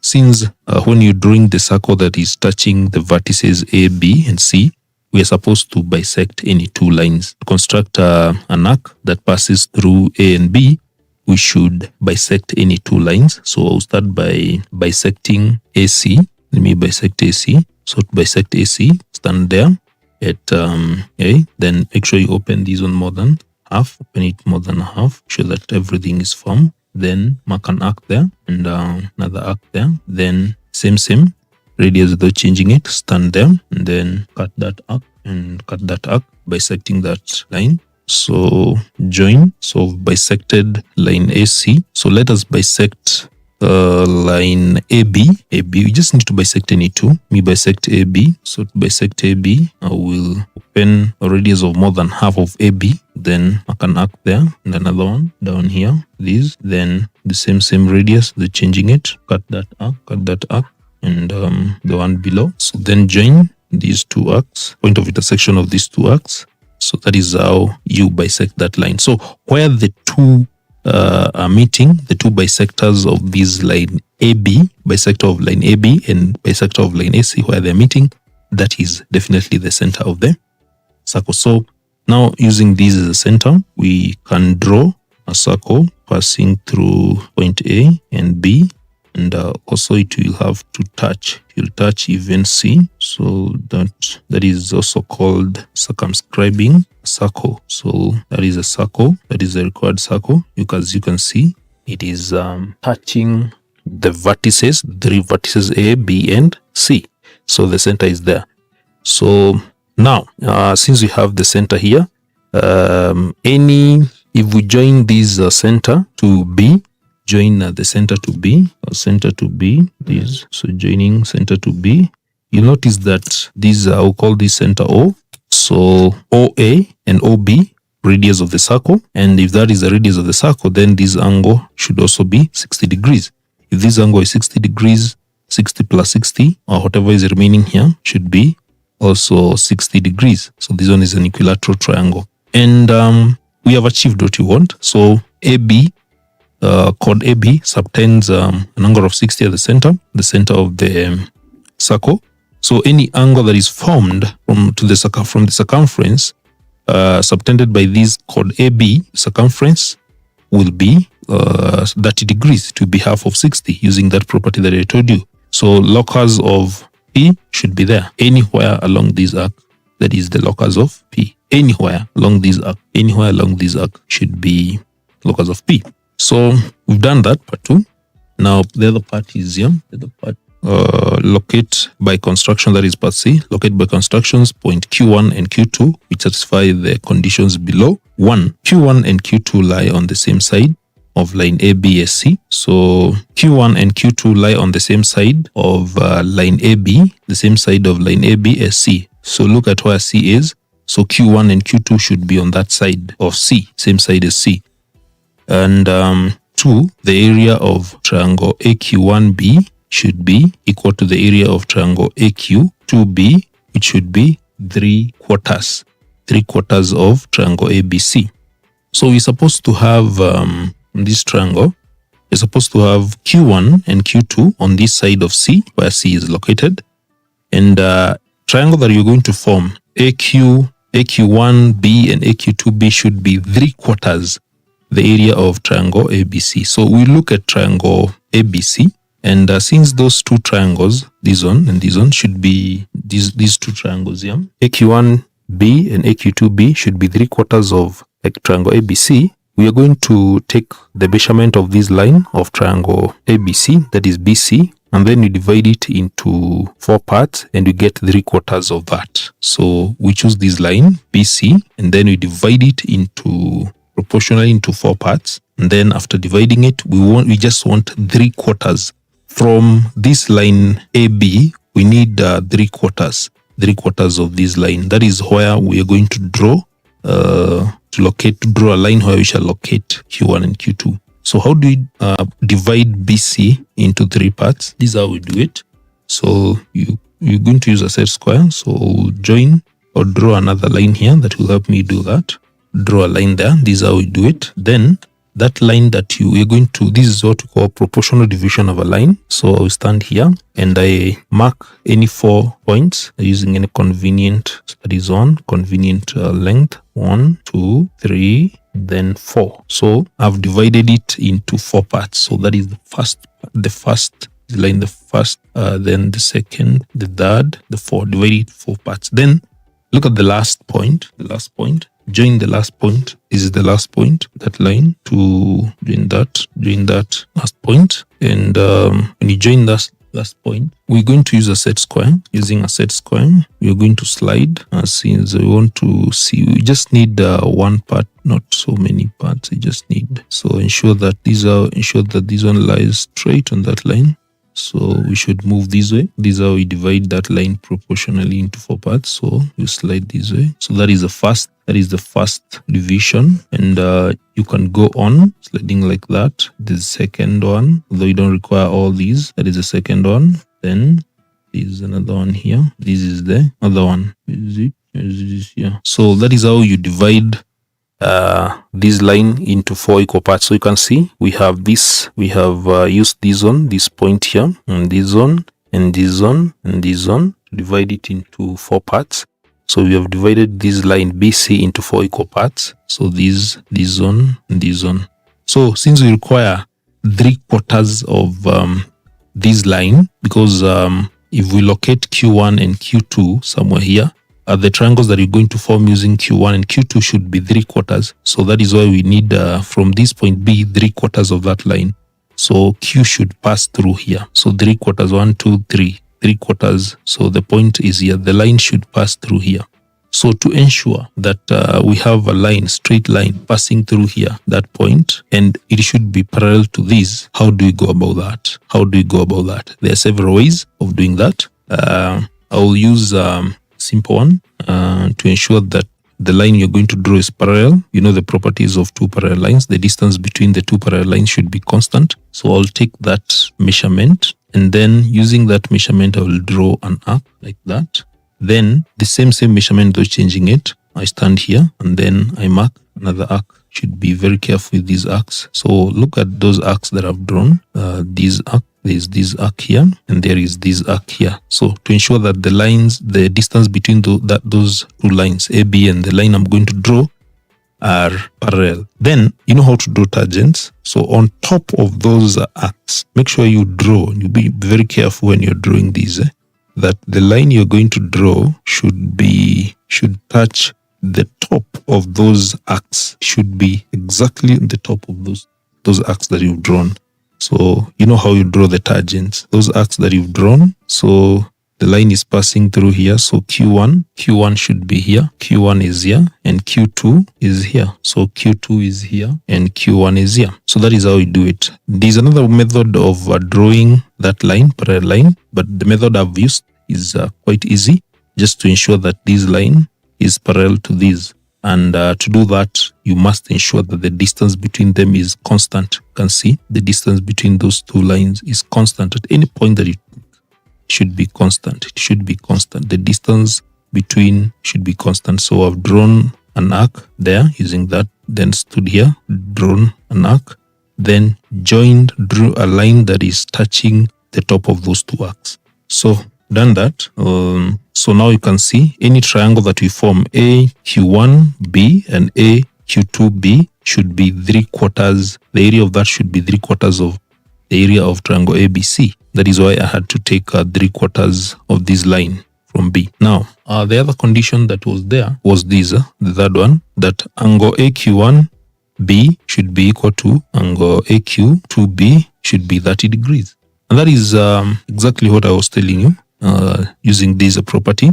since when you're drawing the circle that is touching the vertices A, B, and C, we are supposed to bisect any two lines. To construct an arc that passes through A and B, we should bisect any two lines. So I'll start by bisecting AC. Let me bisect AC. So to bisect AC, stand there at A, then make sure you open this one more than half, open it more than half, show that everything is firm. Then mark an arc there and another arc there. Then same radius without changing it, stand there and then cut that arc and cut that arc, bisecting that line. So join, so bisected line AC. So let us bisect line AB. We just need to bisect any two. Me bisect AB. So to bisect AB, I will open a radius of more than half of AB. Then mark an arc there and another one down here. This, then the same radius, the changing it. Cut that arc, and the one below. So then join these two arcs, point of intersection of these two arcs. So that is how you bisect that line. So where the two are meeting, the two bisectors of this line AB, bisector of line AB and bisector of line AC, where they're meeting, that is definitely the center of the circle. So now using this as a center, we can draw a circle passing through point A and B, and also it will have to touch. It will touch even C. So that is also called circumscribing circle. So that is a circle. That is a required circle. As you can see, it is touching the vertices, three vertices A, B, and C. So the center is there. So now, since we have the center here, if we join this center to B, join the center to B, this. So joining center to B, you notice that these I'll call this center O. So OA and OB radius of the circle. And if that is the radius of the circle, then this angle should also be 60 degrees. If this angle is 60 degrees, 60 plus 60, or whatever is remaining here, should be also 60 degrees. So this one is an equilateral triangle. And we have achieved what you want. So AB, chord AB subtends an angle of 60 at the center of the circle. So any angle that is formed from the circumference subtended by this chord AB circumference will be 30 degrees, to be half of 60, using that property that I told you. So locus of P should be there anywhere along this arc. That is the locus of P. Anywhere along this arc should be locus of P. So we've done that, part 2. Now the other part is here. The other part, locate by construction, that is part C. Locate by constructions point Q1 and Q2 which satisfy the conditions below. 1. Q1 and Q2 lie on the same side of line ABSC. So Q1 and Q2 lie on the same side of line AB, the same side of line ABSC. So look at where C is. So Q1 and Q2 should be on that side of C, same side as C. And 2, the area of triangle AQ1B should be equal to the area of triangle AQ2B, which should be 3/4. 3/4 of triangle ABC. So we're supposed to have this triangle, we're supposed to have Q1 and Q2 on this side of C, where C is located. And triangle that you're going to form, AQ1B and AQ2B, should be 3/4 the area of triangle ABC. So we look at triangle ABC, and since those two triangles, this one and this one, should be these two triangles here, AQ1B and AQ2B should be 3/4 of triangle ABC. We are going to take the measurement of this line of triangle ABC, that is BC, and then we divide it into 4 parts and we get 3/4 of that. So we choose this line BC and then we divide it proportionally into 4 parts. And then after dividing it, we just want 3/4 from this line AB. We need 3/4 of this line. That is where we are going to draw draw a line where we shall locate Q1 and Q2. So how do we divide BC into 3 parts? This is how we do it. So you're going to use a set square. So join or draw another line here that will help me do that. Draw a line there. This is how we do it. Then that line that we're going to, this is what we call proportional division of a line. So I will stand here and I mark any 4 points using any convenient, that is convenient length. 1, 2, 3, then 4. So I've divided it into 4 parts. So that is the first line, then the second, the third, the fourth. Divide it 4 parts. Then look at the last point. Join the last point. This is the last point, that line, to join that last point. And when you join that last point, we're going to use a set square. Using a set square, we're going to slide. Since we want to see, we just need 1 part, not so many parts. We just need. So ensure that this one lies straight on that line. So we should move this way. This is how we divide that line proportionally into 4 parts. So you slide this way. So that is the first division. And you can go on sliding like that. The second one, though you don't require all these, that is the second one. Then there is another one here. This is the other one. Is it? Yeah. So that is how you divide this line into 4 equal parts. So you can see we have this, we have used this one, this point here, and this one, and this one, and this one, to divide it into 4 parts. So we have divided this line BC into 4 equal parts. So this one, and this one. So since we require 3/4 of this line, because if we locate Q1 and Q2 somewhere here, the triangles that you're going to form using Q1 and Q2 should be 3/4. So that is why we need from this point B 3/4 of that line. So Q should pass through here. So 3/4, 1, 2, 3, 3/4. So the point is here. The line should pass through here. So to ensure that we have a line, straight line passing through here, that point, and it should be parallel to this, how do we go about that? There are several ways of doing that. I will use simple one to ensure that the line you're going to draw is parallel. You know the properties of two parallel lines. The distance between the two parallel lines should be constant. So I'll take that measurement, and then using that measurement, I will draw an arc like that. Then the same measurement, though changing it, I stand here and then I mark another arc. Should be very careful with these arcs. So look at those arcs that I've drawn. These arc, there's this arc here, and there is this arc here. So to ensure that the lines, the distance between those two lines, AB and the line I'm going to draw, are parallel. Then you know how to draw tangents. So on top of those arcs, make sure you draw. You be very careful when you're drawing these. That the line you're going to draw should touch the top of those arcs, should be exactly on the top of those arcs that you've drawn. So you know how you draw the tangents, those arcs that you've drawn. So the line is passing through here. So Q1 should be here, Q1 is here, and Q2 is here. So Q2 is here and Q1 is here. So that is how you do it. There's another method of drawing that line, parallel line, but the method I've used is quite easy, just to ensure that this line is parallel to this. And to do that, you must ensure that the distance between them is constant. You can see the distance between those two lines is constant. At any point that it should be constant. It should be constant. The distance between should be constant. So I've drawn an arc there using that, then stood here, drawn an arc, then drew a line that is touching the top of those two arcs. So done that. So now you can see any triangle that we form, AQ1B and AQ2B, should be 3/4. The area of that should be 3/4 of the area of triangle ABC. That is why I had to take 3/4 of this line from B. Now, the other condition that was there was this, the third one, that angle AQ1B should be equal to angle AQ2B should be 30 degrees. And that is exactly what I was telling you. Using this property,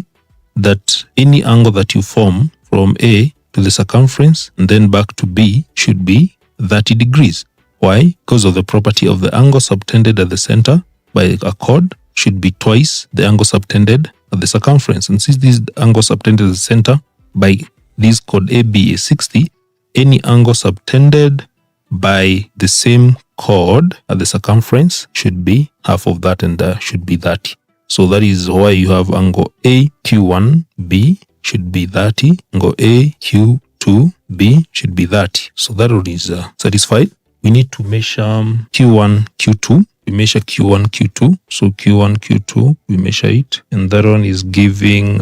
that any angle that you form from A to the circumference and then back to B should be 30 degrees. Why? Because of the property of the angle subtended at the center by a chord should be twice the angle subtended at the circumference. And since this angle subtended at the center by this chord AB is 60, any angle subtended by the same chord at the circumference should be half of that, and should be 30. So that is why you have angle AQ1B should be 30, angle AQ2B should be 30. So that one is satisfied. We need to measure Q1, Q2. We measure Q1, Q2. So Q1, Q2, we measure it. And that one is giving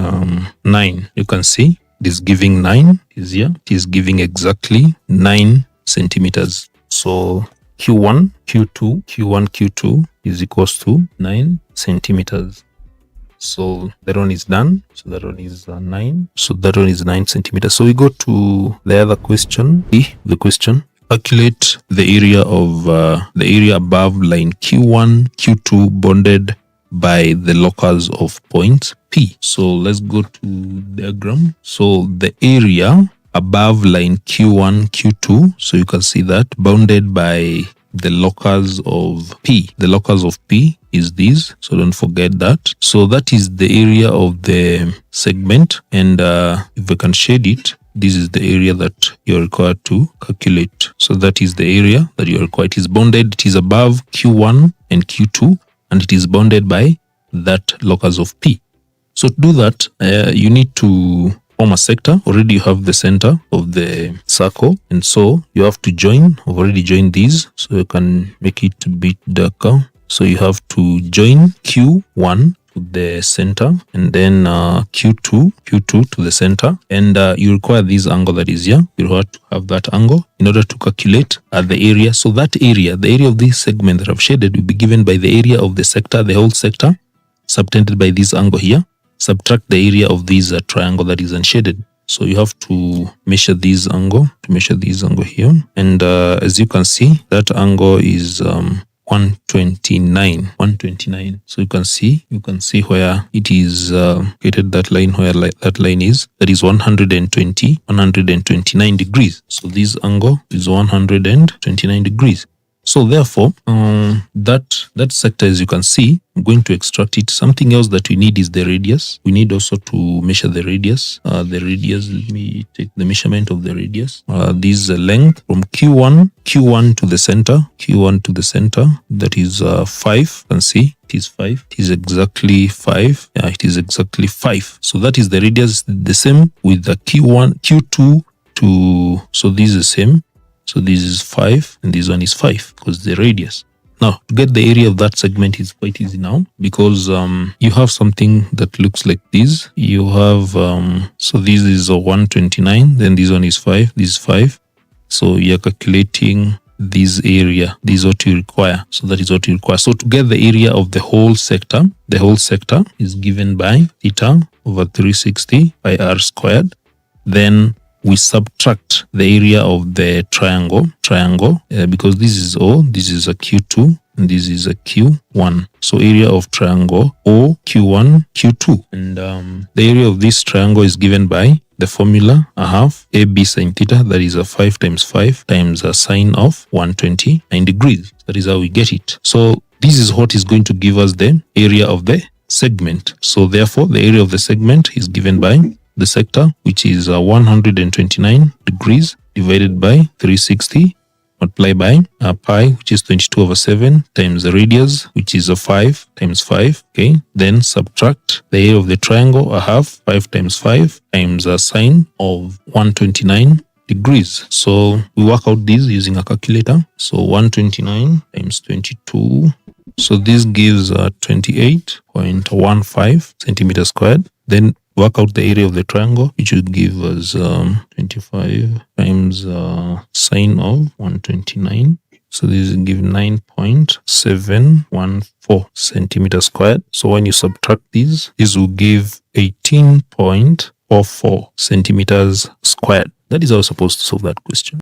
9. You can see it is giving 9 is here. It is giving exactly 9 centimeters. So Q1, Q2 is equals to 9 centimeters. So that one is done. So that one is 9. So that one is 9 centimeters. So we go to the other question. The question: calculate the area of the area above line Q1, Q2 bounded by the locus of point P. So let's go to diagram. So the area above line Q1, Q2. So you can see that bounded by the locus of P. The locus of P is this, so don't forget that. So that is the area of the segment, and if we can shade it, this is the area that you're required to calculate. So that is the area that you're required. It is bounded, it is above Q1 and Q2, and it is bounded by that locus of P. So to do that, you need to form a sector. Already you have the center of the circle, and so you have to join. I've already joined these, so you can make it a bit darker. So you have to join Q1 to the center, and then Q2 to the center, and you require this angle that is here. You have to have that angle in order to calculate the area. So that area, the area of this segment that I've shaded, will be given by the area of the sector, the whole sector, subtended by this angle here. Subtract the area of this triangle that is unshaded. So you have to measure this angle, here, and as you can see, that angle is 129. So you can see where it is created, that line, where that line is, that is 129 degrees. So this angle is 129 degrees. So therefore, that sector, as you can see, I'm going to extract it. Something else that we need is the radius. We need also to measure the radius. Let me take the measurement of the radius. This is the length from Q1 to the center, that is 5. You can see it is 5. It is exactly 5. Yeah, it is exactly 5. So that is the radius. The same with the Q2 to, so this is the same. So this is 5 and this one is 5 because the radius. Now, to get the area of that segment is quite easy now, because you have something that looks like this. You have, so this is a 129, then this one is 5, this is 5. So you're calculating this area. This is what you require. So that is what you require. So to get the area of the whole sector is given by theta over 360 pi r squared. Then we subtract the area of the triangle, because this is O, this is a Q2, and this is a Q1. So area of triangle O, Q1, Q2. And the area of this triangle is given by the formula, I have AB sine theta, that is a 5 times 5 times a sine of 129 degrees. That is how we get it. So this is what is going to give us the area of the segment. So therefore, the area of the segment is given by the sector, which is 129 degrees divided by 360 multiplied by pi, which is 22/7 times the radius, which is 5 times 5. Okay, then subtract the area of the triangle. I have 5 times 5 times a sine of 129 degrees. So we work out this using a calculator. So 129 times 22. So this gives 28.15 centimeters squared. Then work out the area of the triangle, which will give us 25 times sine of 129. So this will give 9.714 centimeters squared. So when you subtract these, this will give 18.44 centimeters squared. That is how we're supposed to solve that question.